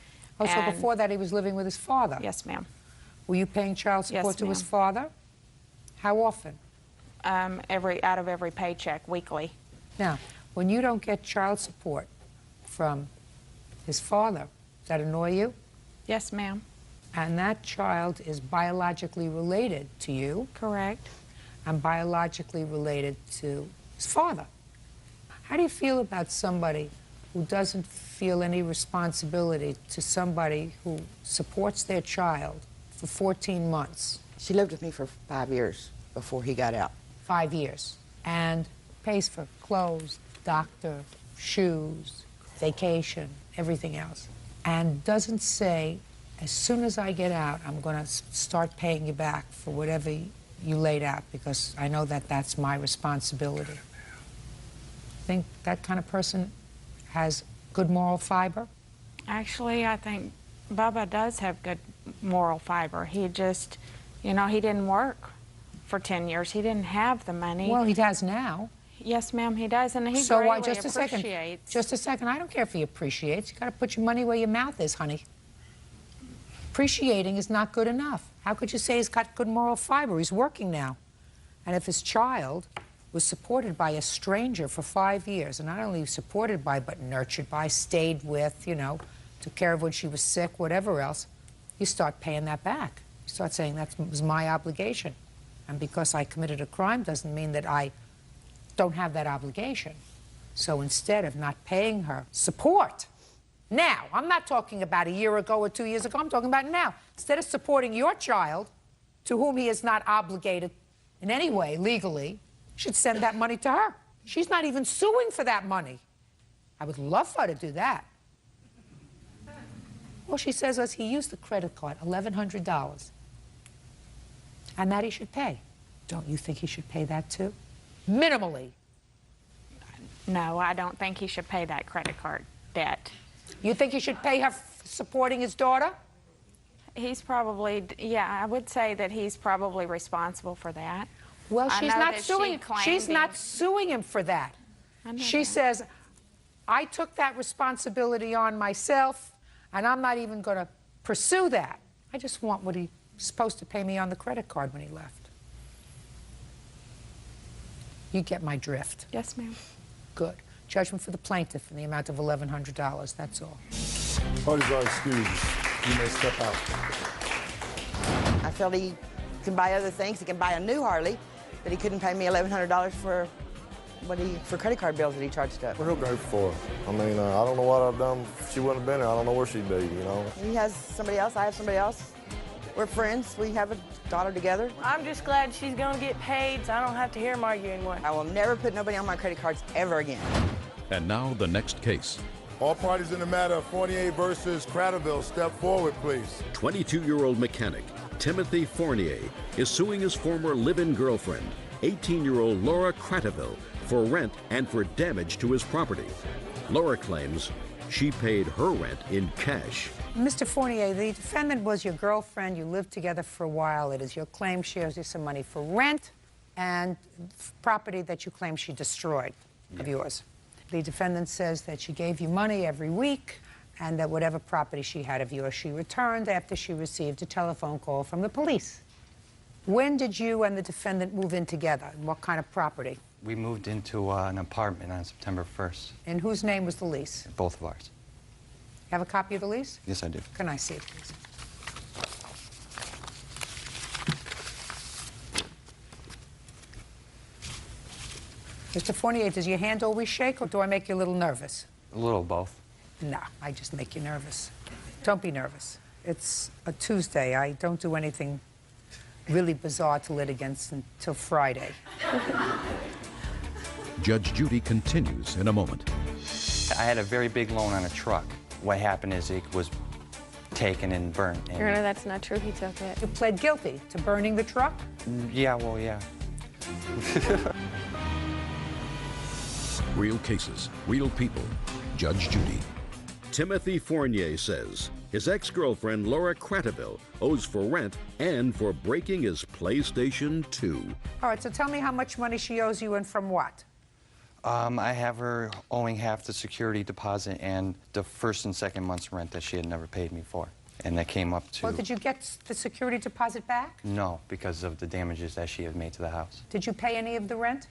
Oh, so before that he was living with his father? Yes, ma'am. Were you paying child support Yes, to his ma'am. father? How often? Out of every paycheck, weekly. Now, when you don't get child support from his father, does that annoy you? Yes, ma'am. And that child is biologically related to you. Correct. And biologically related to his father. How do you feel about somebody who doesn't feel any responsibility to somebody who supports their child for 14 months? She lived with me for 5 years before he got out. 5 years. And pays for clothes, doctor, shoes, vacation, everything else. And doesn't say, as soon as I get out, I'm going to start paying you back for whatever you laid out, because I know that that's my responsibility. Think that kind of person has good moral fiber? Actually, I think Bubba does have good moral fiber. He just, you know, he didn't work for 10 years. He didn't have the money. Well, he does now. Yes, ma'am, he does, and he So greatly just a second. appreciates. Just a second. I don't care if he appreciates. You got to put your money where your mouth is, honey. Appreciating is not good enough. How could you say he's got good moral fiber? He's working now. And if his child was supported by a stranger for 5 years, and not only supported by, but nurtured by, stayed with, you know, took care of when she was sick, whatever else, you start paying that back. You start saying that was my obligation. And because I committed a crime doesn't mean that I don't have that obligation. So instead of not paying her support, now, I'm not talking about a year ago or 2 years ago, I'm talking about now. Instead of supporting your child, to whom he is not obligated in any way legally, you should send that money to her. She's not even suing for that money. I would love for her to do that. All she says is he used the credit card, $1,100, and that he should pay. Don't you think he should pay that too? Minimally. No, I don't think he should pay that credit card debt. You think he should pay her supporting his daughter? He's probably, yeah, I would say that he's probably responsible for that. Well, I she's know not that suing. She's not suing him for that. She says, I took that responsibility on myself, and I'm not even going to pursue that. I just want what he's supposed to pay me on the credit card when he left. You get my drift. Yes, ma'am. Good. Judgment for the plaintiff in the amount of $1,100. That's all. Parties are excused. You may step out. I felt he can buy other things. He can buy a new Harley, but he couldn't pay me $1,100 for credit card bills that he charged up. We're real grateful for her. I mean, I don't know what I've done if she wouldn't have been here. I don't know where she'd be, you know. He has somebody else. I have somebody else. We're friends. We have a daughter together. I'm just glad she's gonna get paid so I don't have to hear them argue anymore. I will never put nobody on my credit cards ever again. And now the next case. All parties in the matter of Fournier versus Cradaville, step forward, please. 22-year-old mechanic Timothy Fournier is suing his former live-in girlfriend, 18-year-old Laura Cradaville, for rent and for damage to his property. Laura claims she paid her rent in cash. Mr. Fournier, the defendant was your girlfriend. You lived together for a while. It is your claim she owes you some money for rent and property that you claim she destroyed of yours. The defendant says that she gave you money every week and that whatever property she had of yours she returned after she received a telephone call from the police. When did you and the defendant move in together? And what kind of property? We moved into an apartment on September 1st. In whose name was the lease? Both of ours. You have a copy of the lease? Yes, I do. Can I see it, please? Mr. Fournier, does your hand always shake, or do I make you a little nervous? A little both. No, I just make you nervous. Don't be nervous. It's a Tuesday. I don't do anything really bizarre to litigants until Friday. Judge Judy continues in a moment. I had a very big loan on a truck. What happened is it was taken and burnt. And Your Honor, that's not true. He took it. You pled guilty to burning the truck? Yeah, well, yeah. Real cases, real people. Judge Judy. Timothy Fournier says his ex-girlfriend Laura Cradaville owes for rent and for breaking his PlayStation 2. All right, so tell me how much money she owes you and from what? I have her owing half the security deposit and the first and second month's rent that she had never paid me for. And that came up to... Well, did you get the security deposit back? No, because of the damages that she had made to the house. Did you pay any of the rent?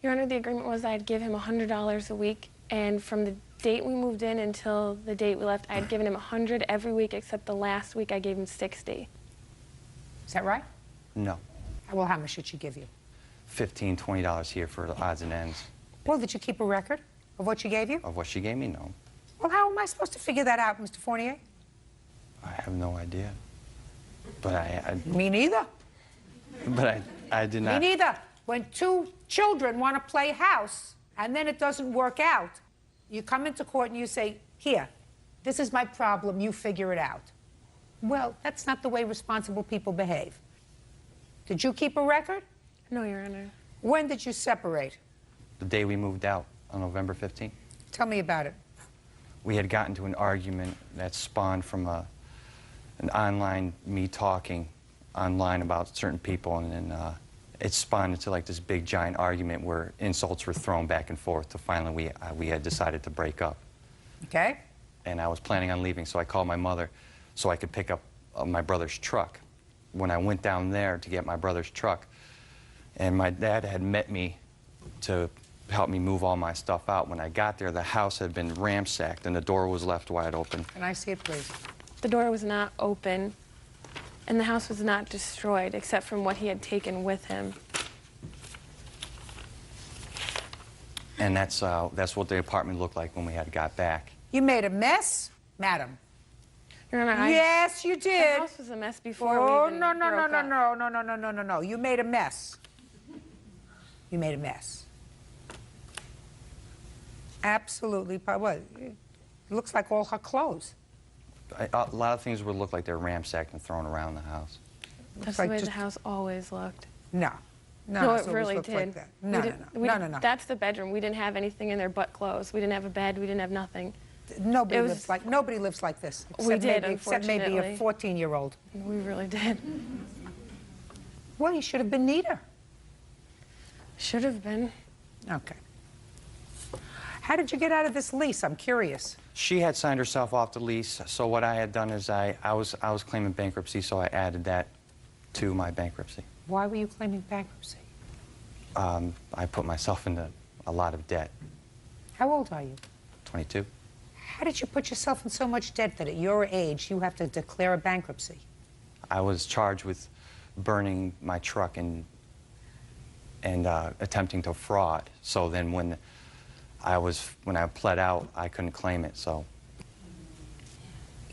Your Honor, the agreement was I'd give him $100 a week, and from the date we moved in until the date we left, I'd given him $100 every week, except the last week I gave him $60. Is that right? No. Well, how much did she give you? $15, $20 here for the odds and ends. Well, did you keep a record of what she gave you? Of what she gave me, no. Well, how am I supposed to figure that out, Mr. Fournier? I have no idea. But I Me neither. But I did not... Me neither. When two children want to play house and then it doesn't work out, you come into court and you say, here, this is my problem, you figure it out. Well, that's not the way responsible people behave. Did you keep a record? No, Your Honor. When did you separate? The day we moved out, on November 15th. Tell me about it. We had gotten to an argument that spawned from an online, me talking online about certain people, and then it spawned into like this big giant argument where insults were thrown back and forth to finally we had decided to break up. Okay. And I was planning on leaving, so I called my mother so I could pick up my brother's truck. When I went down there to get my brother's truck, and my dad had met me to help me move all my stuff out. When I got there, the house had been ransacked and the door was left wide open. Can I see it, please? The door was not open, and the house was not destroyed, except from what he had taken with him. And that's what the apartment looked like when we had got back. You made a mess, madam. Your Honor, yes, you did. The house was a mess before oh, we even no. You made a mess. You made a mess. Absolutely. What? It looks like all her clothes. A lot of things would look like they're ransacked and thrown around the house. That's the way the house always looked. No, it really did. Like that. No. That's the bedroom. We didn't have anything in there but clothes. We didn't have a bed. We didn't have nothing. Nobody lives like this. We did, except maybe a 14-year-old. We really did. Well, you should have been neater. Should have been. Okay. How did you get out of this lease? I'm curious. She had signed herself off the lease, so what I had done is I was claiming bankruptcy, so I added that to my bankruptcy. Why were you claiming bankruptcy? I put myself into a lot of debt. How old are you? 22. How did you put yourself in so much debt that at your age you have to declare a bankruptcy? I was charged with burning my truck and attempting to fraud. So then when I pled out, I couldn't claim it, so.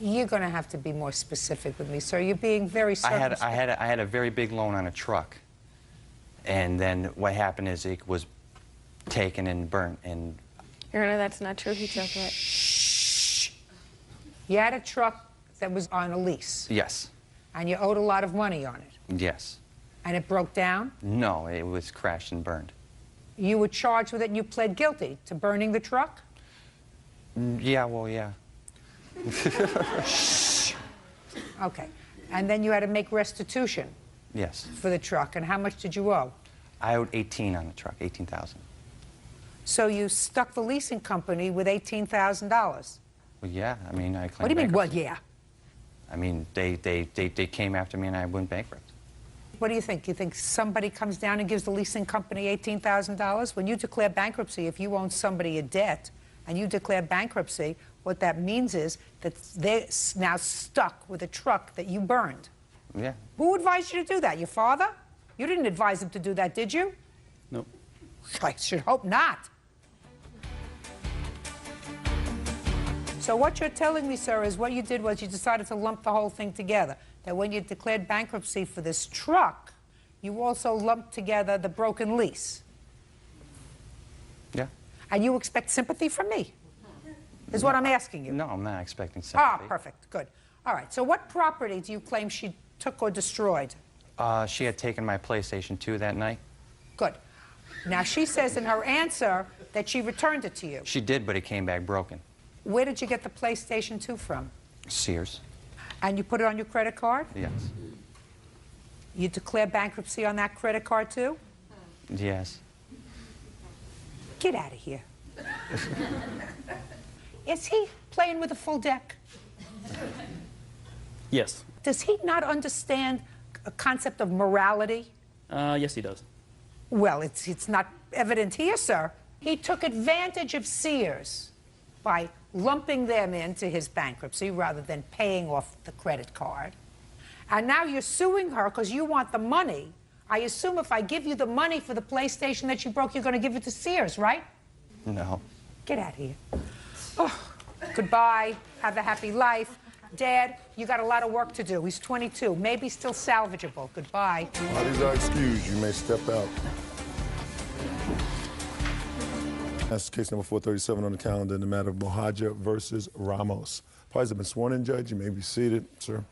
You're going to have to be more specific with me, sir. You're being very circumspect. I had a very big loan on a truck, and then what happened is it was taken and burnt. And Your Honor, that's not true. He took it. You had a truck that was on a lease. yes, And you owed a lot of money on it. yes. And it broke down. No, it was crashed and burned. You were charged with it and you pled guilty to burning the truck? Yeah, well, yeah. Okay. And then you had to make restitution Yes. for the truck. And how much did you owe? I owed 18 on the truck, 18,000. So you stuck the leasing company with $18,000. Well, yeah, I mean, I claimed What do you mean, well, bankruptcy. yeah? I mean, they came after me and I went bankrupt. What do you think? You think somebody comes down and gives the leasing company $18,000? When you declare bankruptcy, if you own somebody a debt and you declare bankruptcy, what that means is that they're now stuck with a truck that you burned. Yeah. Who advised you to do that? Your father? You didn't advise him to do that, did you? Nope. I should hope not. So what you're telling me, sir, is what you did was you decided to lump the whole thing together. That when you declared bankruptcy for this truck, you also lumped together the broken lease. Yeah. And you expect sympathy from me, is what I'm asking you. No, I'm not expecting sympathy. Ah, perfect, good. All right, so what property do you claim she took or destroyed? She had taken my PlayStation 2 that night. Good. Now, she says in her answer that she returned it to you. She did, but it came back broken. Where did you get the PlayStation 2 from? Sears. And you put it on your credit card? Yes. You declare bankruptcy on that credit card, too? Yes. Get out of here. Is he playing with a full deck? Yes. Does he not understand a concept of morality? Yes, he does. Well, it's not evident here, sir. He took advantage of Sears by lumping them into his bankruptcy rather than paying off the credit card. And now you're suing her because you want the money. I assume if I give you the money for the PlayStation that you broke, you're going to give it to Sears, right? No. Get out of here. Oh, goodbye. Have a happy life. Dad, you got a lot of work to do. He's 22, maybe still salvageable. Goodbye. Parties are excused. You may step out. That's case number 437 on the calendar in the matter of Mohajer versus Ramos. Parties have been sworn in, Judge. You may be seated, sir.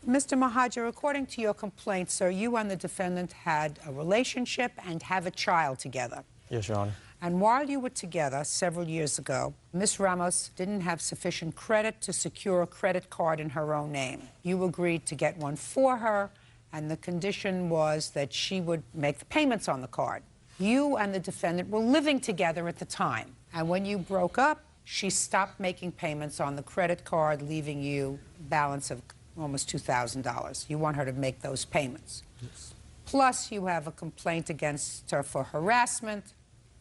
Mr. Mohajer, according to your complaint, sir, you and the defendant had a relationship and have a child together. Yes, Your Honor. And while you were together several years ago, Ms. Ramos didn't have sufficient credit to secure a credit card in her own name. You agreed to get one for her, and the condition was that she would make the payments on the card. You and the defendant were living together at the time, and when you broke up, she stopped making payments on the credit card, leaving you a balance of almost $2,000. You want her to make those payments. Yes. Plus, you have a complaint against her for harassment,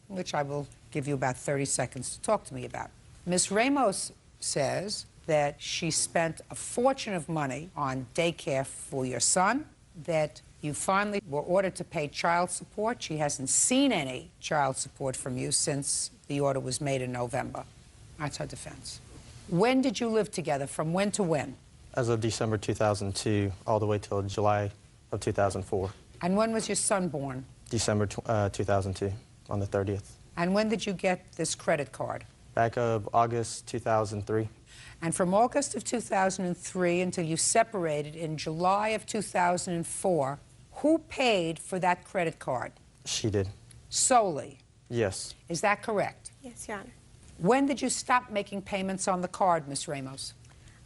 which I will give you about 30 seconds to talk to me about. Ms. Ramos says that she spent a fortune of money on daycare for your son, that you finally were ordered to pay child support. She hasn't seen any child support from you since the order was made in November. That's her defense. When did you live together? From when to when? As of December 2002, all the way till July of 2004. And when was your son born? December 2002, on the 30th. And when did you get this credit card? Back of August 2003. And from August of 2003 until you separated in July of 2004, who paid for that credit card? She did. Solely. Yes. Is that correct? Yes, Your Honor. When did you stop making payments on the card, Ms. Ramos?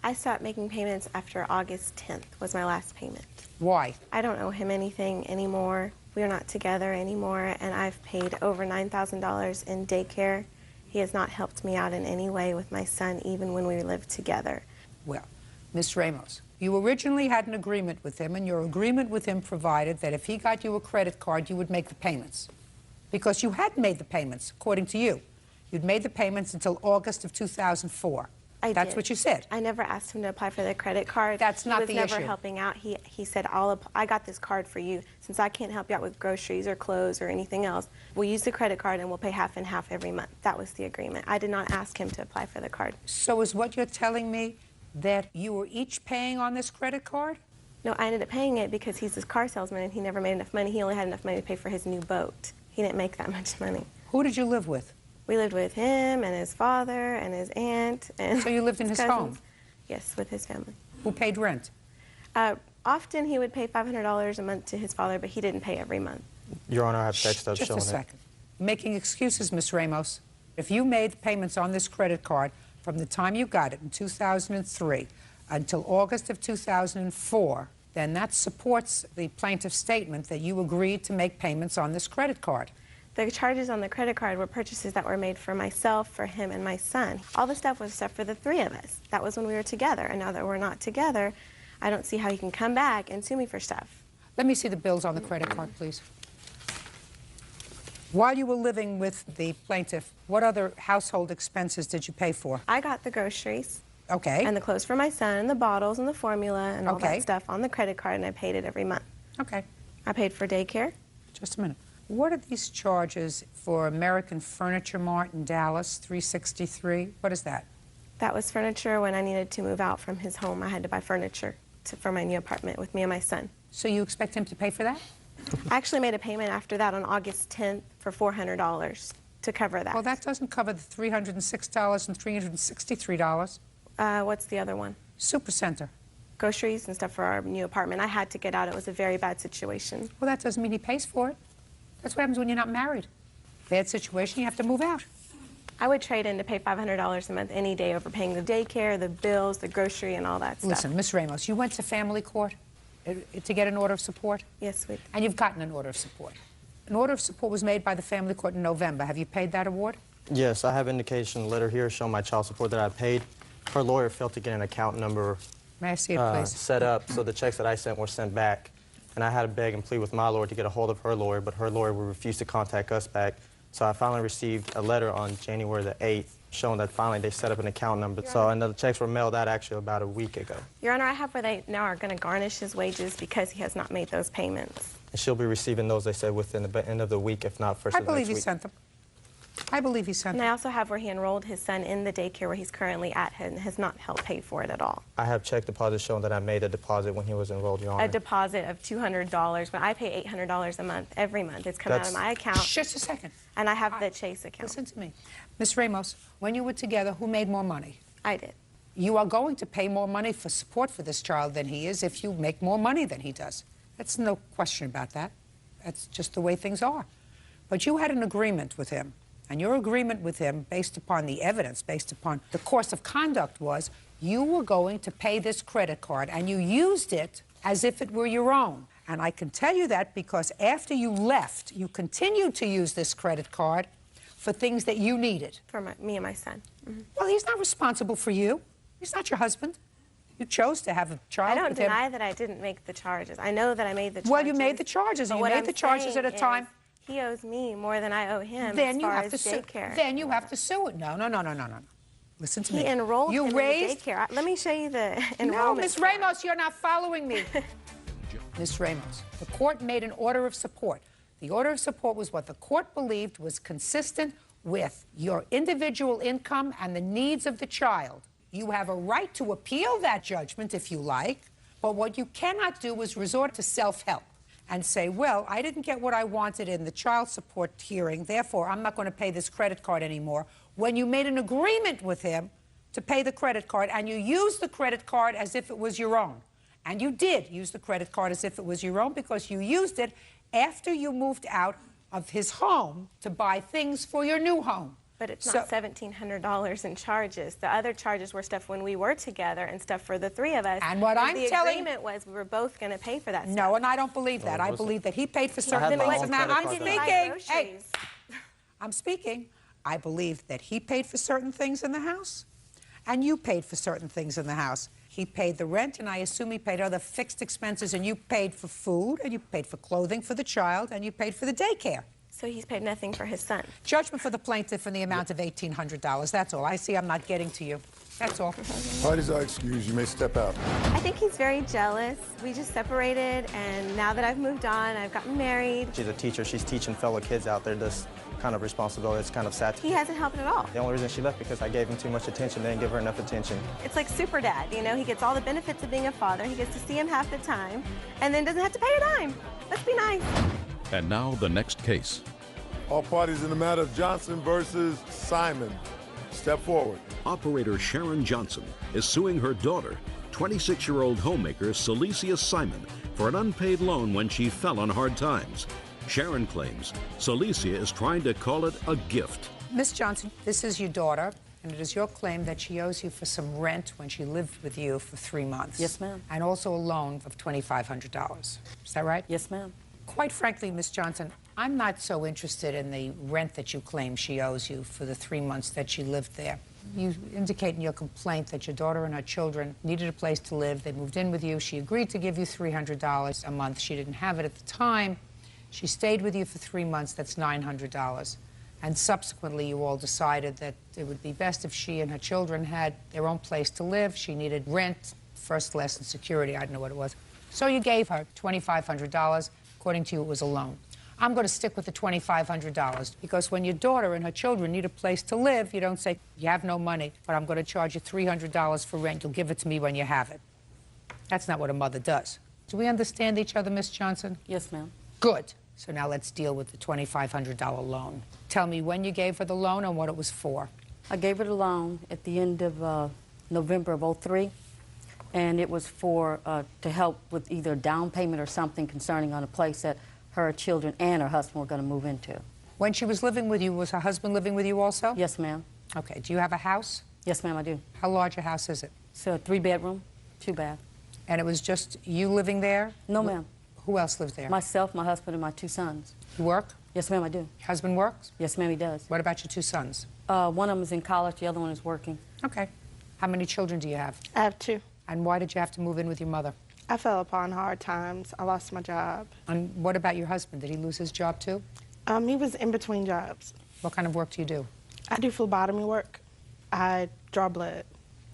I stopped making payments after August 10th was my last payment. Why? I don't owe him anything anymore. We're not together anymore, and I've paid over $9,000 in daycare. He has not helped me out in any way with my son, even when we lived together. Well, Ms. Ramos, you originally had an agreement with him, and your agreement with him provided that if he got you a credit card, you would make the payments. Because you had made the payments, according to you. You'd made the payments until August of 2004. That's what you said. I never asked him to apply for the credit card. That's not the issue. He was never helping out. He said, I got this card for you. Since I can't help you out with groceries or clothes or anything else, we'll use the credit card and we'll pay half and half every month. That was the agreement. I did not ask him to apply for the card. So is what you're telling me that you were each paying on this credit card? No, I ended up paying it because he's his car salesman and he never made enough money. He only had enough money to pay for his new boat. He didn't make that much money. Who did you live with? We lived with him and his father and his aunt. And so you lived in his cousins. home? Yes, with his family. Who paid rent? Often he would pay $500 a month to his father, but he didn't pay every month. Your Honor, I have text up Just showing a second. Making excuses, Ms. Ramos. If you made payments on this credit card from the time you got it in 2003 until August of 2004, then that supports the plaintiff's statement that you agreed to make payments on this credit card. The charges on the credit card were purchases that were made for myself, for him, and my son. All the stuff was stuff for the three of us. That was when we were together, and now that we're not together, I don't see how he can come back and sue me for stuff. Let me see the bills on the credit card, please. While you were living with the plaintiff, what other household expenses did you pay for? I got the groceries. Okay. And the clothes for my son, and the bottles, and the formula, and all that stuff on the credit card, and I paid it every month. Okay. I paid for daycare. Just a minute. What are these charges for American Furniture Mart in Dallas, 363? What is that? That was furniture when I needed to move out from his home. I had to buy furniture for my new apartment with me and my son. So you expect him to pay for that? I actually made a payment after that on August 10th for $400 to cover that. Well, that doesn't cover the $306 and $363. What's the other one? Supercenter. Groceries and stuff for our new apartment. I had to get out. It was a very bad situation. Well, that doesn't mean he pays for it. That's what happens when you're not married. Bad situation, you have to move out. I would trade in to pay $500 a month any day over paying the daycare, the bills, the grocery, and all that stuff. Listen, Miss Ramos, you went to family court to get an order of support? Yes, we did. And you've gotten an order of support. An order of support was made by the family court in November. Have you paid that award? Yes, I have indication letter here showing my child support that I paid. Her lawyer failed to get an account number May I see it, please? set up, so the checks that I sent were sent back. And I had to beg and plead with my lawyer to get a hold of her lawyer, but her lawyer would refuse to contact us back. So I finally received a letter on January the 8th showing that finally they set up an account number. So, and the checks were mailed out actually about a week ago. Your Honor, I have where they now are going to garnish his wages because he has not made those payments. And she'll be receiving those, they said, within the end of the week, if not first of the next week. I believe he sent them. I believe he sent them. And I also have where he enrolled his son in the daycare where he's currently at and has not helped pay for it at all. I have check deposits showing that I made a deposit when he was enrolled, Your Honor. A deposit of $200, but I pay $800 a month, every month. It's coming out of my account. Just a second. And I have the Chase account. Listen to me. Miss Ramos, when you were together, who made more money? I did. You are going to pay more money for support for this child than he is if you make more money than he does. That's no question about that. That's just the way things are. But you had an agreement with him. And your agreement with him, based upon the evidence, based upon the course of conduct, was you were going to pay this credit card, and you used it as if it were your own. And I can tell you that because after you left, you continued to use this credit card for things that you needed. For me and my son. Mm-hmm. Well, he's not responsible for you. He's not your husband. You chose to have a child I don't with him. deny that I didn't make the charges. I know that I made the charges. Well, you made the charges, and you made the charges at a time. He owes me more than I owe him Then as you far have as to sue. daycare. Then you have to sue it. No. Listen to me. He enrolled him in the raised daycare. Let me show you the enrollment. No, Miss Ramos, you're not following me. Miss Ramos, the court made an order of support. The order of support was what the court believed was consistent with your individual income and the needs of the child. You have a right to appeal that judgment if you like, but what you cannot do is resort to self-help and say, well, I didn't get what I wanted in the child support hearing, therefore I'm not going to pay this credit card anymore, when you made an agreement with him to pay the credit card and you used the credit card as if it was your own. And you did use the credit card as if it was your own because you used it after you moved out of his home to buy things for your new home. But it's not $1,700 in charges. The other charges were stuff when we were together and stuff for the three of us. And what I'm telling... The agreement was we were both going to pay for that stuff. No, and I don't believe that. I believe that he paid for certain things. Now, I'm speaking. Hey, I'm speaking. I believe that he paid for certain things in the house, and you paid for certain things in the house. He paid the rent, and I assume he paid other fixed expenses, and you paid for food, and you paid for clothing for the child, and you paid for the daycare. So he's paid nothing for his son. Judgment for the plaintiff in the amount of $1,800. That's all. I see I'm not getting to you. That's all. Parties are excused. You may step out. I think he's very jealous. We just separated, and now that I've moved on, I've gotten married. She's a teacher. She's teaching fellow kids out there this kind of responsibility. It's kind of sad. He hasn't helped at all. The only reason she left because I gave him too much attention. They didn't give her enough attention. It's like super dad, you know? He gets all the benefits of being a father. He gets to see him half the time, and then doesn't have to pay a dime. Let's be nice. And now the next case. All parties in the matter of Johnson versus Simon. Step forward. Operator Sharon Johnson is suing her daughter, 26-year-old homemaker Celicia Simon, for an unpaid loan when she fell on hard times. Sharon claims Celicia is trying to call it a gift. Miss Johnson, this is your daughter, and it is your claim that she owes you for some rent when she lived with you for 3 months. Yes, ma'am. And also a loan of $2,500. Is that right? Yes, ma'am. Quite frankly, Miss Johnson, I'm not so interested in the rent that you claim she owes you for the 3 months that she lived there. You indicate in your complaint that your daughter and her children needed a place to live. They moved in with you. She agreed to give you $300 a month. She didn't have it at the time. She stayed with you for 3 months. That's $900. And subsequently, you all decided that it would be best if she and her children had their own place to live. She needed rent, first lesson security, I don't know what it was. So you gave her $2,500. According to you, it was a loan. I'm going to stick with the $2,500 because when your daughter and her children need a place to live, you don't say, you have no money, but I'm going to charge you $300 for rent. You'll give it to me when you have it. That's not what a mother does. Do we understand each other, Miss Johnson? Yes, ma'am. Good. So now let's deal with the $2,500 loan. Tell me when you gave her the loan and what it was for. I gave her the loan at the end of November of '03, and it was for to help with either down payment or something concerning on a place that her children and her husband were going to move into. When she was living with you, was her husband living with you also? Yes, ma'am. Okay. Do you have a house? Yes, ma'am, I do. How large a house is it? It's a 3-bedroom, 2-bath. And it was just you living there? No, ma'am. Who else lives there? Myself, my husband, and my 2 sons. You work? Yes, ma'am, I do. Your husband works? Yes, ma'am, he does. What about your 2 sons? One of them is in college, the other one is working. Okay. How many children do you have? I have 2. And why did you have to move in with your mother? I fell upon hard times. I lost my job. And what about your husband? Did he lose his job too? He was in between jobs. What kind of work do you do? I do phlebotomy work. I draw blood.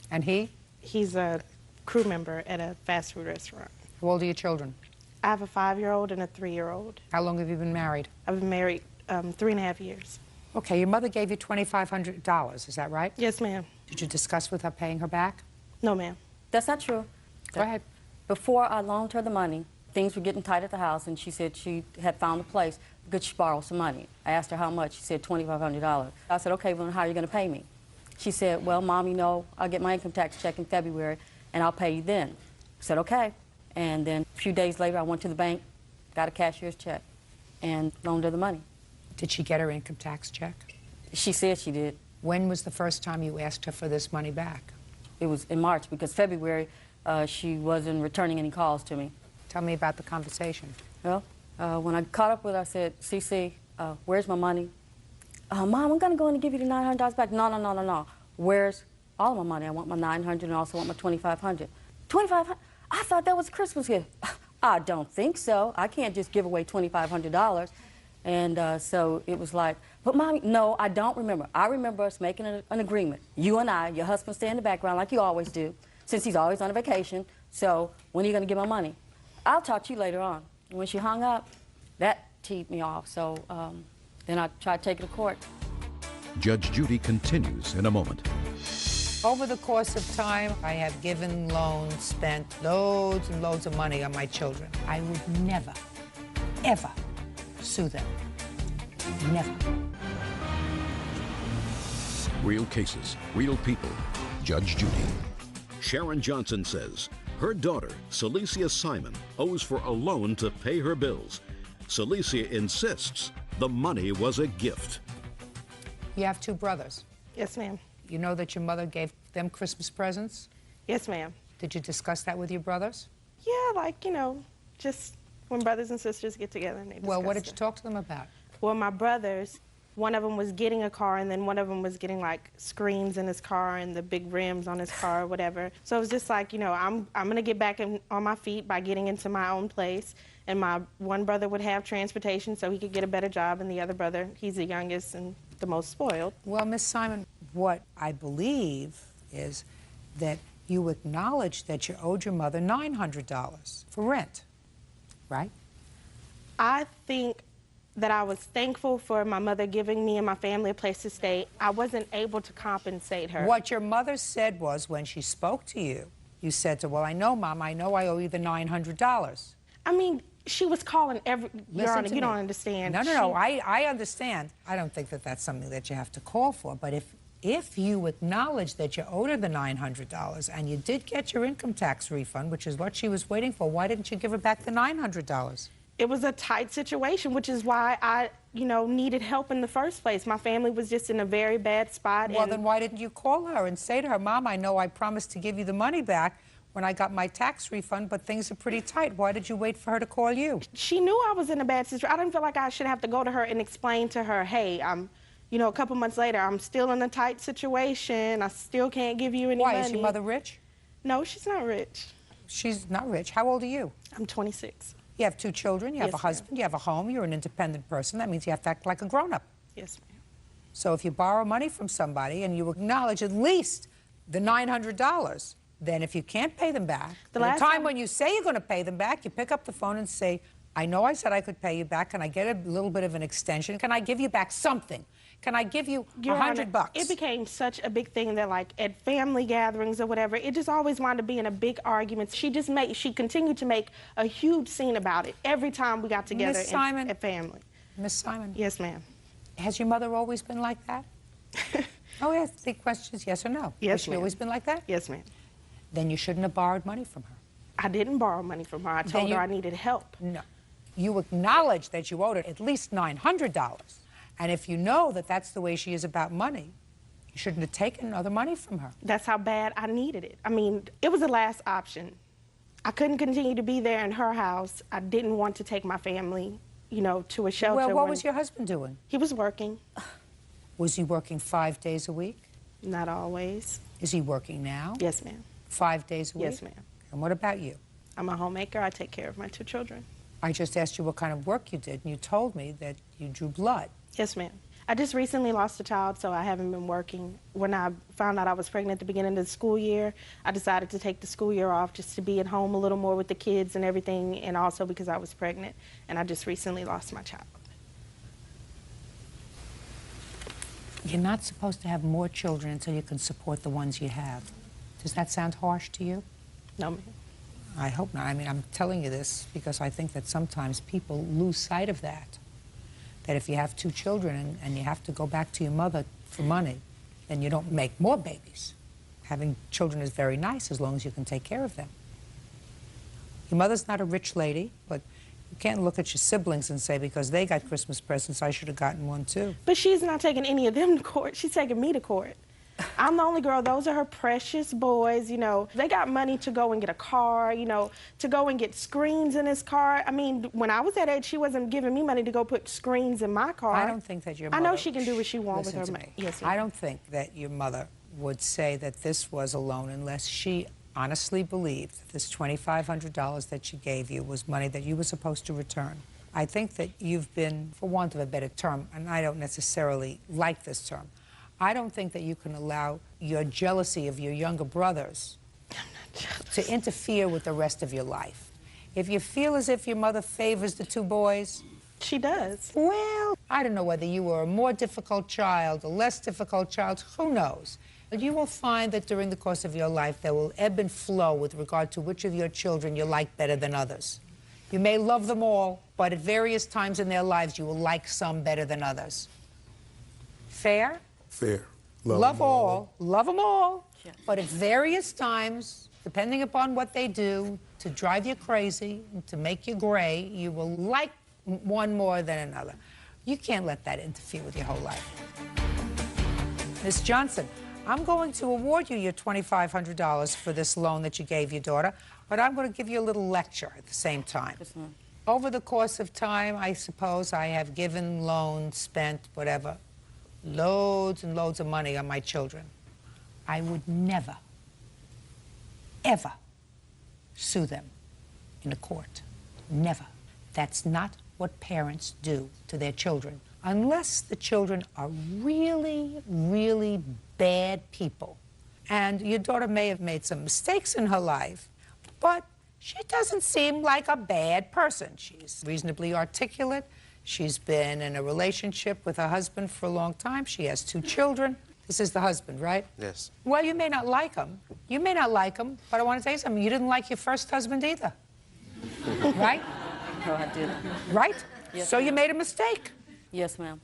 And he? He's a crew member at a fast food restaurant. How old are your children? I have a 5-year-old and a 3-year-old. How long have you been married? I've been married 3.5 years. Okay, your mother gave you $2,500, is that right? Yes, ma'am. Did you discuss with her paying her back? No, ma'am. That's not true. Go ahead. Before I loaned her the money, things were getting tight at the house, and she said she had found a place because she borrowed some money. I asked her how much. She said $2,500. I said, okay, well, how are you going to pay me? She said, well, Mom, you know, I'll get my income tax check in February, and I'll pay you then. I said, okay. And then a few days later, I went to the bank, got a cashier's check, and loaned her the money. Did she get her income tax check? She said she did. When was the first time you asked her for this money back? It was in March, because February, she wasn't returning any calls to me. Tell me about the conversation. Well, when I caught up with her, I said, CC, where's my money? Mom, I'm going to go in and give you the $900 back. No, no, no, no, no. Where's all of my money? I want my $900 and I also want my $2,500. $2,500? I thought that was a Christmas gift. I don't think so. I can't just give away $2,500. And so it was like, but Mommy, no, I don't remember. I remember us making an agreement. You and I, your husband stay in the background like you always do, since he's always on a vacation. So when are you going to give my money? I'll talk to you later on. And when she hung up, that teed me off. So then I tried to take it to court. Judge Judy continues in a moment. Over the course of time, I have given loans, spent loads and loads of money on my children. I would never, ever sue them. Never. Real cases, real people. Judge Judy. Sharon Johnson says her daughter, Celicia Simon, owes for a loan to pay her bills. Celicia insists the money was a gift. You have 2 brothers. Yes, ma'am. You know that your mother gave them Christmas presents? Yes, ma'am. Did you discuss that with your brothers? Yeah, like, you know, just when brothers and sisters get together and they discuss Well, what did it. you talk to them about? Well, my brothers, one of them was getting a car, and then one of them was getting, like, screens in his car and the big rims on his car or whatever. So it was just like, you know, I'm going to get back on my feet by getting into my own place. And my one brother would have transportation so he could get a better job, and the other brother, he's the youngest and the most spoiled. Well, Miss Simon, what I believe is that you acknowledged that you owed your mother $900 for rent, right? I think that I was thankful for my mother giving me and my family a place to stay. I wasn't able to compensate her. What your mother said was, when she spoke to you, you said to her, well, I know, Mom, I know I owe you the $900. I mean, she was calling every... Your Honor, you don't understand. No, I understand. I don't think that that's something that you have to call for, but if you acknowledge that you owed her the $900 and you did get your income tax refund, which is what she was waiting for, why didn't you give her back the $900? It was a tight situation, which is why I, needed help in the first place. My family was just in a very bad spot. Well, then why didn't you call her and say to her, Mom, I know I promised to give you the money back when I got my tax refund, but things are pretty tight. Why did you wait for her to call you? She knew I was in a bad situation. I didn't feel like I should have to go to her and explain to her, hey, a couple months later, I'm still in a tight situation. I still can't give you any money. Why, is your mother rich? No, she's not rich. She's not rich. How old are you? I'm 26. You have 2 children, you have a husband, you have a home, you're an independent person. That means you have to act like a grown-up. Yes, ma'am. So if you borrow money from somebody and you acknowledge at least the $900, then if you can't pay them back, the time when you say you're going to pay them back, you pick up the phone and say, I know I said I could pay you back. Can I get a little bit of an extension? Can I give you back something? Can I give you $100? It became such a big thing that, like, at family gatherings or whatever, it just always wound up being a big argument. She continued to make a huge scene about it every time we got together at family. Miss Simon. Yes, ma'am. Has your mother always been like that? Oh, yes. Big questions, yes or no? Yes, Has she always been like that? Yes, ma'am. Then you shouldn't have borrowed money from her. I didn't borrow money from her. I told her I needed help. No. You acknowledge that you owed her at least $900. And if you know that that's the way she is about money, you shouldn't have taken other money from her. That's how bad I needed it. I mean, it was the last option. I couldn't continue to be there in her house. I didn't want to take my family, to a shelter. Well, what was your husband doing? He was working. Was he working 5 days a week? Not always. Is he working now? Yes, ma'am. 5 days a week? Yes, ma'am. And what about you? I'm a homemaker. I take care of my 2 children. I just asked you what kind of work you did, and you told me that you drew blood. Yes, ma'am. I just recently lost a child, so I haven't been working. When I found out I was pregnant at the beginning of the school year, I decided to take the school year off just to be at home a little more with the kids and everything, and also because I was pregnant, and I just recently lost my child. You're not supposed to have more children until you can support the ones you have. Does that sound harsh to you? No, ma'am. I hope not. I mean, I'm telling you this because I think that sometimes people lose sight of that. That if you have 2 children and you have to go back to your mother for money, then you don't make more babies. Having children is very nice as long as you can take care of them. Your mother's not a rich lady, but you can't look at your siblings and say, because they got Christmas presents, I should have gotten one too. But she's not taking any of them to court. She's taking me to court. I'm the only girl. Those are her precious boys, They got money to go and get a car, to go and get screens in his car. I mean, when I was that age, she wasn't giving me money to go put screens in my car. I don't think that your mother... I know she can do what she wants with her money. Yes, I don't think that your mother would say that this was a loan unless she honestly believed that this $2,500 that she gave you was money that you were supposed to return. I think that you've been, for want of a better term, and I don't necessarily like this term, I don't think that you can allow your jealousy of your younger brothers to interfere with the rest of your life. If you feel as if your mother favors the 2 boys... She does. Well, I don't know whether you were a more difficult child, a less difficult child, who knows? But you will find that during the course of your life there will ebb and flow with regard to which of your children you like better than others. You may love them all, but at various times in their lives you will like some better than others. Fair? Fair. Love all. Love them all. Yeah. But at various times, depending upon what they do, to drive you crazy, and to make you gray, you will like one more than another. You can't let that interfere with your whole life. Ms. Johnson, I'm going to award you your $2,500 for this loan that you gave your daughter, but I'm going to give you a little lecture at the same time. Yes, ma'am. Over the course of time, I suppose I have given loans, spent whatever, loads and loads of money on my children. I would never, ever sue them in a court. Never. That's not what parents do to their children. Unless the children are really, really bad people, And your daughter may have made some mistakes in her life, but she doesn't seem like a bad person. She's reasonably articulate. She's been in a relationship with her husband for a long time. She has 2 children. This is the husband, right? Yes. Well, you may not like him. You may not like him, but I want to tell you something. You didn't like your first husband either. Right? No, I didn't. Right? Yes, so you ma'am. made a mistake. Yes, ma'am.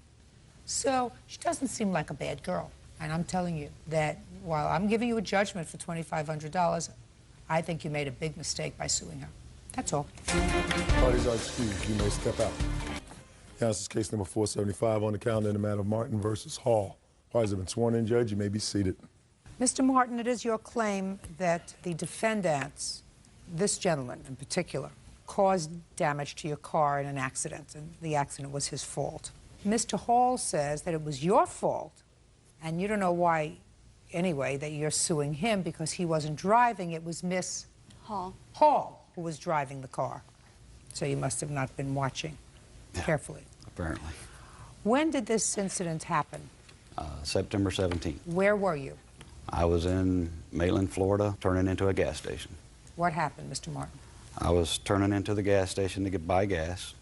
So she doesn't seem like a bad girl. And I'm telling you that while I'm giving you a judgment for $2,500, I think you made a big mistake by suing her. That's all. Parties are excused. You may step out. Now, this is case number 475 on the calendar in the matter of Martin versus Hall. Parties have been sworn in, Judge. You may be seated. Mr. Martin, it is your claim that the defendants, this gentleman in particular, caused damage to your car in an accident, and the accident was his fault. Mr. Hall says that it was your fault, and you don't know why, anyway, that you're suing him because he wasn't driving. It was Miss Hall who was driving the car. So you must have not been watching carefully. Apparently. When did this incident happen? September 17th. Where were you? I was in Maitland, Florida, turning into a gas station. What happened, Mr. Martin? I was turning into the gas station to buy gas,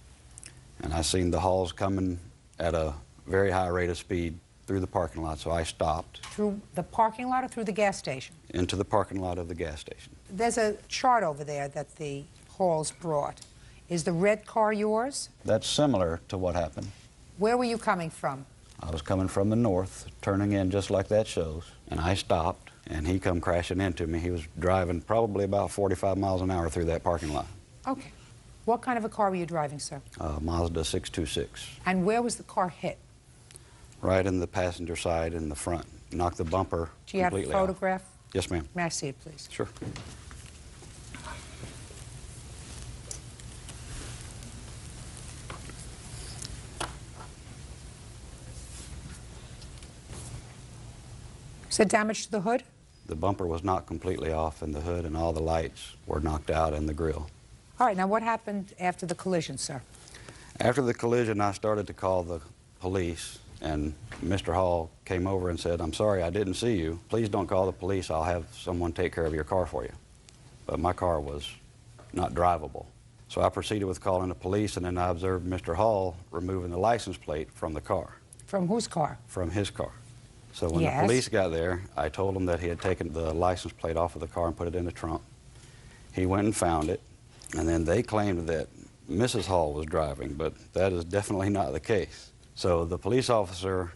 and I seen the Halls coming at a very high rate of speed through the parking lot, so I stopped. Through the parking lot or through the gas station? Into the parking lot of the gas station. There's a chart over there that the Halls brought. Is the red car yours? That's similar to what happened. Where were you coming from? I was coming from the north, turning in just like that shows, and I stopped, and he come crashing into me. He was driving probably about 45 miles an hour through that parking lot. Okay. What kind of a car were you driving, sir? Mazda 626. And where was the car hit? Right in the passenger side in the front. Knocked the bumper Do you have a completely off. photograph? Yes, ma'am. May I see it, please? Sure. Is there damage to the hood? The bumper was knocked completely off, and the hood and all the lights were knocked out, and the grill. All right, now what happened after the collision, sir? After the collision, I started to call the police, and Mr. Hall came over and said, "I'm sorry, I didn't see you. Please don't call the police. I'll have someone take care of your car for you." But my car was not drivable. So I proceeded with calling the police, and then I observed Mr. Hall removing the license plate from the car. From whose car? From his car. So when Yes. the police got there, I told him that he had taken the license plate off of the car and put it in the trunk. He went and found it, and then they claimed that Mrs. Hall was driving, but that is definitely not the case. So the police officer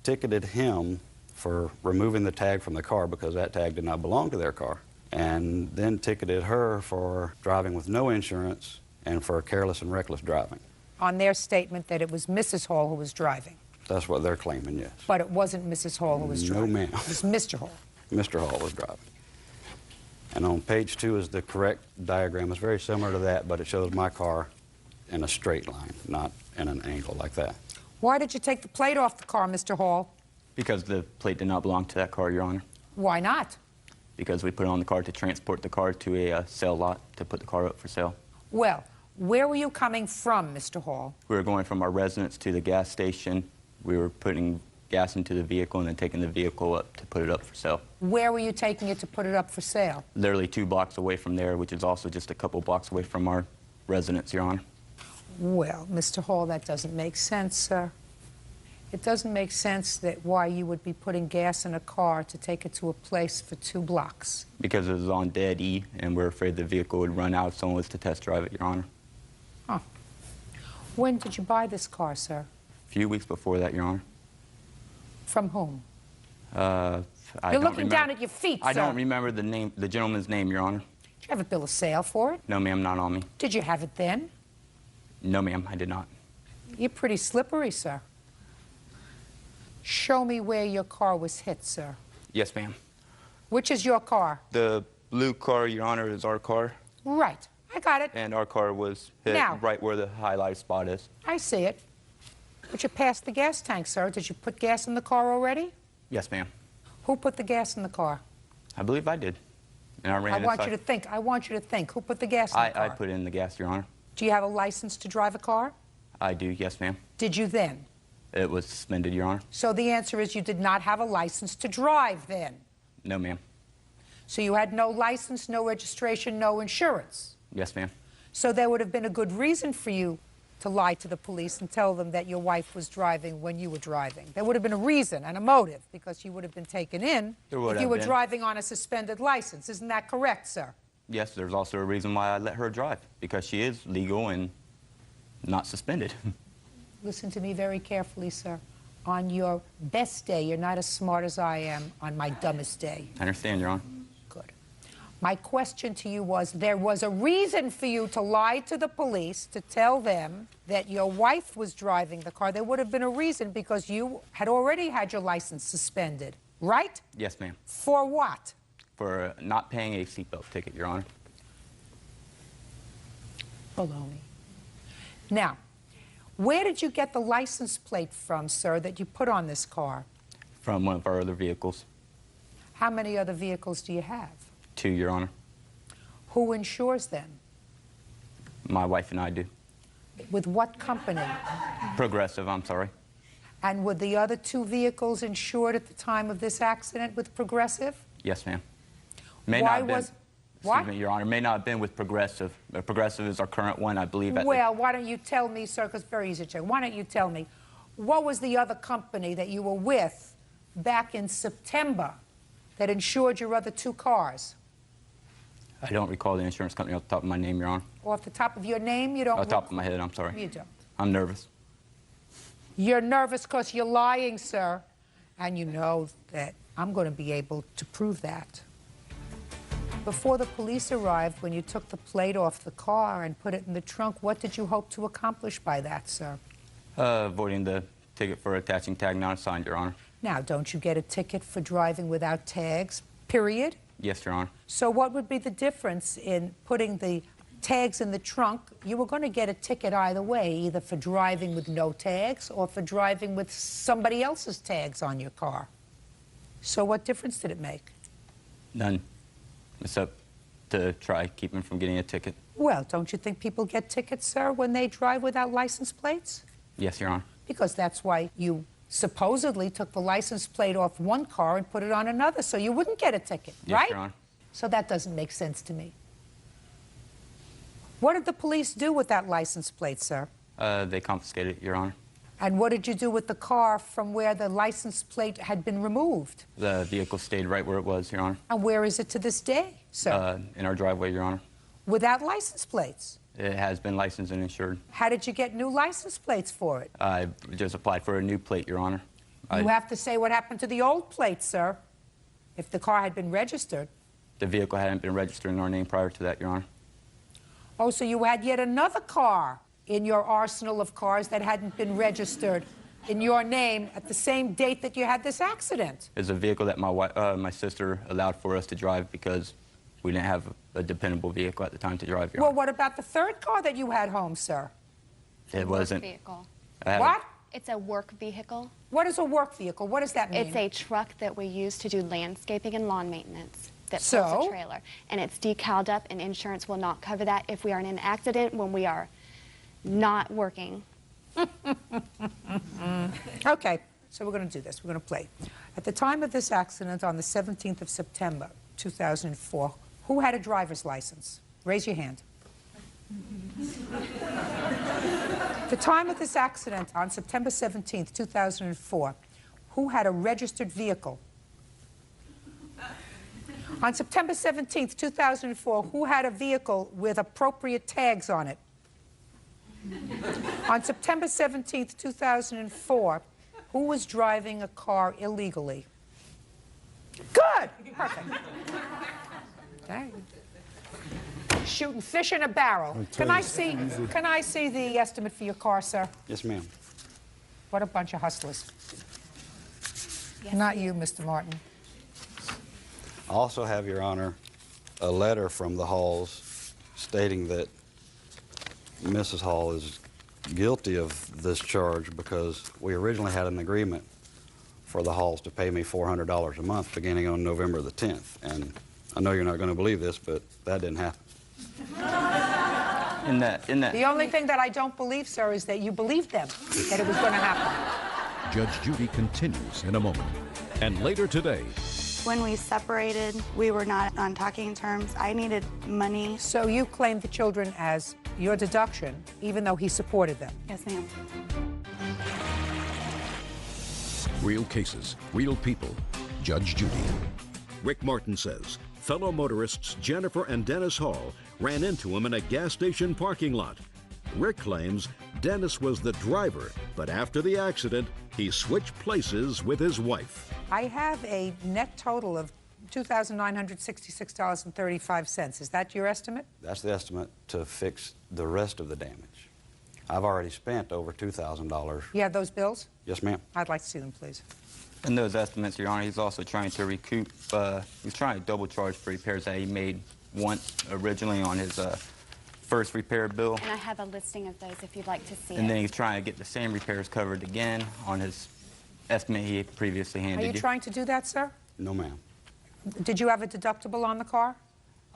ticketed him for removing the tag from the car because that tag did not belong to their car, and then ticketed her for driving with no insurance and for careless and reckless driving. On their statement that it was Mrs. Hall who was driving. That's what they're claiming, yes. But it wasn't Mrs. Hall who was driving. No, ma'am. It was Mr. Hall. Mr. Hall was driving. And on page 2 is the correct diagram. It's very similar to that, but it shows my car in a straight line, not in an angle like that. Why did you take the plate off the car, Mr. Hall? Because the plate did not belong to that car, Your Honor. Why not? Because we put it on the car to transport the car to a sale lot to put the car up for sale. Well, where were you coming from, Mr. Hall? We were going from our residence to the gas station. We were putting gas into the vehicle and then taking the vehicle up to put it up for sale. Where were you taking it to put it up for sale? Literally 2 blocks away from there, which is also just a couple blocks away from our residence, Your Honor. Well, Mr. Hall, that doesn't make sense, sir. It doesn't make sense that why you would be putting gas in a car to take it to a place for 2 blocks. Because it was on dead E, and we're afraid the vehicle would run out if someone was to test drive it, Your Honor. Huh. When did you buy this car, sir? A few weeks before that, Your Honor. From whom? I You're don't looking remember. down at your feet, I sir. don't remember the name, the gentleman's name, Your Honor. Did you have a bill of sale for it? No, ma'am, not on me. Did you have it then? No, ma'am, I did not. You're pretty slippery, sir. Show me where your car was hit, sir. Yes, ma'am. Which is your car? The blue car, Your Honor, is our car, Right. I got it. and our car was hit Now. right where the highlight spot is. I see it. But you passed the gas tank, sir. Did you put gas in the car already? Yes, ma'am. Who put the gas in the car? I believe I did. And I ran I want inside. you to think. I want you to think. Who put the gas in the car? I put in the gas, Your Honor. Do you have a license to drive a car? I do, yes, ma'am. Did you then? It was suspended, Your Honor. So the answer is you did not have a license to drive then. No, ma'am. So you had no license, no registration, no insurance. Yes, ma'am. So there would have been a good reason for you to lie to the police and tell them that your wife was driving when you were driving. There would have been a reason and a motive, because you would have been taken in if you were driving on a suspended license. Isn't that correct, sir? Yes, there's also a reason why I let her drive, because she is legal and not suspended. Listen to me very carefully, sir. On your best day, you're not as smart as I am on my dumbest day. I understand, Your Honor. Good. My question to you was, there was a reason for you to lie to the police, to tell them that your wife was driving the car. There would have been a reason, because you had already had your license suspended, right? Yes, ma'am. For what? For not paying a seatbelt ticket, Your Honor. Baloney. Now, where did you get the license plate from, sir, that you put on this car? From one of our other vehicles. How many other vehicles do you have? 2, Your Honor. Who insures them? My wife and I do. With what company? Progressive, I'm sorry. And were the other 2 vehicles insured at the time of this accident with Progressive? Yes, ma'am. What? Excuse me, Your Honor, may not have been with Progressive. Progressive is our current one, I believe. Well, why don't you tell me, sir, because it's very easy to check. Why don't you tell me, what was the other company that you were with back in September that insured your other 2 cars? I don't recall the insurance company off the top of my name, Your Honor. Off the top of your name, you don't? Off the top of my head, I'm sorry. You don't. I'm nervous. You're nervous because you're lying, sir. And you know that I'm going to be able to prove that. Before the police arrived, when you took the plate off the car and put it in the trunk, what did you hope to accomplish by that, sir? Avoiding the ticket for attaching tag not assigned, Your Honor. Now, don't you get a ticket for driving without tags, period? Yes, Your Honor. So what would be the difference in putting the tags in the trunk? You were going to get a ticket either way, either for driving with no tags or for driving with somebody else's tags on your car. So what difference did it make? None. Except to try keep him from getting a ticket. Well, don't you think people get tickets, sir, when they drive without license plates? Yes, Your Honor. Because that's why you supposedly took the license plate off one car and put it on another, so you wouldn't get a ticket, Yes, right? Your Honor. So that doesn't make sense to me. What did the police do with that license plate, sir? They confiscated it, Your Honor. And what did you do with the car from where the license plate had been removed? The vehicle stayed right where it was, Your Honor. And where is it to this day, sir? In our driveway, Your Honor. Without license plates? It has been licensed and insured. How did you get new license plates for it? I just applied for a new plate, Your Honor. You have to say what happened to the old plate, sir, if the car had been registered. The vehicle hadn't been registered in our name prior to that, Your Honor. Oh, so you had yet another car in your arsenal of cars that hadn't been registered in your name at the same date that you had this accident. It's a vehicle that my sister allowed for us to drive because we didn't have a dependable vehicle at the time to drive, Your Well, Honor. what about the third car that you had home, sir? It wasn't. Vehicle. What? It's a work vehicle. What is a work vehicle? What does that mean? It's a truck that we use to do landscaping and lawn maintenance that pulls So? a trailer. And it's decaled up, and insurance will not cover that if we are in an accident when we are not working. Okay, so we're going to do this. We're going to play. At the time of this accident on the 17th of September, 2004, who had a driver's license? Raise your hand. The time of this accident on September 17th, 2004, who had a registered vehicle? On September 17th, 2004, who had a vehicle with appropriate tags on it? On September 17th, 2004, who was driving a car illegally? Good! Perfect. Okay. Shooting fish in a barrel. Can I see the estimate for your car, sir? Yes, ma'am. What a bunch of hustlers. Not you, Mr. Martin. I also have, Your Honor, a letter from the Halls stating that Mrs. Hall is guilty of this charge because we originally had an agreement for the Halls to pay me $400 a month beginning on November the 10th. And I know you're not going to believe this, but that didn't happen. The only thing that I don't believe, sir, is that you believed them, that it was going to happen. Judge Judy continues in a moment. And later today, When we separated, we were not on talking terms. I needed money. So you claimed the children as your deduction, even though he supported them? Yes, ma'am. Real cases, real people. Judge Judy. Rick Martin says fellow motorists Jennifer and Dennis Hall ran into him in a gas station parking lot. Rick claims Dennis was the driver, but after the accident, he switched places with his wife. I have a net total of $2,966.35. Is that your estimate? That's the estimate to fix the rest of the damage. I've already spent over $2,000. You have those bills? Yes, ma'am. I'd like to see them, please. In those estimates, Your Honor, he's also trying to recoup, he's trying to double charge for repairs that he made once originally on his first repair bill. And I have a listing of those if you'd like to see it. And then he's trying to get the same repairs covered again on his estimate he previously handed Are you trying to do that, sir? No, ma'am. Did you have a deductible on the car?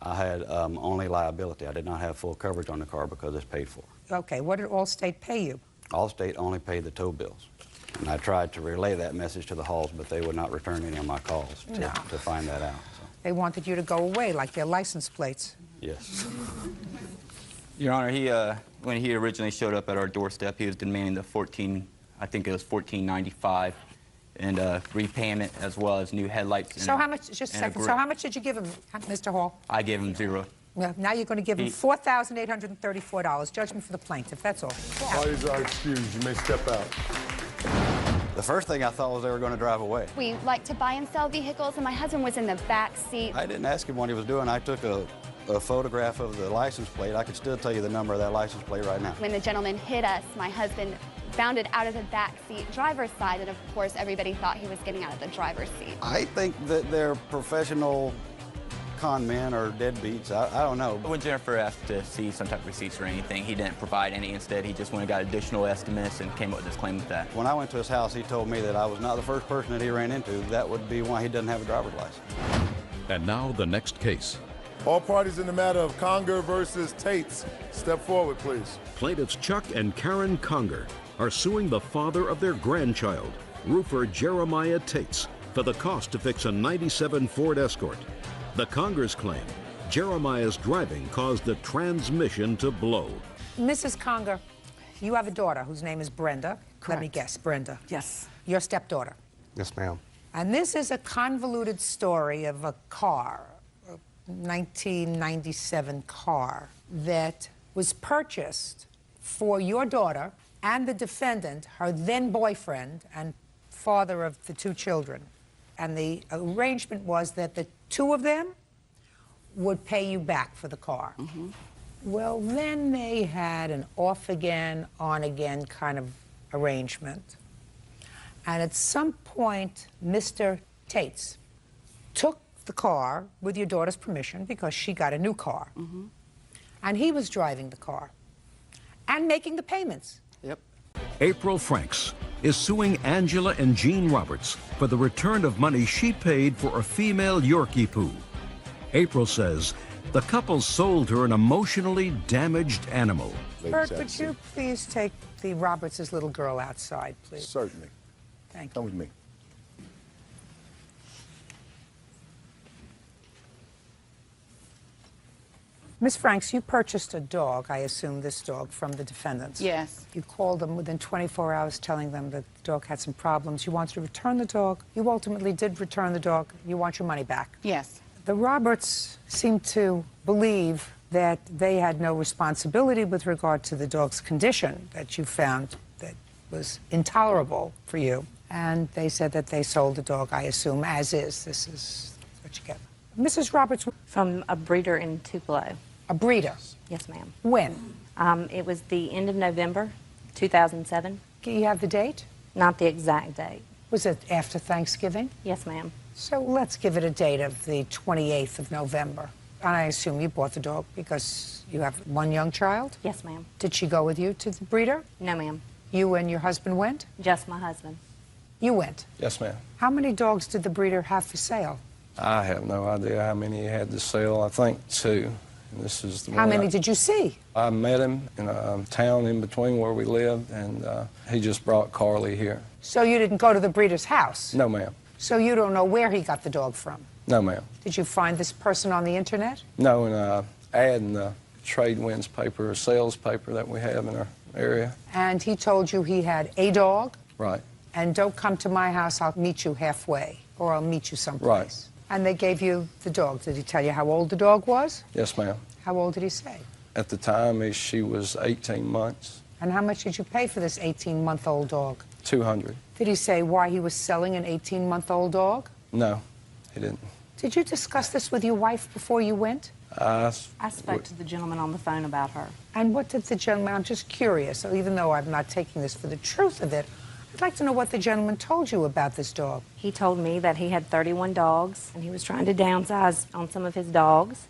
I had only liability. I did not have full coverage on the car because it's paid for. Okay, what did Allstate pay you? Allstate only paid the tow bills. And I tried to relay that message to the Halls, but they would not return any of my calls to find that out. So. They wanted you to go away, like their license plates. Yes. Your Honor, when he originally showed up at our doorstep, he was demanding the $14.95 and repayment as well as new headlights. So how much, just a second, so how much did you give him, Mr. Hall? I gave him $0. Well, now you're going to give him $4,834. Judgment for the plaintiff, that's all. Parties are excused. You may step out. The first thing I thought was they were going to drive away. We like to buy and sell vehicles, and my husband was in the back seat. I didn't ask him what he was doing. I took a photograph of the license plate. I could still tell you the number of that license plate right now. When the gentleman hit us, my husband bounded out of the back seat, driver's side, and of course everybody thought he was getting out of the driver's seat. I think that they're professional con men or deadbeats. I don't know. When Jennifer asked to see some type of receipts or anything, he didn't provide any. Instead, he just went and got additional estimates and came up with this claim with that. When I went to his house, he told me that I was not the first person that he ran into. That would be why he doesn't have a driver's license. And now the next case. All parties in the matter of Conger versus Tates, step forward, please. Plaintiffs Chuck and Karen Conger are suing the father of their grandchild, roofer Jeremiah Tates, for the cost to fix a '97 Ford Escort. The Congers claim Jeremiah's driving caused the transmission to blow. Mrs. Conger, you have a daughter whose name is Brenda. Correct. Let me guess, Brenda. Yes. Your stepdaughter. Yes, ma'am. And this is a convoluted story of a car, a 1997 car, that was purchased for your daughter and the defendant, her then boyfriend and father of the two children. And the arrangement was that the two of them would pay you back for the car. Mm-hmm. Well, then they had an off-again, on-again kind of arrangement. And at some point, Mr. Tates took the car with your daughter's permission because she got a new car. Mm-hmm. And he was driving the car and making the payments. Yep. April Franks is suing Angela and Jean Roberts for the return of money she paid for a female Yorkie poo. April says the couple sold her an emotionally damaged animal. Bert, would you please take the Roberts' little girl outside, please? Certainly. Thank you. Come with me. Miss Franks, you purchased a dog, I assume this dog, from the defendants. Yes. You called them within 24 hours telling them that the dog had some problems. You wanted to return the dog. You ultimately did return the dog. You want your money back. Yes. The Roberts seem to believe that they had no responsibility with regard to the dog's condition that you found that was intolerable for you. And they said that they sold the dog, I assume, as is. This is what you get. Mrs. Roberts. From a breeder in Tupelo. A breeder? Yes, ma'am. When? It was the end of November, 2007. Do you have the date? Not the exact date. Was it after Thanksgiving? Yes, ma'am. So let's give it a date of the 28th of November. And I assume you bought the dog because you have one young child? Yes, ma'am. Did she go with you to the breeder? No, ma'am. You and your husband went? Just my husband. You went? Yes, ma'am. How many dogs did the breeder have for sale? I have no idea how many he had to sell. I think 2. And this is the How many did you see? I met him in a town in between where we lived, and he just brought Carly here. So you didn't go to the breeder's house? No, ma'am. So you don't know where he got the dog from? No, ma'am. Did you find this person on the internet? No, and ad in the trade winds paper, a sales paper that we have in our area. And he told you he had a dog? Right. And don't come to my house, I'll meet you halfway, or I'll meet you someplace. Right. And they gave you the dog. Did he tell you how old the dog was? Yes, ma'am. How old did he say? At the time, she was 18 months. And how much did you pay for this 18-month-old dog? $200. Did he say why he was selling an 18-month-old dog? No, he didn't. Did you discuss this with your wife before you went? I spoke to the gentleman on the phone about her. And what did the gentleman, I'm just curious, so even though I'm not taking this for the truth of it, I'd like to know what the gentleman told you about this dog. He told me that he had 31 dogs, and he was trying to downsize on some of his dogs,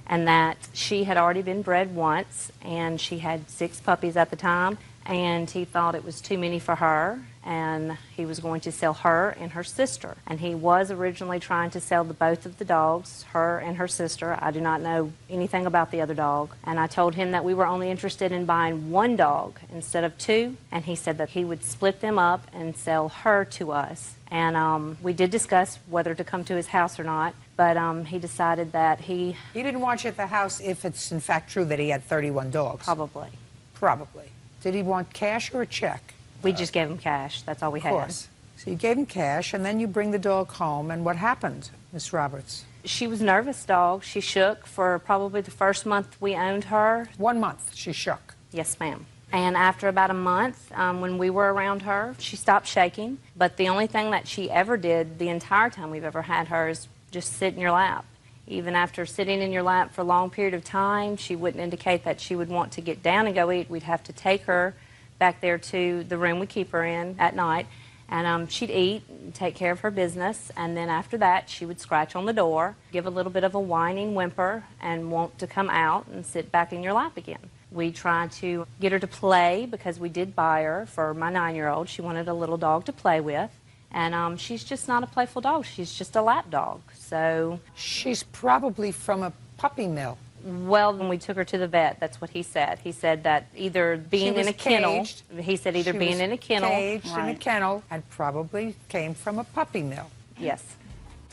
and that she had already been bred once, and she had 6 puppies at the time, and he thought it was too many for her, and he was going to sell her and her sister. And he was originally trying to sell both of the dogs, her and her sister. I do not know anything about the other dog. And I told him that we were only interested in buying 1 dog instead of 2, and he said that he would split them up and sell her to us. And we did discuss whether to come to his house or not, but he decided that he didn't want you at the house if it's in fact true that he had 31 dogs? Probably. Probably. Did he want cash or a check? We just gave him cash. That's all we had. Of course. So you gave him cash, and then you bring the dog home, and what happened, Miss Roberts? She was nervous dog. She shook for probably the first month we owned her. 1 month she shook? Yes, ma'am. And after about a month, when we were around her, she stopped shaking. But the only thing that she ever did the entire time we've ever had her is just sit in your lap. Even after sitting in your lap for a long period of time, she wouldn't indicate that she would want to get down and go eat. We'd have to take her back there to the room we keep her in at night, and she'd eat and take care of her business, and then after that she would scratch on the door, give a little bit of a whining whimper, and want to come out and sit back in your lap again. We tried to get her to play because we did buy her for my 9-year-old. She wanted a little dog to play with, and she's just not a playful dog. She's just a lap dog. So she's probably from a puppy mill. Well, when we took her to the vet, that's what he said. He said that either being in a kennel, he said either being in a kennel. Caged in a kennel, and probably came from a puppy mill. Yes.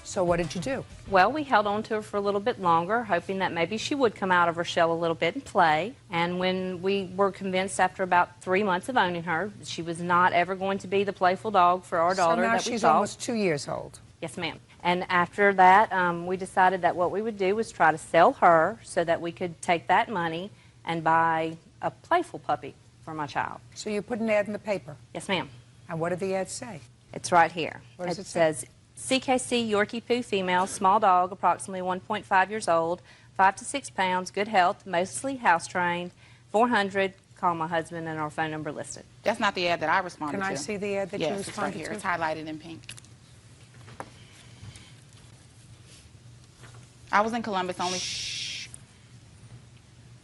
So what did you do? Well, we held on to her for a little bit longer, hoping that maybe she would come out of her shell a little bit and play. And when we were convinced after about 3 months of owning her, she was not ever going to be the playful dog for our daughter that we thought. So now she's almost 2 years old. Yes, ma'am. And after that, we decided that what we would do was try to sell her so that we could take that money and buy a playful puppy for my child. So you put an ad in the paper? Yes, ma'am. And what did the ad say? It's right here. What does it say? Says, CKC Yorkie Poo female, small dog, approximately 1.5 years old, 5 to 6 pounds, good health, mostly house-trained, 400, call my husband, and our phone number listed. That's not the ad that I responded to. Can I see the ad that you responded responded to? to? It's highlighted in pink. I was in Columbus only. Shh.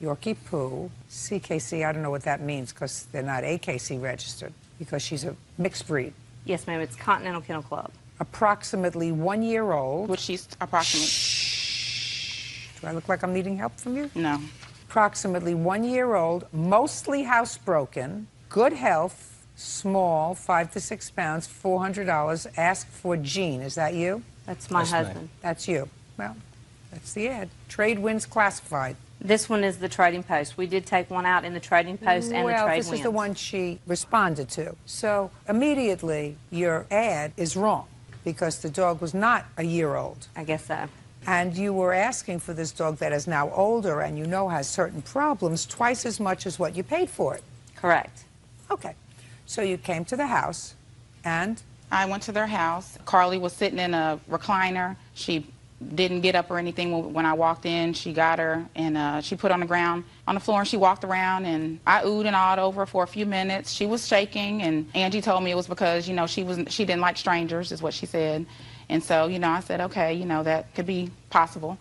Yorkie Poo, CKC, I don't know what that means because they're not AKC registered because she's a mixed breed. Yes, ma'am, it's Continental Kennel Club. Approximately 1 year old. Which she's approximately. Shh. Do I look like I'm needing help from you? No. Approximately 1 year old, mostly housebroken, good health, small, 5 to 6 pounds, $400. Ask for Jean. Is that you? That's my husband. That's you. Well, that's the ad. Trade winds classified. This one is the Trading Post. We did take one out in the Trading Post and the Trade Winds. Well, this is the one she responded to. So immediately your ad is wrong because the dog was not a year old. I guess so. And you were asking for this dog that is now older and you know has certain problems twice as much as what you paid for it. Correct. Okay. So you came to the house and? I went to their house. Carly was sitting in a recliner. She didn't get up or anything when I walked in. She got her and she put on the ground on the floor and she walked around and I oohed and awed over for a few minutes. She was shaking and Angie told me it was because, you know, she didn't like strangers is what she said. And so, you know, I said, okay, you know, that could be possible.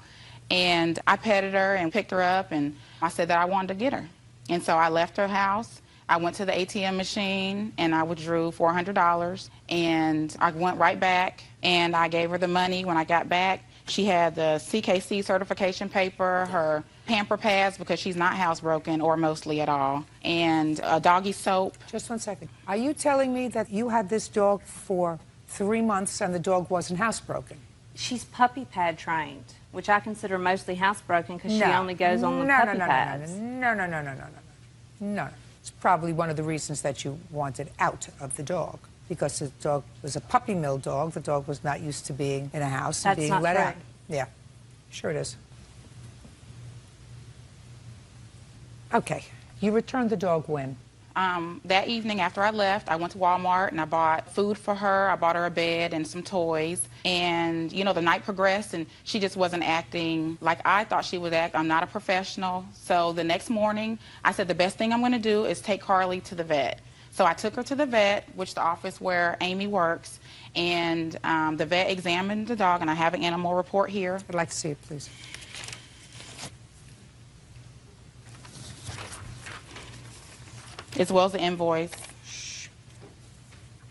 And I petted her and picked her up and I said that I wanted to get her. And so I left her house. I went to the ATM machine and I withdrew $400 and I went right back and I gave her the money when I got back. She had the CKC certification paper, her pamper pads because she's not housebroken or mostly at all, and a doggy soap. Just 1 second. Are you telling me that you had this dog for 3 months and the dog wasn't housebroken. She's puppy pad trained, which I consider mostly housebroken because she only goes on the puppy pads. No. It's probably one of the reasons that you wanted out of the dog, because the dog was a puppy mill dog. The dog was not used to being in a house and being let out. Yeah, sure it is. Okay, you returned the dog when? That evening after I left, I went to Walmart and I bought food for her. I bought her a bed and some toys. And, you know, the night progressed and she just wasn't acting like I thought she would act. I'm not a professional. So the next morning, I said the best thing I'm going to do is take Carly to the vet. So I took her to the vet, which the office where Amy works, and the vet examined the dog, and I have an animal report here. I'd like to see it, please. As well as the invoice.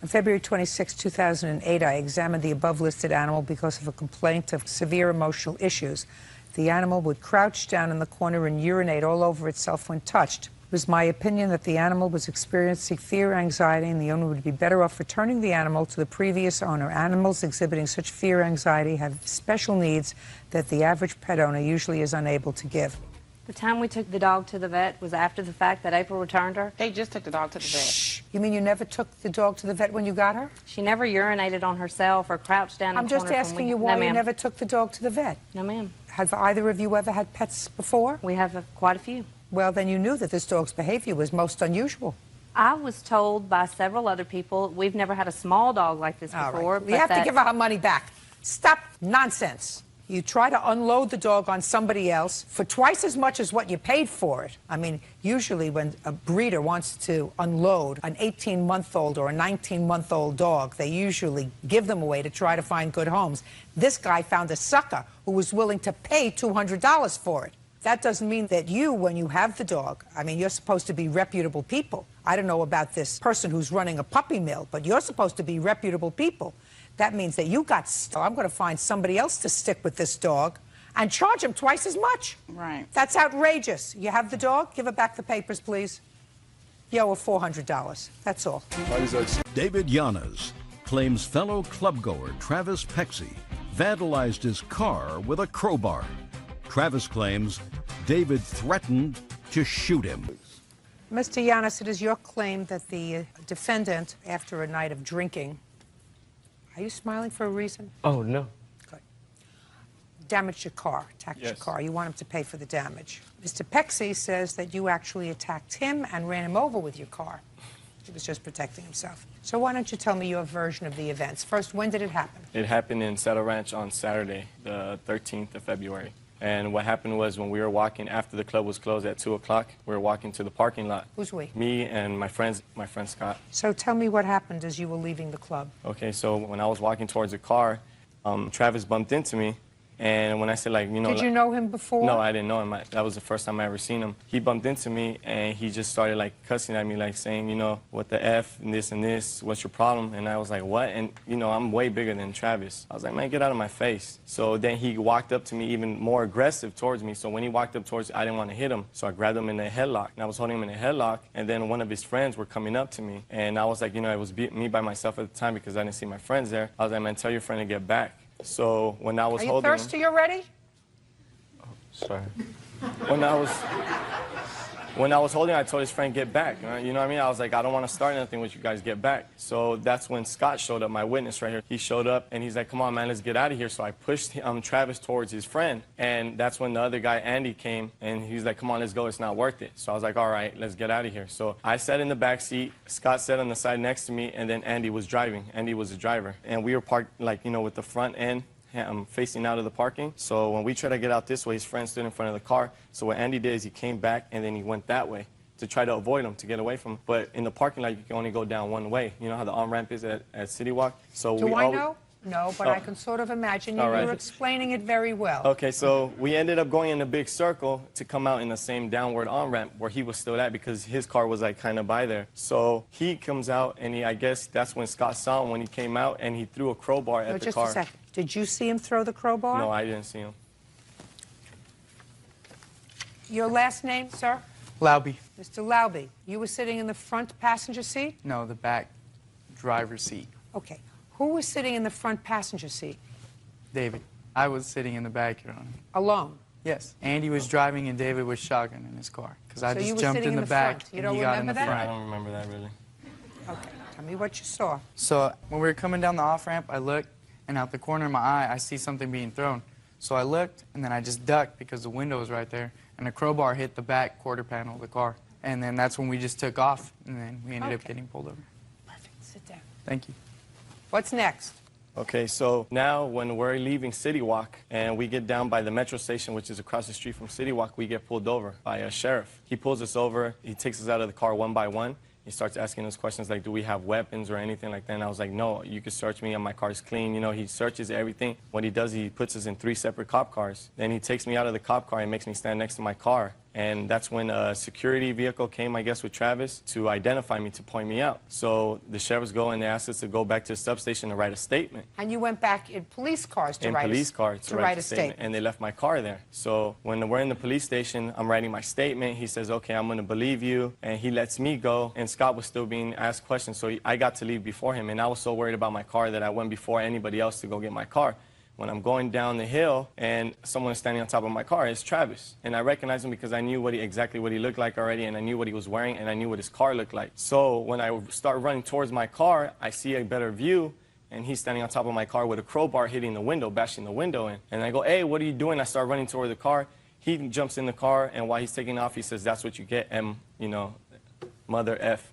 On February 26, 2008, I examined the above-listed animal because of a complaint of severe emotional issues. The animal would crouch down in the corner and urinate all over itself when touched. It was my opinion that the animal was experiencing fear, anxiety, and the owner would be better off returning the animal to the previous owner. Animals exhibiting such fear, anxiety have special needs that the average pet owner usually is unable to give. The time we took the dog to the vet was after the fact that April returned her. They just took the dog to the vet. You mean you never took the dog to the vet when you got her? She never urinated on herself or crouched down in I'm the corner. just asking you why you never took the dog to the vet. No, ma'am. Have either of you ever had pets before? We have quite a few. Well, then you knew that this dog's behavior was most unusual. I was told by several other people, we've never had a small dog like this before. Right. You have to give her money back. Stop nonsense. You try to unload the dog on somebody else for twice as much as what you paid for it. I mean, usually when a breeder wants to unload an 18-month-old or a 19-month-old dog, they usually give them away to try to find good homes. This guy found a sucker who was willing to pay $200 for it. That doesn't mean that you, when you have the dog, I mean, you're supposed to be reputable people. I don't know about this person who's running a puppy mill, but you're supposed to be reputable people. That means that you got I'm going to find somebody else to stick with this dog and charge him twice as much. Right. That's outrageous. You have the dog? Give her back the papers, please. You owe her $400. That's all. David Yanas claims fellow clubgoer Travis Pexey vandalized his car with a crowbar. Travis claims David threatened to shoot him. Mr. Yanas, it is your claim that the defendant, after a night of drinking, are you smiling for a reason? Oh, no. Good. Damaged your car, attacked your car. You want him to pay for the damage. Mr. Pexey says that you actually attacked him and ran him over with your car. He was just protecting himself. So why don't you tell me your version of the events? First, when did it happen? It happened in Saddle Ranch on Saturday, the 13th of February. And what happened was when we were walking, after the club was closed at 2 o'clock, we were walking to the parking lot. Who's we? Me and my friend Scott. So tell me what happened as you were leaving the club. Okay, so when I was walking towards the car, Travis bumped into me. And when I said, like, you know... Did you know him before? No, I didn't know him. That was the first time I ever seen him. He bumped into me, and he just started, like, cussing at me, like, saying, you know, what the F, and this, what's your problem? And I was like, what? And, you know, I'm way bigger than Travis. I was like, man, get out of my face. So then he walked up to me even more aggressive towards me. So when he walked up towards me, I didn't want to hit him. So I grabbed him in a headlock, and I was holding him in a headlock, and then one of his friends were coming up to me. And I was like, you know, it was me by myself at the time because I didn't see my friends there. I was like, man, tell your friend to get back. So when I was holding him... Are you thirsty already? Sorry. When I was holding, I told his friend, get back. You know what I mean? I was like, I don't want to start nothing with you guys, get back. So that's when Scott showed up, my witness right here. He showed up, and he's like, come on, man, let's get out of here. So I pushed Travis towards his friend, and that's when the other guy, Andy, came, and he's like, come on, let's go, it's not worth it. So I was like, all right, let's get out of here. So I sat in the back seat, Scott sat on the side next to me, and then Andy was driving. Andy was the driver. And we were parked, like, you know, with the front end facing out of the parking. So when we tried to get out this way, his friend stood in front of the car. So what Andy did is he came back and then he went that way to try to avoid him, to get away from him. But in the parking lot, you can only go down one way. You know how the on-ramp is at City Walk? So Do I know? No, but I can sort of imagine you were explaining it very well. Okay, so we ended up going in a big circle to come out in the same downward on-ramp where he was still at because his car was like kind of by there. So he comes out and I guess that's when Scott saw him when he came out and he threw a crowbar at the car. Just a second. Did you see him throw the crowbar? No, I didn't see him. Your last name, sir? Lauby. Mr. Lauby, you were sitting in the front passenger seat? No, the back driver's seat. Okay. Who was sitting in the front passenger seat? David. I was sitting in the back, Your Honor. Alone? Yes. Andy was driving and David was shotgun in his car. Because I So you just were jumped sitting in in the the back front. You and don't he got in remember the that? front. I don't remember that really. Okay, tell me what you saw. So when we were coming down the off-ramp, I looked, and out the corner of my eye, I see something being thrown. So I looked, and then I just ducked because the window was right there, and a crowbar hit the back quarter panel of the car. And then that's when we just took off, and then we ended up getting pulled over. Perfect. Sit down. Thank you. What's next? Okay, so now when we're leaving City Walk and we get down by the metro station, which is across the street from City Walk, we get pulled over by a sheriff. He pulls us over. He takes us out of the car one by one. He starts asking us questions like, do we have weapons or anything like that? And I was like, no, you can search me and my car's clean. You know, he searches everything. What he does, he puts us in 3 separate cop cars. Then he takes me out of the cop car and makes me stand next to my car. And that's when a security vehicle came, I guess, with Travis to identify me, to point me out. So the sheriffs go and they asked us to go back to the substation to write a statement. And you went back in police cars to write a statement. And they left my car there. So when we're in the police station, I'm writing my statement. He says, okay, I'm going to believe you. And he lets me go. And Scott was still being asked questions. So I got to leave before him. And I was so worried about my car that I went before anybody else to go get my car. When I'm going down the hill and someone is standing on top of my car, it's Travis. And I recognized him because I knew exactly what he looked like already, and I knew what he was wearing, and I knew what his car looked like. So when I start running towards my car, I see a better view, and he's standing on top of my car with a crowbar hitting the window, bashing the window in. And I go, hey, what are you doing? I start running toward the car. He jumps in the car, and while he's taking off, he says, that's what you get, you know, mother F.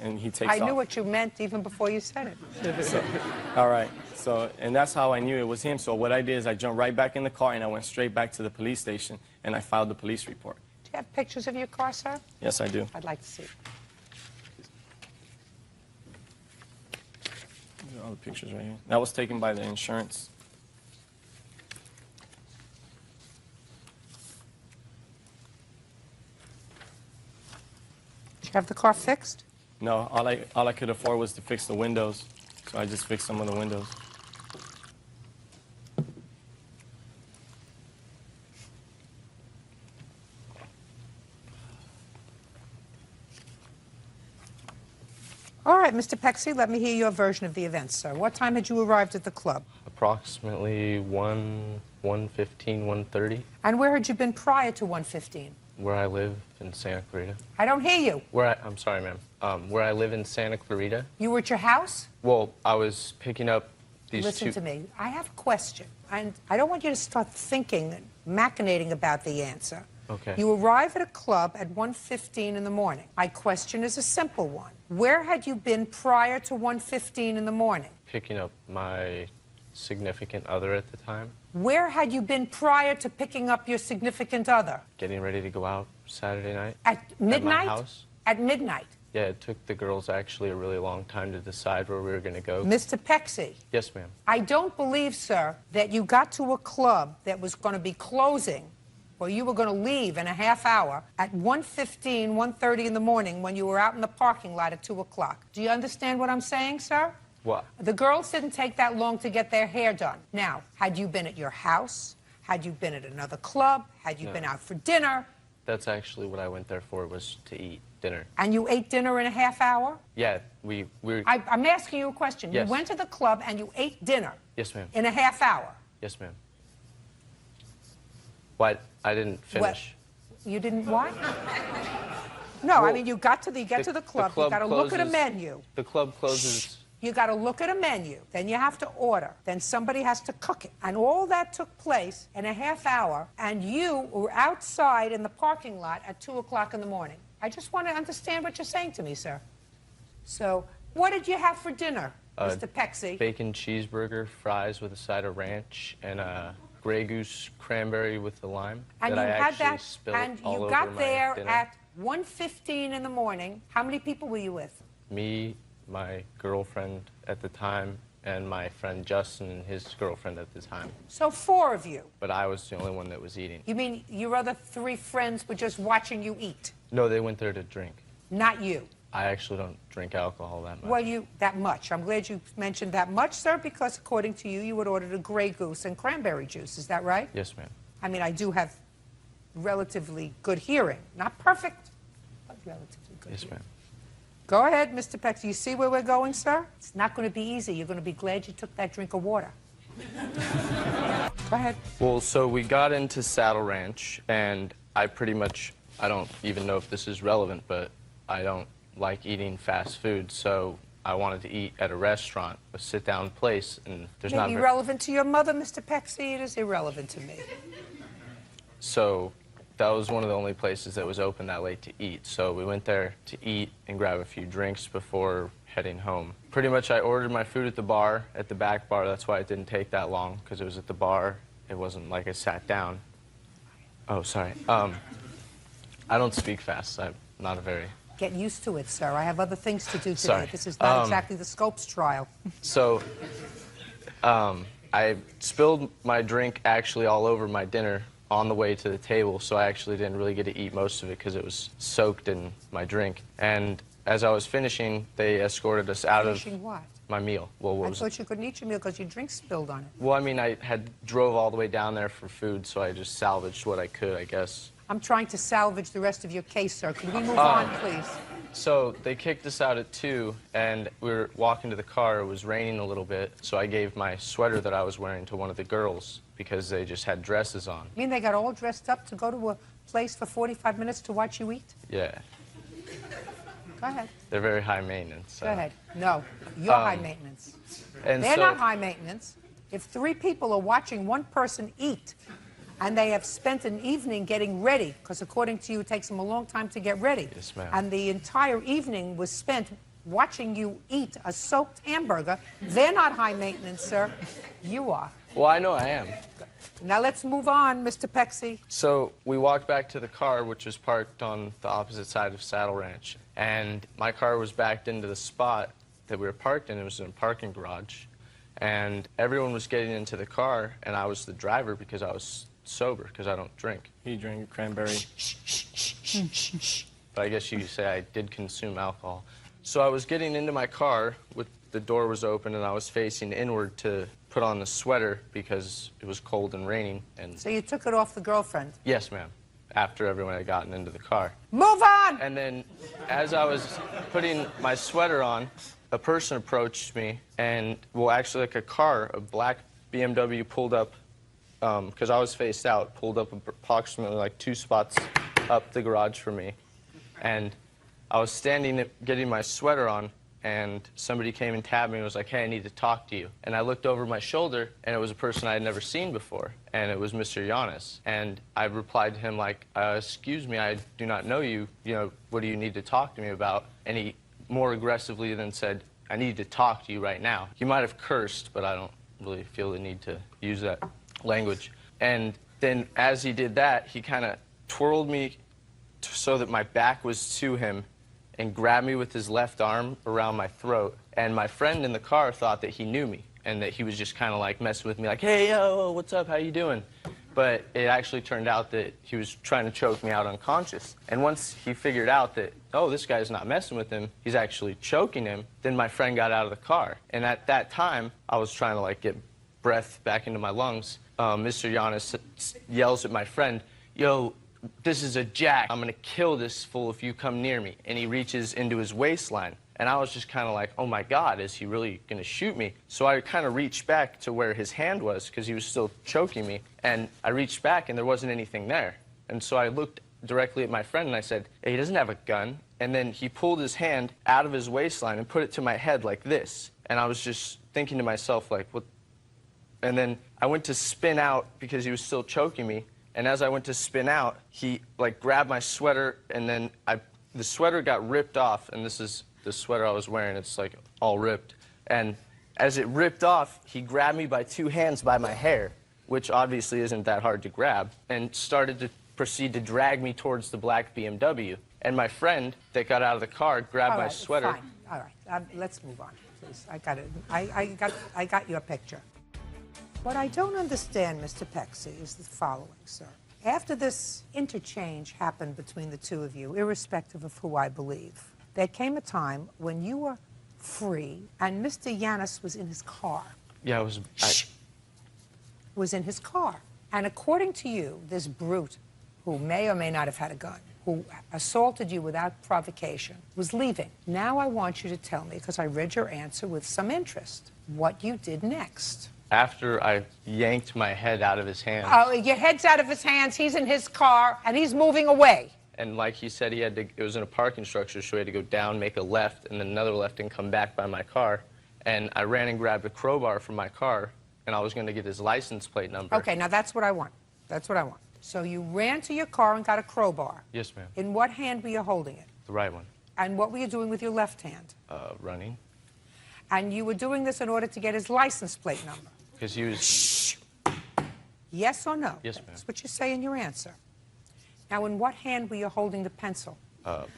And he takes off. I knew what you meant even before you said it. So, all right. So, and that's how I knew it was him. So what I did is I jumped right back in the car and I went straight back to the police station and I filed the police report. Do you have pictures of your car, sir? Yes, I do. I'd like to see. These are all the pictures right here. That was taken by the insurance. Did you have the car fixed? No, all I could afford was to fix the windows. So I just fixed some of the windows. All right, Mr. Pexi, let me hear your version of the events, sir. What time had you arrived at the club? Approximately 1:15, 1:30. And where had you been prior to 1:15? Where I live in Santa Clarita. I don't hear you. I'm sorry, ma'am. Where I live in Santa Clarita. You were at your house? Well, I was picking up these Listen to me. I have a question, and I don't want you to start thinking and machinating about the answer. Okay. You arrive at a club at 1:15 in the morning. My question is a simple one. Where had you been prior to 1:15 in the morning? Picking up my significant other at the time. Where had you been prior to picking up your significant other? Getting ready to go out Saturday night. At midnight? At my house. At midnight? Yeah, it took the girls actually a really long time to decide where we were going to go. Mr. Pexi. Yes, ma'am. I don't believe, sir, that you got to a club that was going to be closing, or you were going to leave in a half hour at 1:15, 1:30 in the morning when you were out in the parking lot at 2 o'clock. Do you understand what I'm saying, sir? What? The girls didn't take that long to get their hair done. Now, had you been at your house? Had you been at another club? Had you No. been out for dinner? That's actually what I went there for, was to eat dinner. And you ate dinner in a half hour? Yeah, we were... I'm asking you a question. Yes. You went to the club and you ate dinner Yes, ma'am. in a half hour. Yes, ma'am. What? I didn't finish. You didn't what? No, Well, I mean, you get to the club, you got to look at a menu. The club closes... You got to look at a menu. Then you have to order. Then somebody has to cook it. And all that took place in a half hour, and you were outside in the parking lot at 2 o'clock in the morning. I just want to understand what you're saying to me, sir. So, what did you have for dinner, Mr. Pexi? Bacon cheeseburger, fries with a side of ranch, and a Grey Goose cranberry with the lime. And that you I had actually that, spilled and all you over got my there dinner. at 1:15 in the morning. How many people were you with? Me, my girlfriend at the time, and my friend Justin and his girlfriend at the time. So 4 of you. But I was the only one that was eating. You mean your other 3 friends were just watching you eat? No, they went there to drink. Not you. I actually don't drink alcohol that much. Well, that much. I'm glad you mentioned that much, sir, because according to you, you had ordered a Grey Goose and cranberry juice. Is that right? Yes, ma'am. I mean, I do have relatively good hearing. Not perfect, but relatively good Yes, hearing. ma'am. Go ahead, Mr. Peck. Do you see where we're going, sir? It's not going to be easy. You're going to be glad you took that drink of water. Go ahead. Well, so we got into Saddle Ranch, and I don't even know if this is relevant, but I don't like eating fast food, so I wanted to eat at a restaurant, a sit-down place, and there's not... Maybe relevant to your mother, Mr. Pexy. It is irrelevant to me. So that was one of the only places that was open that late to eat. So we went there to eat and grab a few drinks before heading home. Pretty much I ordered my food at the bar, at the back bar. That's why it didn't take that long, because it was at the bar. It wasn't like I sat down. Oh, sorry. I don't speak fast. I'm not a very... Get used to it, sir. I have other things to do today. Sorry. This is not exactly the Scopes trial. So I spilled my drink actually all over my dinner on the way to the table, so I actually didn't really get to eat most of it because it was soaked in my drink. And as I was finishing, they escorted us out of what? my meal. Well, I thought you couldn't eat your meal because your drink spilled on it. Well, I mean, I had drove all the way down there for food, so I just salvaged what I could, I guess. I'm trying to salvage the rest of your case, sir. Can we move on, please? So they kicked us out at 2, and we were walking to the car. It was raining a little bit, so I gave my sweater that I was wearing to one of the girls because they just had dresses on. You mean they got all dressed up to go to a place for 45 minutes to watch you eat? Yeah. Go ahead. They're very high maintenance. Go ahead. No, you're high maintenance. And They're so, not high maintenance. If 3 people are watching one person eat, and they have spent an evening getting ready, because according to you, it takes them a long time to get ready. Yes, ma'am. And the entire evening was spent watching you eat a soaked hamburger. They're not high maintenance, sir. You are. Well, I know I am. Now let's move on, Mr. Pexy. So we walked back to the car, which was parked on the opposite side of Saddle Ranch. And my car was backed into the spot that we were parked in. It was in a parking garage. And everyone was getting into the car, and I was the driver because I was sober, because I don't drink. He drank cranberry. But I guess you could say I did consume alcohol. So I was getting into my car, the door was open, and I was facing inward to put on the sweater because it was cold and raining. And So you took it off the girlfriend? yes, ma'am, after everyone had gotten into the car. Move on! And then as I was putting my sweater on, a person approached me, and, well, actually, like a black BMW pulled up, because I was faced out, pulled up approximately like 2 spots up the garage for me. And I was standing getting my sweater on, and somebody came and tapped me and was like, hey, I need to talk to you. And I looked over my shoulder, and it was a person I had never seen before, and it was Mr. Giannis. And I replied to him like, excuse me, I do not know you. You know, what do you need to talk to me about? And he more aggressively then said, I need to talk to you right now. He might have cursed, but I don't really feel the need to use that language. And then as he did that, he kind of twirled me so that my back was to him and grabbed me with his left arm around my throat. And my friend in the car thought that he knew me and that he was just kind of like messing with me like, hey, yo, what's up, how you doing? But it actually turned out that he was trying to choke me out unconscious. And once he figured out that, oh, this guy's not messing with him, he's actually choking him, then my friend got out of the car. And at that time, I was trying to like get breath back into my lungs. Mr. Giannis yells at my friend, yo, this is a jack. I'm going to kill this fool if you come near me. And he reaches into his waistline. And I was just kind of like, oh, my God, is he really going to shoot me? So I kind of reached back to where his hand was because he was still choking me. And I reached back, and there wasn't anything there. And so I looked directly at my friend, and I said, hey, he doesn't have a gun. And then he pulled his hand out of his waistline and put it to my head like this. And I was just thinking to myself, like, what? And then I went to spin out because he was still choking me. And as I went to spin out, he, like, grabbed my sweater, and then the sweater got ripped off. And this is the sweater I was wearing. It's, like, all ripped. And as it ripped off, he grabbed me by 2 hands by my hair, which obviously isn't that hard to grab, and started to proceed to drag me towards the black BMW. And my friend that got out of the car grabbed my sweater. Fine. All right, let's move on, please. I got it. I got your picture. What I don't understand, Mr. Pexy, is the following, sir. After this interchange happened between the two of you, irrespective of who I believe, there came a time when you were free and Mr. Giannis was in his car. Yeah, Was in his car. And according to you, this brute, who may or may not have had a gun, who assaulted you without provocation, was leaving. Now I want you to tell me, because I read your answer with some interest, what you did next. After I yanked my head out of his hands. Oh, your head's out of his hands, he's in his car, and he's moving away. And like he said, it was in a parking structure, so he had to go down, make a left, and then another left, and come back by my car. And I ran and grabbed a crowbar from my car, and I was going to get his license plate number. Okay, now that's what I want. That's what I want. So you ran to your car and got a crowbar. Yes, ma'am. In what hand were you holding it? The right one. And what were you doing with your left hand? Running. And you were doing this in order to get his license plate number? Because he was... Shh. Yes or no? Yes, ma'am. That's what you say in your answer. Now, in what hand were you holding the pencil?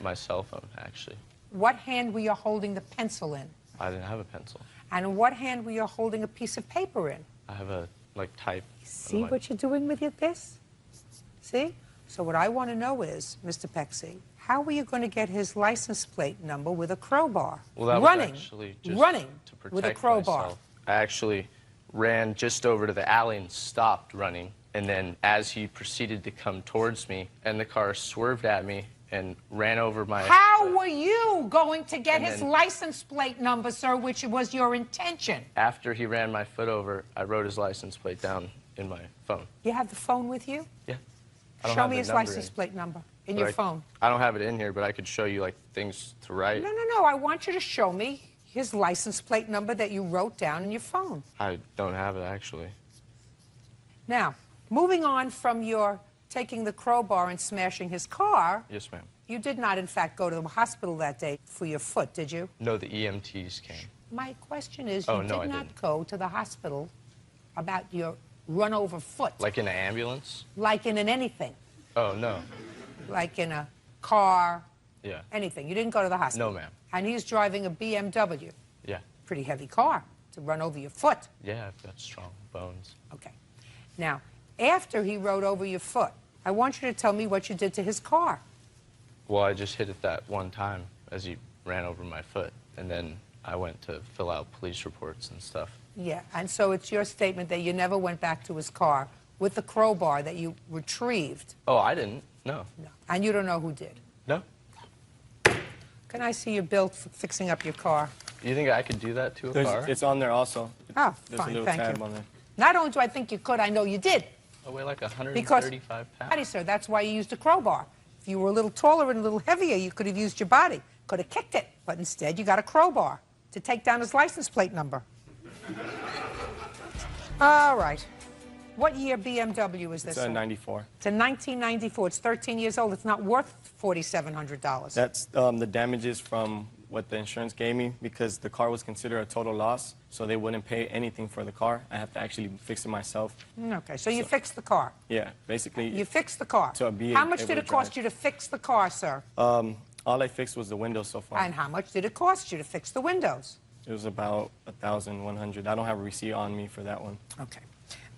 My cell phone, actually. What hand were you holding the pencil in? I didn't have a pencil. And in what hand were you holding a piece of paper in? I have a, type. See what you're doing with this? See? So what I want to know is, Mr. Pexy, how were you going to get his license plate number with a crowbar? Well, that running, was actually just running to protect with a crowbar. myself. I actually ran just over to the alley and stopped running. And then as he proceeded to come towards me, and the car swerved at me and ran over my... How were you going to get And his then- license plate number, sir, which was your intention? After he ran my foot over, I wrote his license plate down in my phone. You have the phone with you? Yeah. I don't Show have me the his number license in. plate number in But your phone. I don't have it in here, but I could show you, things to write. No, I want you to show me his license plate number that you wrote down in your phone. I don't have it, actually. Now, moving on from your taking the crowbar and smashing his car, Yes, ma'am. you did not, in fact, go to the hospital that day for your foot, did you? No, the EMTs came. My question is, Oh, you no, did I not didn't. go to the hospital about your run-over foot, Like in an ambulance? like in an anything, Oh, no. like in a car, Yeah. anything. You didn't go to the hospital. No, ma'am. And he's driving a BMW, Yeah. pretty heavy car, to run over your foot. Yeah, I've got strong bones. Okay. Now, after he rode over your foot, I want you to tell me what you did to his car. Well, I just hit it that one time as he ran over my foot, and then I went to fill out police reports and stuff. Yeah, and so it's your statement that you never went back to his car with the crowbar that you retrieved. Oh, I didn't. No. No. And you don't know who did. No. Can I see your bill for fixing up your car? You think I could do that to a car? It's on there also. Oh, There's a fine, little thank tab you. on there. Not only do I think you could, I know you did. I weigh like 135 Because, pounds. sir, that's why you used a crowbar. If you were a little taller and a little heavier, you could have used your body, could have kicked it. But instead, you got a crowbar to take down his license plate number. All right. What year BMW is this? It's a sir? 94. It's a 1994. It's 13 years old. It's not worth $4,700. That's the damages from what the insurance gave me because the car was considered a total loss, so they wouldn't pay anything for the car. I have to actually fix it myself. Okay, so you fixed the car. Yeah, basically. You fixed the car. To be How much able did to it cost drive. you to fix the car, sir? All I fixed was the windows so far. And how much did it cost you to fix the windows? It was about $1,100. I don't have a receipt on me for that one. Okay.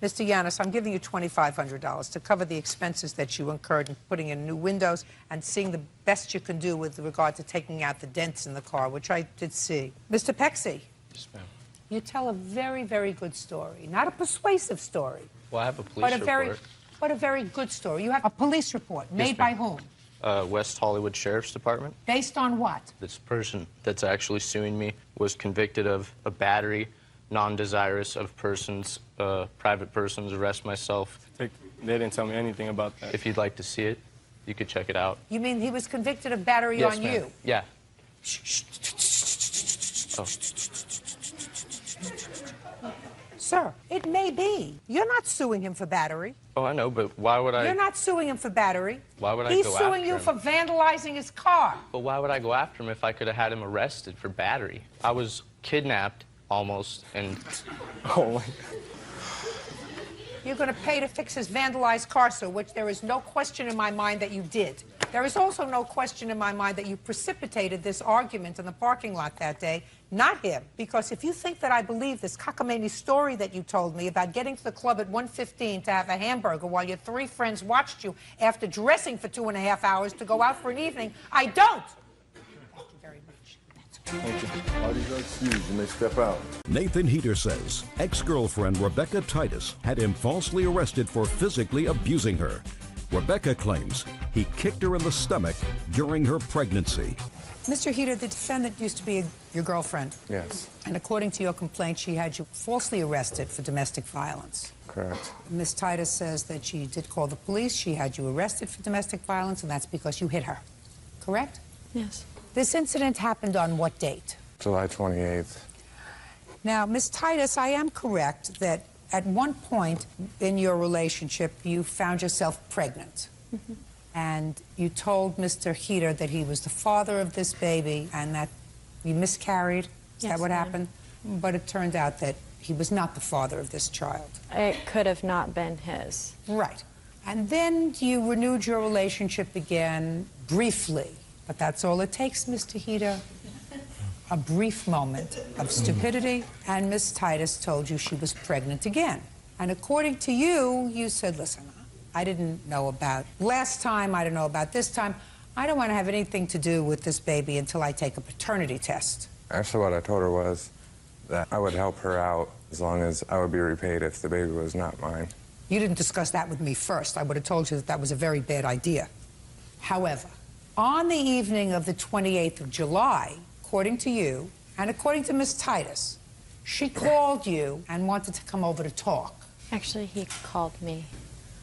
Mr. Yanis, I'm giving you $2,500 to cover the expenses that you incurred in putting in new windows and seeing the best you can do with regard to taking out the dents in the car, which I did see. Mr. Pexy, Yes, ma'am. you tell a very, very good story. Not a persuasive story, Well, I have a police but report. a very good story. You have a police report made by whom? West Hollywood Sheriff's Department. Based on what? This person that's actually suing me was convicted of a battery, non-desirous of persons, private persons, arrest myself. They didn't tell me anything about that. If you'd like to see it, you could check it out. You mean he was convicted of battery Yes, on ma'am. you? Yeah. Oh. Sir, it may be. You're not suing him for battery. Oh, I know, but why would I? You're not suing him for battery. Why would I He's go suing after you him? for vandalizing his car. But why would I go after him if I could have had him arrested for battery? I was kidnapped almost, and oh my. You're going to pay to fix his vandalized car, sir, which there is no question in my mind that you did. There is also no question in my mind that you precipitated this argument in the parking lot that day, not him. Because if you think that I believe this cockamamie story that you told me about getting to the club at 1:15 to have a hamburger while your three friends watched you after dressing for 2.5 hours to go out for an evening, I don't. Thank you very much. Thank you. Parties are excused. You may step out. Nathan Heater says ex-girlfriend Rebecca Titus had him falsely arrested for physically abusing her. Rebecca claims he kicked her in the stomach during her pregnancy. Mr. Heater, the defendant used to be your girlfriend. Yes. And according to your complaint, she had you falsely arrested for domestic violence. Correct. Ms. Titus says that she did call the police. She had you arrested for domestic violence, and that's because you hit her. Correct? Yes. This incident happened on what date? July 28th. Now, Ms. Titus, I am correct that at one point in your relationship, you found yourself pregnant. Mm-hmm. And you told Mr. Heater that he was the father of this baby and that you miscarried. Is that what happened? But it turned out that he was not the father of this child. It could have not been his. Right. And then you renewed your relationship again briefly. But that's all it takes, Mr. Heater. A brief moment of stupidity, and Miss Titus told you she was pregnant again. And according to you, you said, listen, I didn't know about last time, I don't know about this time. I don't want to have anything to do with this baby until I take a paternity test. Actually, what I told her was that I would help her out as long as I would be repaid if the baby was not mine. You didn't discuss that with me first. I would have told you that that was a very bad idea. However, on the evening of the 28th of July, according to you, and according to Miss Titus, she called you and wanted to come over to talk. Actually, he called me.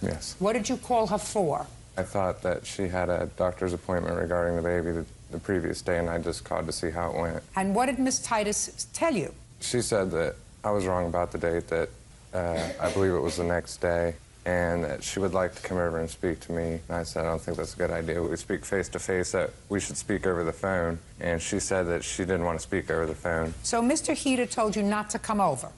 Yes. What did you call her for? I thought that she had a doctor's appointment regarding the baby the previous day, and I just called to see how it went. And what did Miss Titus tell you? She said that I was wrong about the date, that I believe it was the next day, and that she would like to come over and speak to me. And I said, I don't think that's a good idea. We speak face-to-face, that we should speak over the phone. And she said that she didn't want to speak over the phone. So Mr. Heater told you not to come over?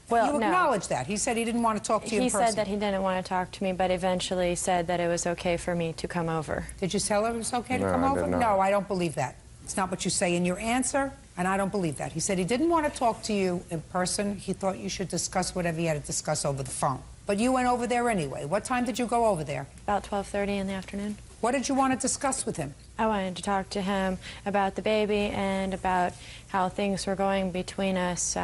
Well, you no. acknowledge that. He said he didn't want to talk to you in person. He said that he didn't want to talk to me, but eventually said that it was okay for me to come over. Did you tell her it was okay to No, come I over? did not. No, I don't believe that. It's not what you say in your answer, and I don't believe that. He said he didn't want to talk to you in person. He thought you should discuss whatever you had to discuss over the phone. But you went over there anyway. What time did you go over there? About 12:30 in the afternoon. What did you want to discuss with him? I wanted to talk to him about the baby and about how things were going between us.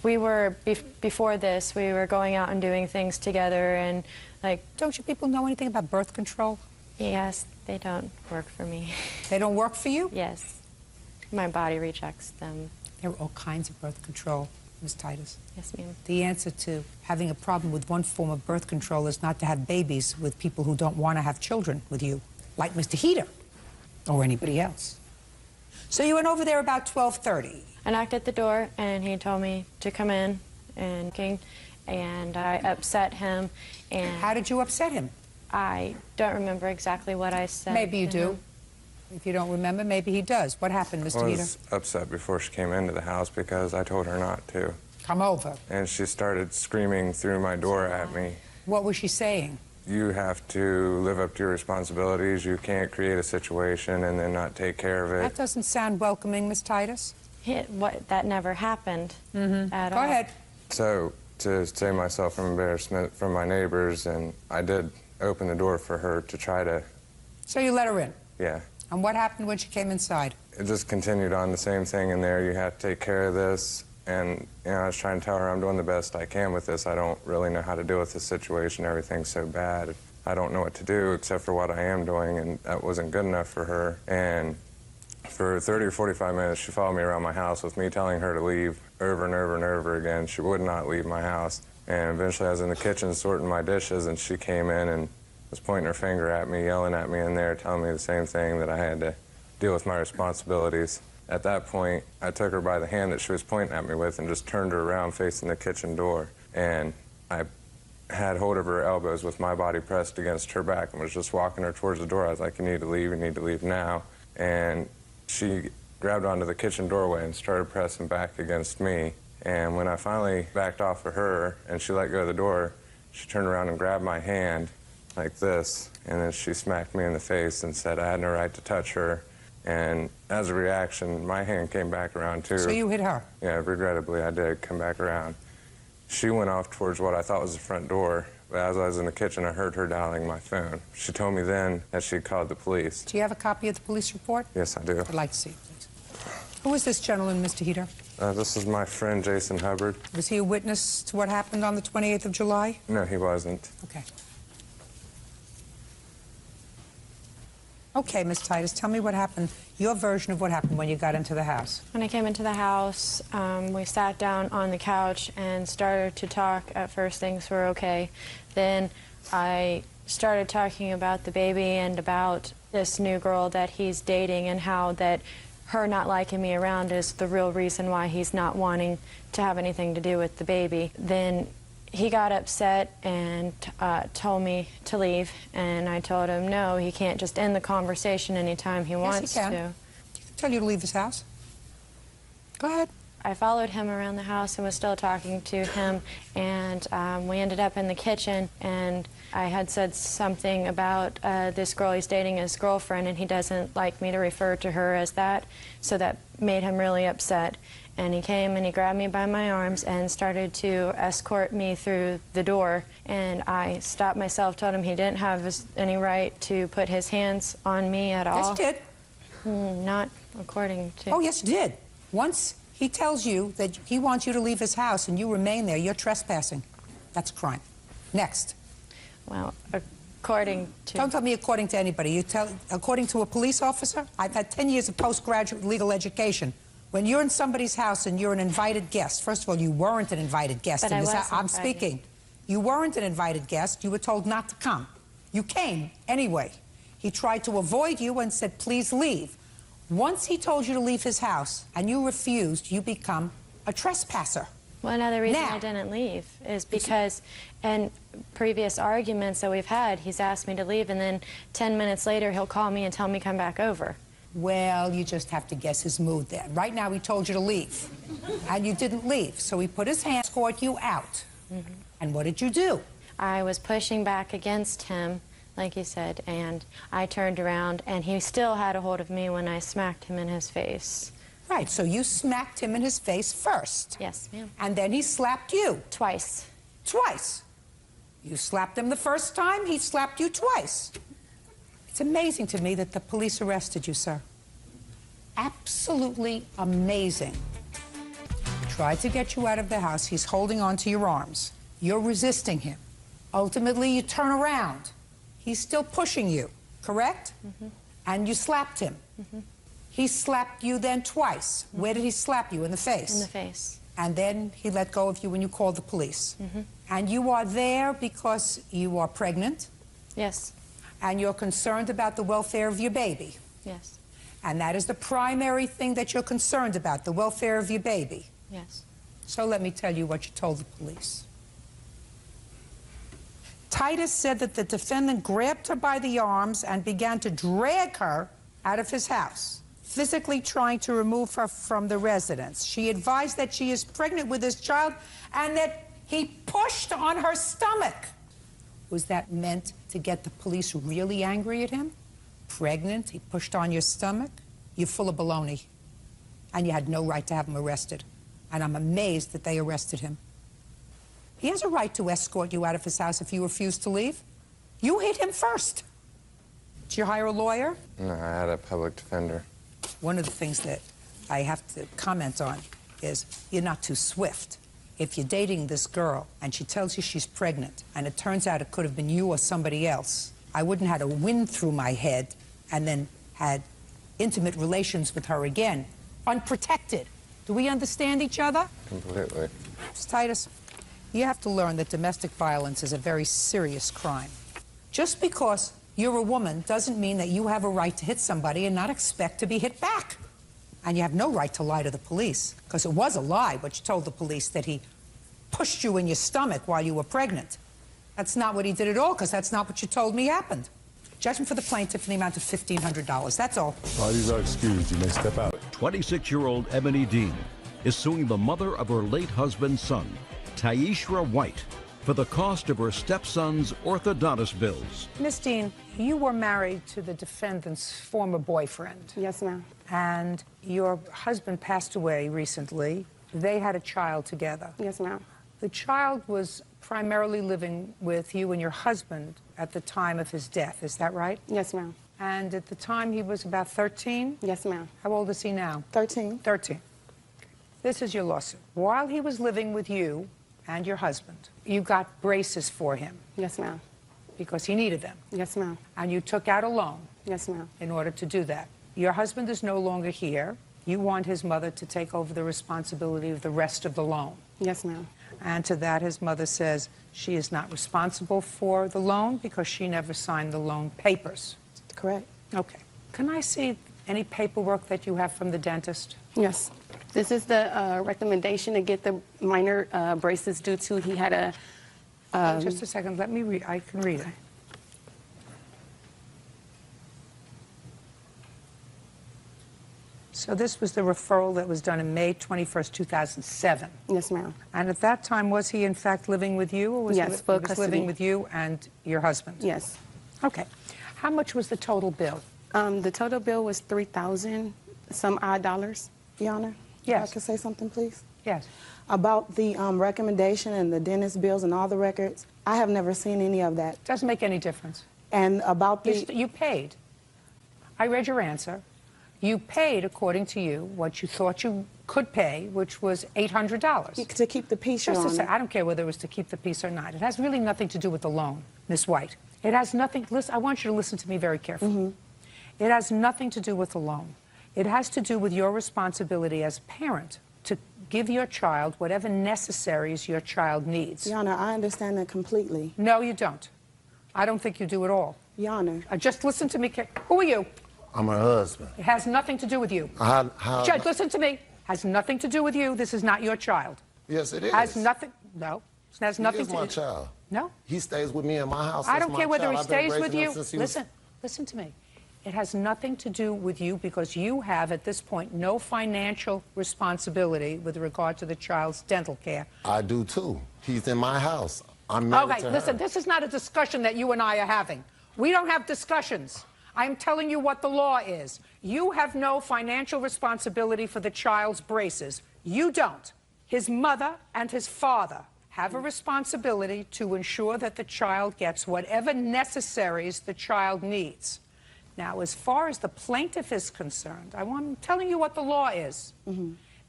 We were, before this, we were going out and doing things together and, like... Don't you people know anything about birth control? Yes, they don't work for me. They don't work for you? Yes. My body rejects them. There are all kinds of birth control, Ms. Titus. Yes, ma'am. The answer to having a problem with one form of birth control is not to have babies with people who don't want to have children with you, like Mr. Heater or anybody else. So you went over there about 12:30. I knocked at the door, and he told me to come in, and I upset him. And how did you upset him? I don't remember exactly what I said. Maybe you to do. him. If you don't remember, maybe he does. What happened, Mr. I Heater? was upset before she came into the house because I told her not to. Come over. And she started screaming through my door at me. What was she saying? You have to live up to your responsibilities. You can't create a situation and then not take care of it. That doesn't sound welcoming, Miss Titus. That never happened at all. Go ahead. So, to save myself from embarrassment from my neighbors, and I did open the door for her to try to... So you let her in? Yeah. And what happened when she came inside? It just continued on the same thing in there. You have to take care of this. And, you know, I was trying to tell her I'm doing the best I can with this. I don't really know how to deal with this situation. Everything's so bad. I don't know what to do except for what I am doing, and that wasn't good enough for her. And for 30 or 45 minutes, she followed me around my house with me telling her to leave over and over and over again. She would not leave my house. And eventually I was in the kitchen sorting my dishes, and she came in and was pointing her finger at me, yelling at me in there, telling me the same thing, that I had to deal with my responsibilities. At that point, I took her by the hand that she was pointing at me with and just turned her around facing the kitchen door. And I had hold of her elbows with my body pressed against her back and was just walking her towards the door. I was like, you need to leave now. And she grabbed onto the kitchen doorway and started pressing back against me. And when I finally backed off of her and she let go of the door, she turned around and grabbed my hand like this, and then she smacked me in the face and said I had no right to touch her. And as a reaction, my hand came back around too. So you hit her? Yeah, regrettably I did come back around. She went off towards what I thought was the front door, but as I was in the kitchen, I heard her dialing my phone. She told me then that she called the police. Do you have a copy of the police report? Yes, I do. I'd like to see it, please. Who is this gentleman, Mr. Heater? This is my friend, Jason Hubbard. Was he a witness to what happened on the 28th of July? No, he wasn't. Okay. Okay, Miss Titus, tell me what happened, your version of what happened when you got into the house. When I came into the house, we sat down on the couch and started to talk. At first, things were okay. Then I started talking about the baby and about this new girl that he's dating and how that her not liking me around is the real reason why he's not wanting to have anything to do with the baby. Then he got upset and told me to leave, and I told him no, he can't just end the conversation anytime he wants Yes, he can. to. He can tell you to leave his house. Go ahead. I followed him around the house and was still talking to him, and we ended up in the kitchen, and I had said something about this girl he's dating, his girlfriend, and he doesn't like me to refer to her as that, so that made him really upset. And he came and he grabbed me by my arms and started to escort me through the door, and I stopped myself, told him he didn't have any right to put his hands on me at all. Yes, you did. Not according to... Oh, yes, you did. Once he tells you that he wants you to leave his house and you remain there, you're trespassing. That's a crime. Next. Well, according to... Don't tell me according to anybody. You tell according to a police officer. I've had 10 years of postgraduate legal education. When you're in somebody's house and you're an invited guest, first of all, you weren't an invited guest But in I this was house. I'm invited. speaking. You weren't an invited guest. You were told not to come. You came anyway. He tried to avoid you and said, please leave. Once he told you to leave his house and you refused, you become a trespasser. Well, another reason Now- I didn't leave is because in previous arguments that we've had, he's asked me to leave, and then 10 minutes later, he'll call me and tell me come back over. Well, you just have to guess his mood then. Right now, he told you to leave, and you didn't leave. So he put his hand, escort you out. And what did you do? I was pushing back against him, like you said, and I turned around, and he still had a hold of me when I smacked him in his face. Right, so you smacked him in his face first. Yes, ma'am. And then he slapped you. Twice. Twice. You slapped him the first time, he slapped you twice. It's amazing to me that the police arrested you, sir. Absolutely amazing. He tried to get you out of the house. He's holding on to your arms. You're resisting him. Ultimately, you turn around. He's still pushing you, correct? And you slapped him. He slapped you then twice. Where did he slap you? In the face? In the face. And then he let go of you when you called the police. And you are there because you are pregnant. Yes. And you're concerned about the welfare of your baby. Yes. And that is the primary thing that you're concerned about, the welfare of your baby. Yes. So let me tell you what you told the police. Titus said that the defendant grabbed her by the arms and began to drag her out of his house, physically trying to remove her from the residence. She advised that she is pregnant with his child and that he pushed on her stomach. Was that meant to get the police really angry at him? Pregnant, he pushed on your stomach? You're full of baloney. And you had no right to have him arrested. And I'm amazed that they arrested him. He has a right to escort you out of his house if you refuse to leave. You hit him first. Did you hire a lawyer? No, I had a public defender. One of the things that I have to comment on is you're not too swift. If you're dating this girl and she tells you she's pregnant and it turns out it could have been you or somebody else, I wouldn't have had a wind through my head and then had intimate relations with her again, unprotected. Do we understand each other? Completely. Ms. Titus, you have to learn that domestic violence is a very serious crime. Just because you're a woman doesn't mean that you have a right to hit somebody and not expect to be hit back. And you have no right to lie to the police, because it was a lie what you told the police that he pushed you in your stomach while you were pregnant. That's not what he did at all, because that's not what you told me happened. Judgment for the plaintiff in the amount of $1,500. That's all. Parties are excused. You may step out. 26-year-old Ebony Dean is suing the mother of her late husband's son, Taishra White, for the cost of her stepson's orthodontist bills. Miss Dean, you were married to the defendant's former boyfriend. Yes, ma'am. And your husband passed away recently. They had a child together. Yes, ma'am. The child was primarily living with you and your husband at the time of his death. Is that right? Yes, ma'am. And at the time he was about 13? Yes, ma'am. How old is he now? 13. 13. This is your lawsuit. While he was living with you and your husband, you got braces for him. Yes, ma'am. because he needed them. Yes, ma'am. And you took out a loan. Yes, ma'am. In order to do that. Your husband is no longer here. You want his mother to take over the responsibility of the rest of the loan. Yes, ma'am. And to that, his mother says she is not responsible for the loan because she never signed the loan papers. Correct. Okay. Can I see any paperwork that you have from the dentist? Yes. This is the recommendation to get the minor braces due to he had a... Just a second. Let me read. I can read it. So this was the referral that was done in May 21st, 2007. Yes, ma'am. And at that time, was he in fact living with you, or was Yes, he full was custody. living with you and your husband? Yes. Okay. How much was the total bill? The total bill was $3,000 some odd dollars, Your Honor. Yes. If I could say something, please? Yes. About the recommendation and the dentist bills and all the records, I have never seen any of that. Doesn't make any difference. And about the... You paid. I read your answer. You paid, according to you, what you thought you could pay, which was $800. To keep the peace, Your Just a Honor. second. I don't care whether it was to keep the peace or not. It has really nothing to do with the loan, Miss White. It has nothing... Listen, I want you to listen to me very carefully. It has nothing to do with the loan. It has to do with your responsibility as a parent to give your child whatever necessaries your child needs. Your Honor, I understand that completely. No, you don't. I don't think you do at all. Your Honor. Just listen to me. Who are you? I'm her husband. It has nothing to do with you. Judge, listen to me. Has nothing to do with you. This is not your child. Yes, it is. Has nothing. No. It has nothing He is to my do. child. No. He stays with me in my house. I That's don't my care whether child. he I've been stays with raising him you. since he was- Listen to me. It has nothing to do with you because you have, at this point, no financial responsibility with regard to the child's dental care. I do too. He's in my house. I'm married Okay, to listen, her. this is not a discussion that you and I are having. We don't have discussions. I'm telling you what the law is. You have no financial responsibility for the child's braces. You don't. His mother and his father have a responsibility to ensure that the child gets whatever necessaries the child needs. Now, as far as the plaintiff is concerned, I'm telling you what the law is.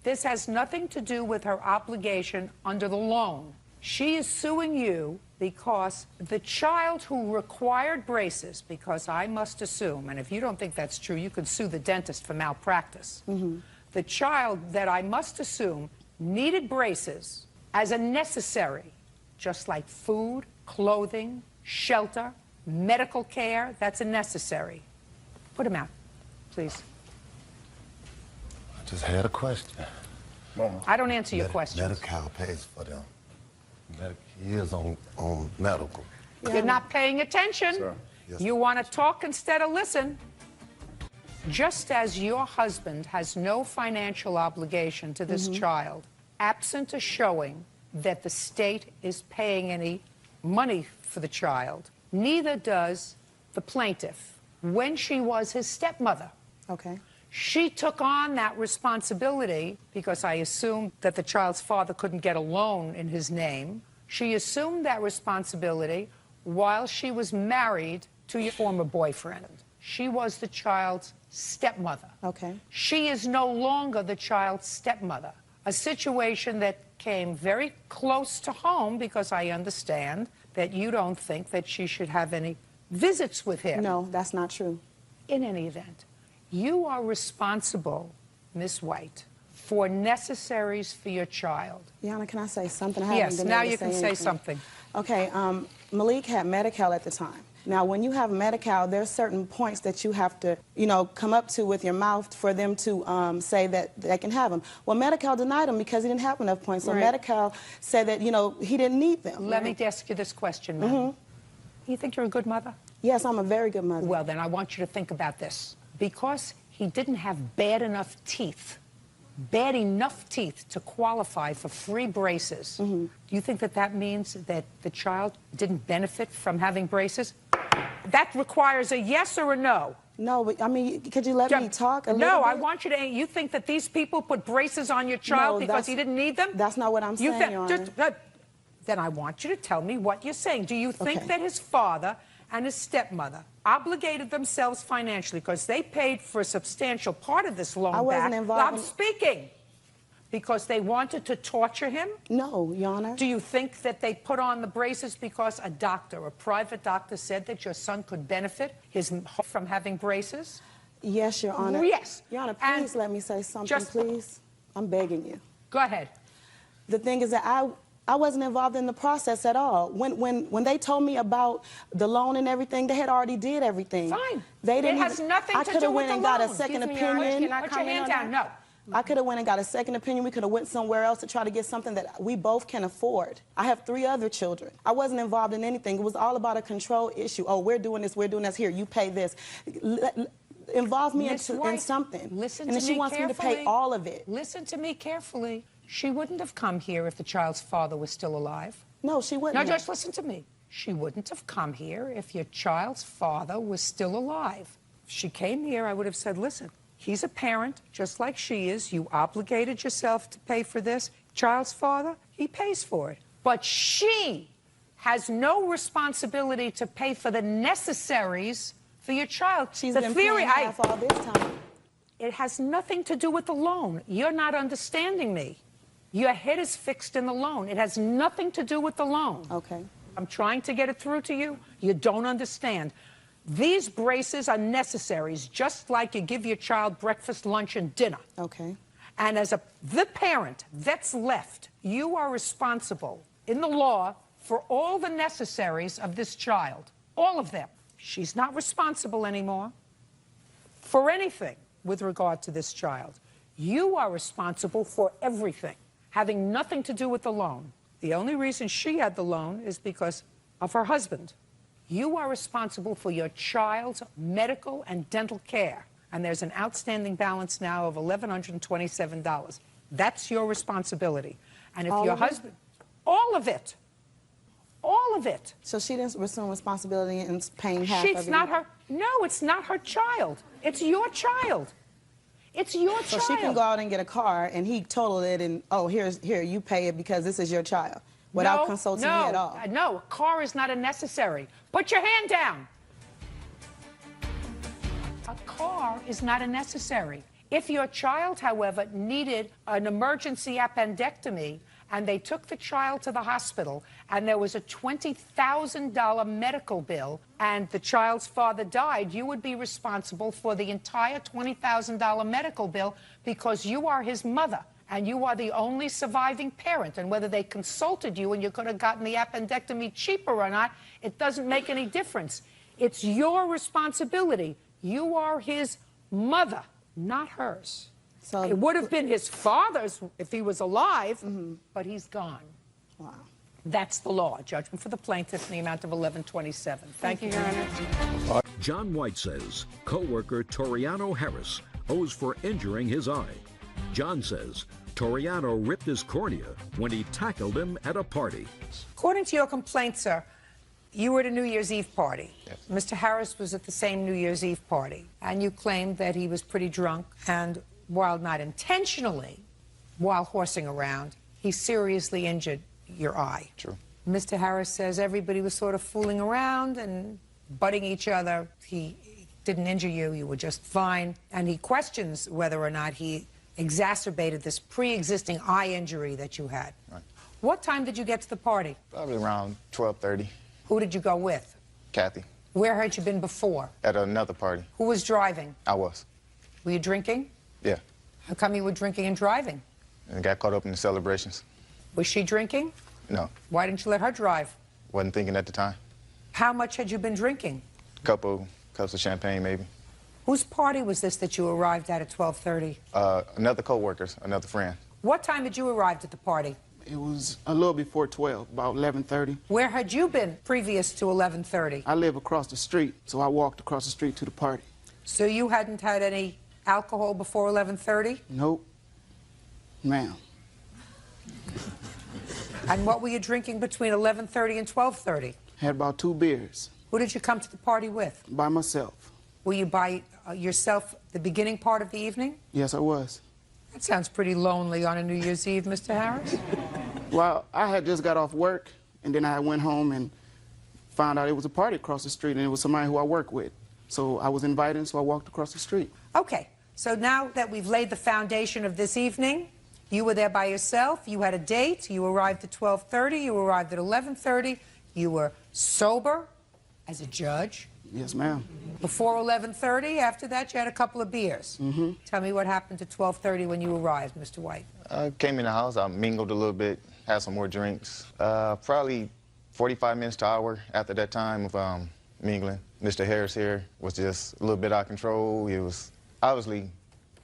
This has nothing to do with her obligation under the loan. She is suing you because the child who required braces, because I must assume, and if you don't think that's true, you could sue the dentist for malpractice. The child that I must assume needed braces as a necessary, just like food, clothing, shelter, medical care, that's a necessary. Put him out, please. I just had a question. Mama, I don't answer your questions. Medi-Cal pays for them. He is on medical. You're not paying attention. Sir. Yes. You want to talk instead of listen. Just as your husband has no financial obligation to this child, absent a showing that the state is paying any money for the child, neither does the plaintiff. When she was his stepmother, she took on that responsibility because I assumed that the child's father couldn't get a loan in his name. She assumed that responsibility while she was married to your former boyfriend. She was the child's stepmother. She is no longer the child's stepmother. A situation that came very close to home because I understand that you don't think that she should have any visits with him. No, that's not true. In any event, you are responsible, Miss White, for necessaries for your child. Yana, can I say something? I haven't Yes, been now able to you can say anything. something. Okay, Malik had Medi-Cal at the time. Now, when you have Medi-Cal, there's certain points that you have to, come up to with your mouth for them to say that they can have them. Well, Medi-Cal denied him because he didn't have enough points. So Right. Medi-Cal said that, he didn't need them. Let me ask you this question, ma'am. You think you're a good mother? Yes, I'm a very good mother. Well, then I want you to think about this. Because he didn't have bad enough teeth to qualify for free braces, do you think that that means that the child didn't benefit from having braces? That requires a yes or a no. No, but, could you let me talk a little No, bit? I want you to. You think that these people put braces on your child No, because he didn't need them? That's not what I'm saying, Your Honor. Then I want you to tell me what you're saying. Do you think Okay. that his father and his stepmother obligated themselves financially because they paid for a substantial part of this loan I wasn't back? involved I'm in- speaking. because they wanted to torture him? No, Your Honor. Do you think that they put on the braces because a doctor, a private doctor, said that your son could benefit from having braces? Yes, Your Honor. Yes. Your Honor, please let me say something, please. I'm begging you. Go ahead. The thing is that I wasn't involved in the process at all. When they told me about the loan and everything, they had already did everything. Fine. They didn't. It has nothing to do with the loan. I could have went and got a second opinion. Put your hand down. No. I could have went and got a second opinion. We could have went somewhere else to try to get something that we both can afford. I have 3 other children. I wasn't involved in anything. It was all about a control issue. Oh, we're doing this. Here, you pay this. Involve me in something. Listen and to then she me wants carefully. me to pay all of it. Listen to me carefully. She wouldn't have come here if the child's father was still alive. No, she wouldn't. Now, have. just listen to me. She wouldn't have come here if your child's father was still alive. If she came here, I would have said, listen, he's a parent, just like she is. You obligated yourself to pay for this. Child's father, he pays for it. But she has no responsibility to pay for the necessaries for your child. She's the been theory, paying half all this time. It has nothing to do with the loan. You're not understanding me. Your head is fixed in the loan. It has nothing to do with the loan. Okay. I'm trying to get it through to you. You don't understand. These braces are necessaries, just like you give your child breakfast, lunch, and dinner. Okay. And as the parent that's left, you are responsible in the law for all the necessaries of this child. All of them. She's not responsible anymore for anything with regard to this child. You are responsible for everything, having nothing to do with the loan. The only reason she had the loan is because of her husband. You are responsible for your child's medical and dental care. And there's an outstanding balance now of $1,127. That's your responsibility. And if your husband, all of it, all of it. So she didn't assume responsibility in paying half of it? It's not her. No, it's not her child. It's your child. It's your child. So she can go out and get a car, and he totaled it, and here, you pay it because this is your child, without consulting me at all. No, a car is not a necessary. Put your hand down. A car is not a necessary. If your child, however, needed an emergency appendectomy, and they took the child to the hospital, and there was a $20,000 medical bill, and the child's father died, you would be responsible for the entire $20,000 medical bill because you are his mother, and you are the only surviving parent. And whether they consulted you and you could have gotten the appendectomy cheaper or not, it doesn't make any difference. It's your responsibility. You are his mother, not hers. So it would have been his father's if he was alive, but he's gone. Wow. That's the law. Judgment for the plaintiff in the amount of $1,127. Thank you, Your Honor. John White says co-worker Toriano Harris owes for injuring his eye. John says Toriano ripped his cornea when he tackled him at a party. According to your complaint, sir, you were at a New Year's Eve party. Yes. Mr. Harris was at the same New Year's Eve party, and you claimed that he was pretty drunk, and while not intentionally, while horsing around, he seriously injured your eye. True. Mr. Harris says everybody was sort of fooling around and butting each other. He didn't injure you. You were just fine. And he questions whether or not he exacerbated this pre-existing eye injury that you had. Right. What time did you get to the party? Probably around 12:30. Who did you go with? Kathy. Where had you been before? At another party. Who was driving? I was. Were you drinking? Yeah. How come you were drinking and driving? And got caught up in the celebrations. Was she drinking? No. Why didn't you let her drive? Wasn't thinking at the time. How much had you been drinking? Couple cups of champagne, maybe. Whose party was this that you arrived at 12:30? Another co-worker's, another friend. What time did you arrive at the party? It was a little before 12, about 11:30. Where had you been previous to 11:30? I live across the street, so I walked across the street to the party. So you hadn't had any alcohol before 11:30? Nope. Ma'am. And what were you drinking between 11:30 and 12:30? Had about 2 beers. Who did you come to the party with? By myself. Were you by yourself the beginning part of the evening? Yes, I was. That sounds pretty lonely on a New Year's Eve, Mr. Harris. Well, I had just got off work, and then I went home and found out it was a party across the street, and it was somebody who I work with. So I was invited, so I walked across the street. Okay, so now that we've laid the foundation of this evening, You were there by yourself. You had a date. You arrived at 12:30. You arrived at 11:30. You were sober as a judge. Yes, ma'am. Before 11:30, after that, you had a couple of beers. Mm-hmm. Tell me what happened at 12:30 when you arrived, Mr. White. I came in the house, I mingled a little bit, had some more drinks. Probably 45 minutes to an hour after that time of mingling. Mr. Harris here was just a little bit out of control. He was obviously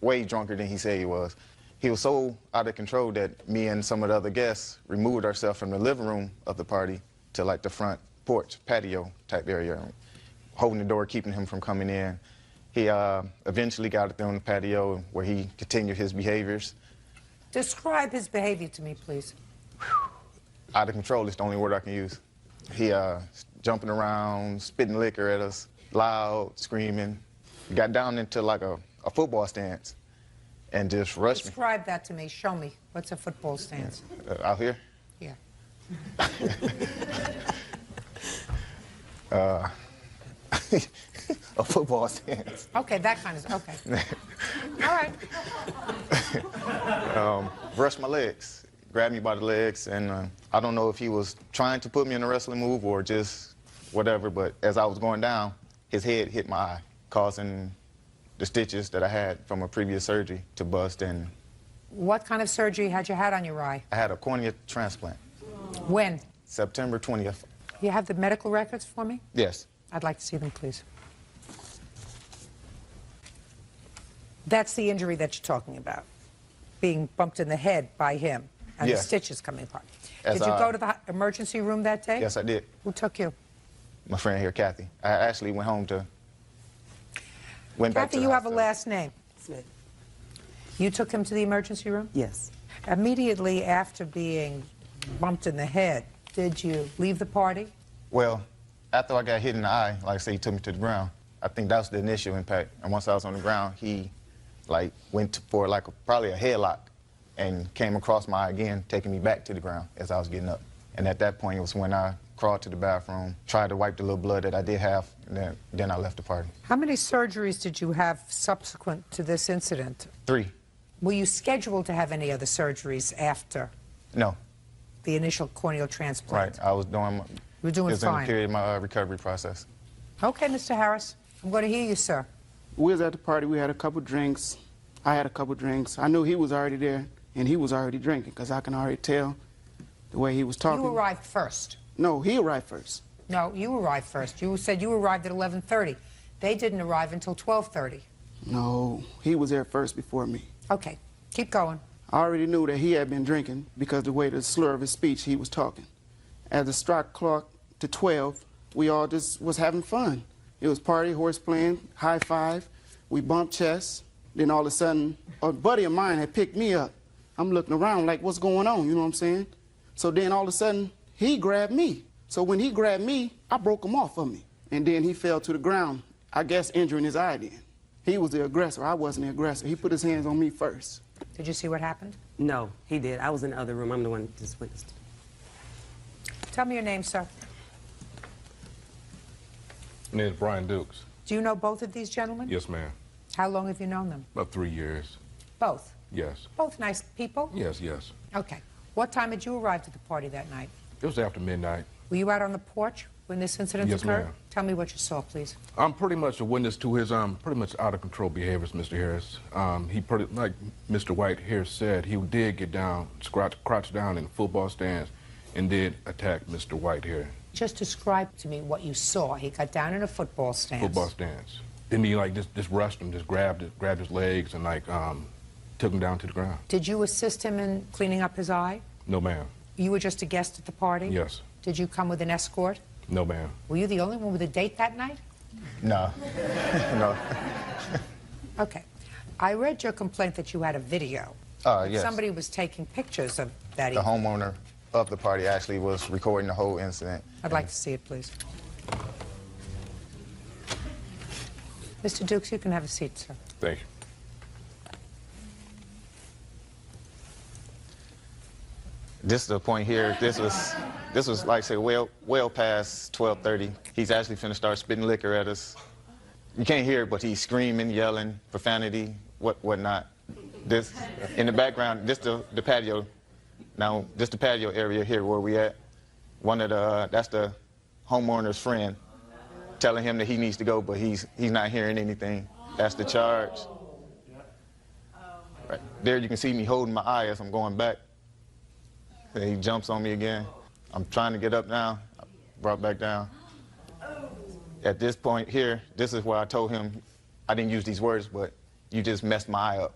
way drunker than he said he was. He was so out of control that me and some of the other guests removed ourselves from the living room of the party to like the front porch, patio type area, holding the door, keeping him from coming in. He eventually got up there on the patio where he continued his behaviors. Describe his behavior to me, please. Out of control is the only word I can use. He jumping around, spitting liquor at us, loud, screaming. Got down into like a football stance and just rushed me. Describe that to me. Show me. What's a football stance? Out here? Yeah. A football stance. Okay, that kind of, okay. All right. Brushed my legs, grabbed me by the legs, and I don't know if he was trying to put me in a wrestling move or just whatever, but as I was going down, his head hit my eye, causing the stitches that I had from a previous surgery to bust. And What kind of surgery had you had on your eye? I had a cornea transplant. When? September 20th. You have the medical records for me? Yes. I'd like to see them, please. That's the injury that you're talking about, being bumped in the head by him and the Yes. stitches coming apart. As Did you go to the emergency room that day? Yes, I did. Who took you? My friend here, Kathy. I actually went home to, went back to Kathy, the you have a hospital. last name. Smith. You took him to the emergency room? Yes. Immediately after being bumped in the head, did you leave the party? Well, after I got hit in the eye, like I say, he took me to the ground. I think that was the initial impact. And once I was on the ground, he like went for like probably a headlock and came across my eye again, taking me back to the ground as I was getting up. And at that point, it was when I crawled to the bathroom, tried to wipe the little blood that I did have, and then I left the party. How many surgeries did you have subsequent to this incident? 3. Were you scheduled to have any other surgeries after No. the initial corneal transplant? Right. I was doing. You were doing it was in fine. the period of my recovery process. Okay, Mr. Harris, I'm going to hear you, sir. We was at the party. We had a couple drinks. I had a couple drinks. I knew he was already there, and he was already drinking, because I can already tell the way he was talking. You arrived first. No, he arrived first. No, you arrived first. You said you arrived at 11:30. They didn't arrive until 12:30. No, he was there first before me. Okay, keep going. I already knew that he had been drinking because the way the slur of his speech he was talking. As the struck clock to 12, we all just was having fun. It was party, horse playing, high five. We bumped chests. Then all of a sudden, a buddy of mine had picked me up. I'm looking around like, what's going on? You know what I'm saying? So then all of a sudden, he grabbed me. So when he grabbed me, I broke him off of me. And then he fell to the ground, I guess injuring his eye then. He was the aggressor. I wasn't the aggressor. He put his hands on me first. Did you see what happened? No, he did. I was in the other room. I'm the one that just witnessed. Tell me your name, sir. My name is Brian Dukes. Do you know both of these gentlemen? Yes, ma'am. How long have you known them? About 3 years. Both? Yes. Both nice people? Yes, yes. Okay. What time had you arrived at the party that night? It was after midnight. Were you out on the porch when this incident Yes, occurred? ma'am. Tell me what you saw, please. I'm pretty much a witness to his pretty much out of control behaviors, Mr. Harris. He pretty, like Mr. White here said, he did get down, crouch down in the football stands, and did attack Mr. White here. Just describe to me what you saw. He got down in a football stance. Football stands. Then he like just rushed him, just grabbed his legs and like took him down to the ground. Did you assist him in cleaning up his eye? No, ma'am. You were just a guest at the party? Yes. Did you come with an escort? No, ma'am. Were you the only one with a date that night? No. No. Okay. I read your complaint that you had a video. Yes. Somebody was taking pictures of that The evening. homeowner of the party actually was recording the whole incident. I'd like to see it, please. Mr. Dukes, you can have a seat, sir. Thank you. This is the point here. This was like I say, well past 12:30. He's actually finna start spitting liquor at us. You can't hear it, but he's screaming, yelling, profanity, whatnot. This, in the background, this the patio. Now, this the patio area here where we at. That's the homeowner's friend telling him that he needs to go, but he's not hearing anything. That's the charge. Right there you can see me holding my eye as I'm going back. And he jumps on me again. I'm trying to get up now, brought back down. At this point here, this is where I told him, I didn't use these words, but you just messed my eye up.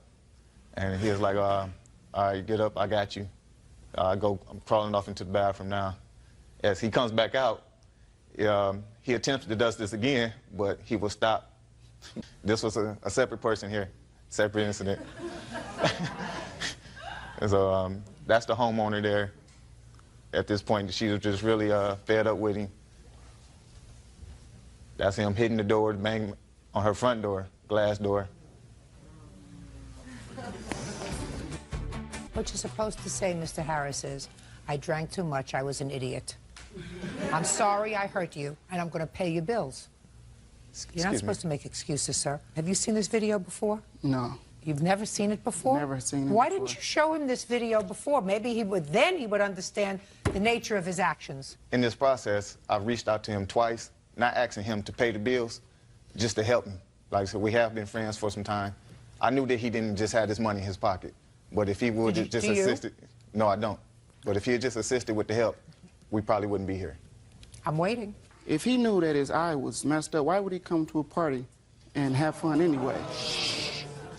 And he was like, all right, get up, I got you. I'm crawling off into the bathroom now. As he comes back out, he attempts to do this again, but he will stop. This was a separate person here, separate incident. And so that's the homeowner there. At this point, she was just really fed up with him. That's him hitting the door, banging on her front door, glass door. What you're supposed to say, Mr. Harris, is, I drank too much, I was an idiot. I'm sorry I hurt you, and I'm going to pay your bills. You're not supposed to make excuses, sir. Have you seen this video before? No. You've never seen it before? Never seen it Why before. didn't you show him this video before? Maybe he would understand the nature of his actions. In this process, I've reached out to him twice, not asking him to pay the bills, just to help me. Like I said, we have been friends for some time. I knew that he didn't just have this money in his pocket, but if he would just assisted, no, I don't. But if he had just assisted with the help, we probably wouldn't be here. I'm waiting. If he knew that his eye was messed up, why would he come to a party and have fun anyway?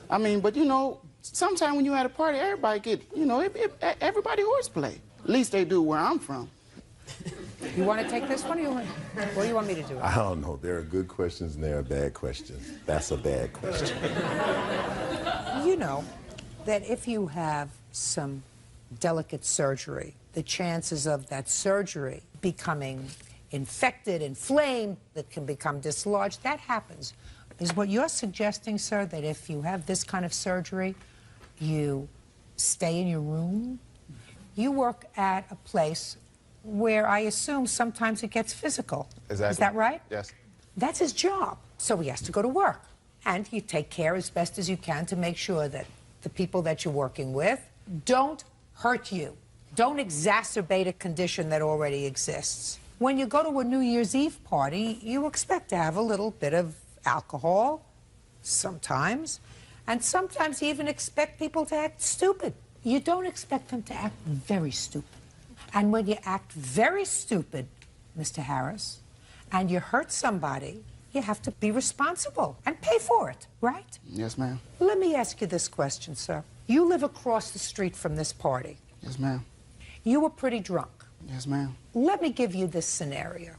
I mean, but you know, sometimes when you're at a party, everybody get, you know, everybody horseplay. At least they do where I'm from. You want to take this one, or what do you want me to do? I don't know. There are good questions and there are bad questions. That's a bad question. You know that if you have some delicate surgery, the chances of that surgery becoming infected, inflamed, that can become dislodged, that happens. Is what you're suggesting, sir, that if you have this kind of surgery, you stay in your room? You work at a place where I assume sometimes it gets physical. Exactly. Is that right? Yes. That's his job. So he has to go to work. And you take care as best as you can to make sure that the people that you're working with don't hurt you, don't exacerbate a condition that already exists. When you go to a New Year's Eve party, you expect to have a little bit of alcohol, sometimes, and sometimes you even expect people to act stupid. You don't expect them to act very stupid. And when you act very stupid, Mr. Harris, and you hurt somebody, you have to be responsible and pay for it, right? Yes, ma'am. Let me ask you this question, sir. You live across the street from this party. Yes, ma'am. You were pretty drunk. Yes, ma'am. Let me give you this scenario.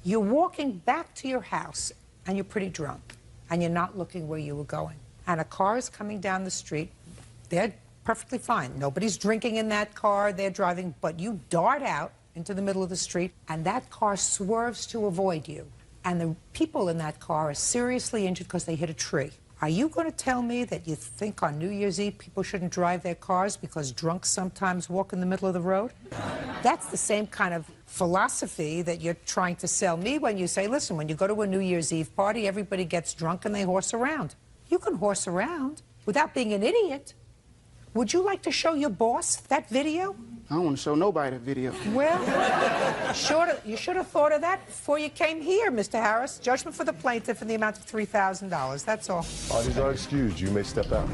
You're walking back to your house and you're pretty drunk and you're not looking where you were going. And a car is coming down the street. They're perfectly fine. Nobody's drinking in that car. They're driving. But you dart out into the middle of the street and that car swerves to avoid you. And the people in that car are seriously injured because they hit a tree. Are you going to tell me that you think on New Year's Eve people shouldn't drive their cars because drunks sometimes walk in the middle of the road? That's the same kind of philosophy that you're trying to sell me when you say, listen, when you go to a New Year's Eve party, everybody gets drunk and they horse around. You can horse around without being an idiot. Would you like to show your boss that video? I don't want to show nobody the video. Well, you should have thought of that before you came here, Mr. Harris. Judgment for the plaintiff in the amount of $3,000. That's all. Parties are excused. You may step out.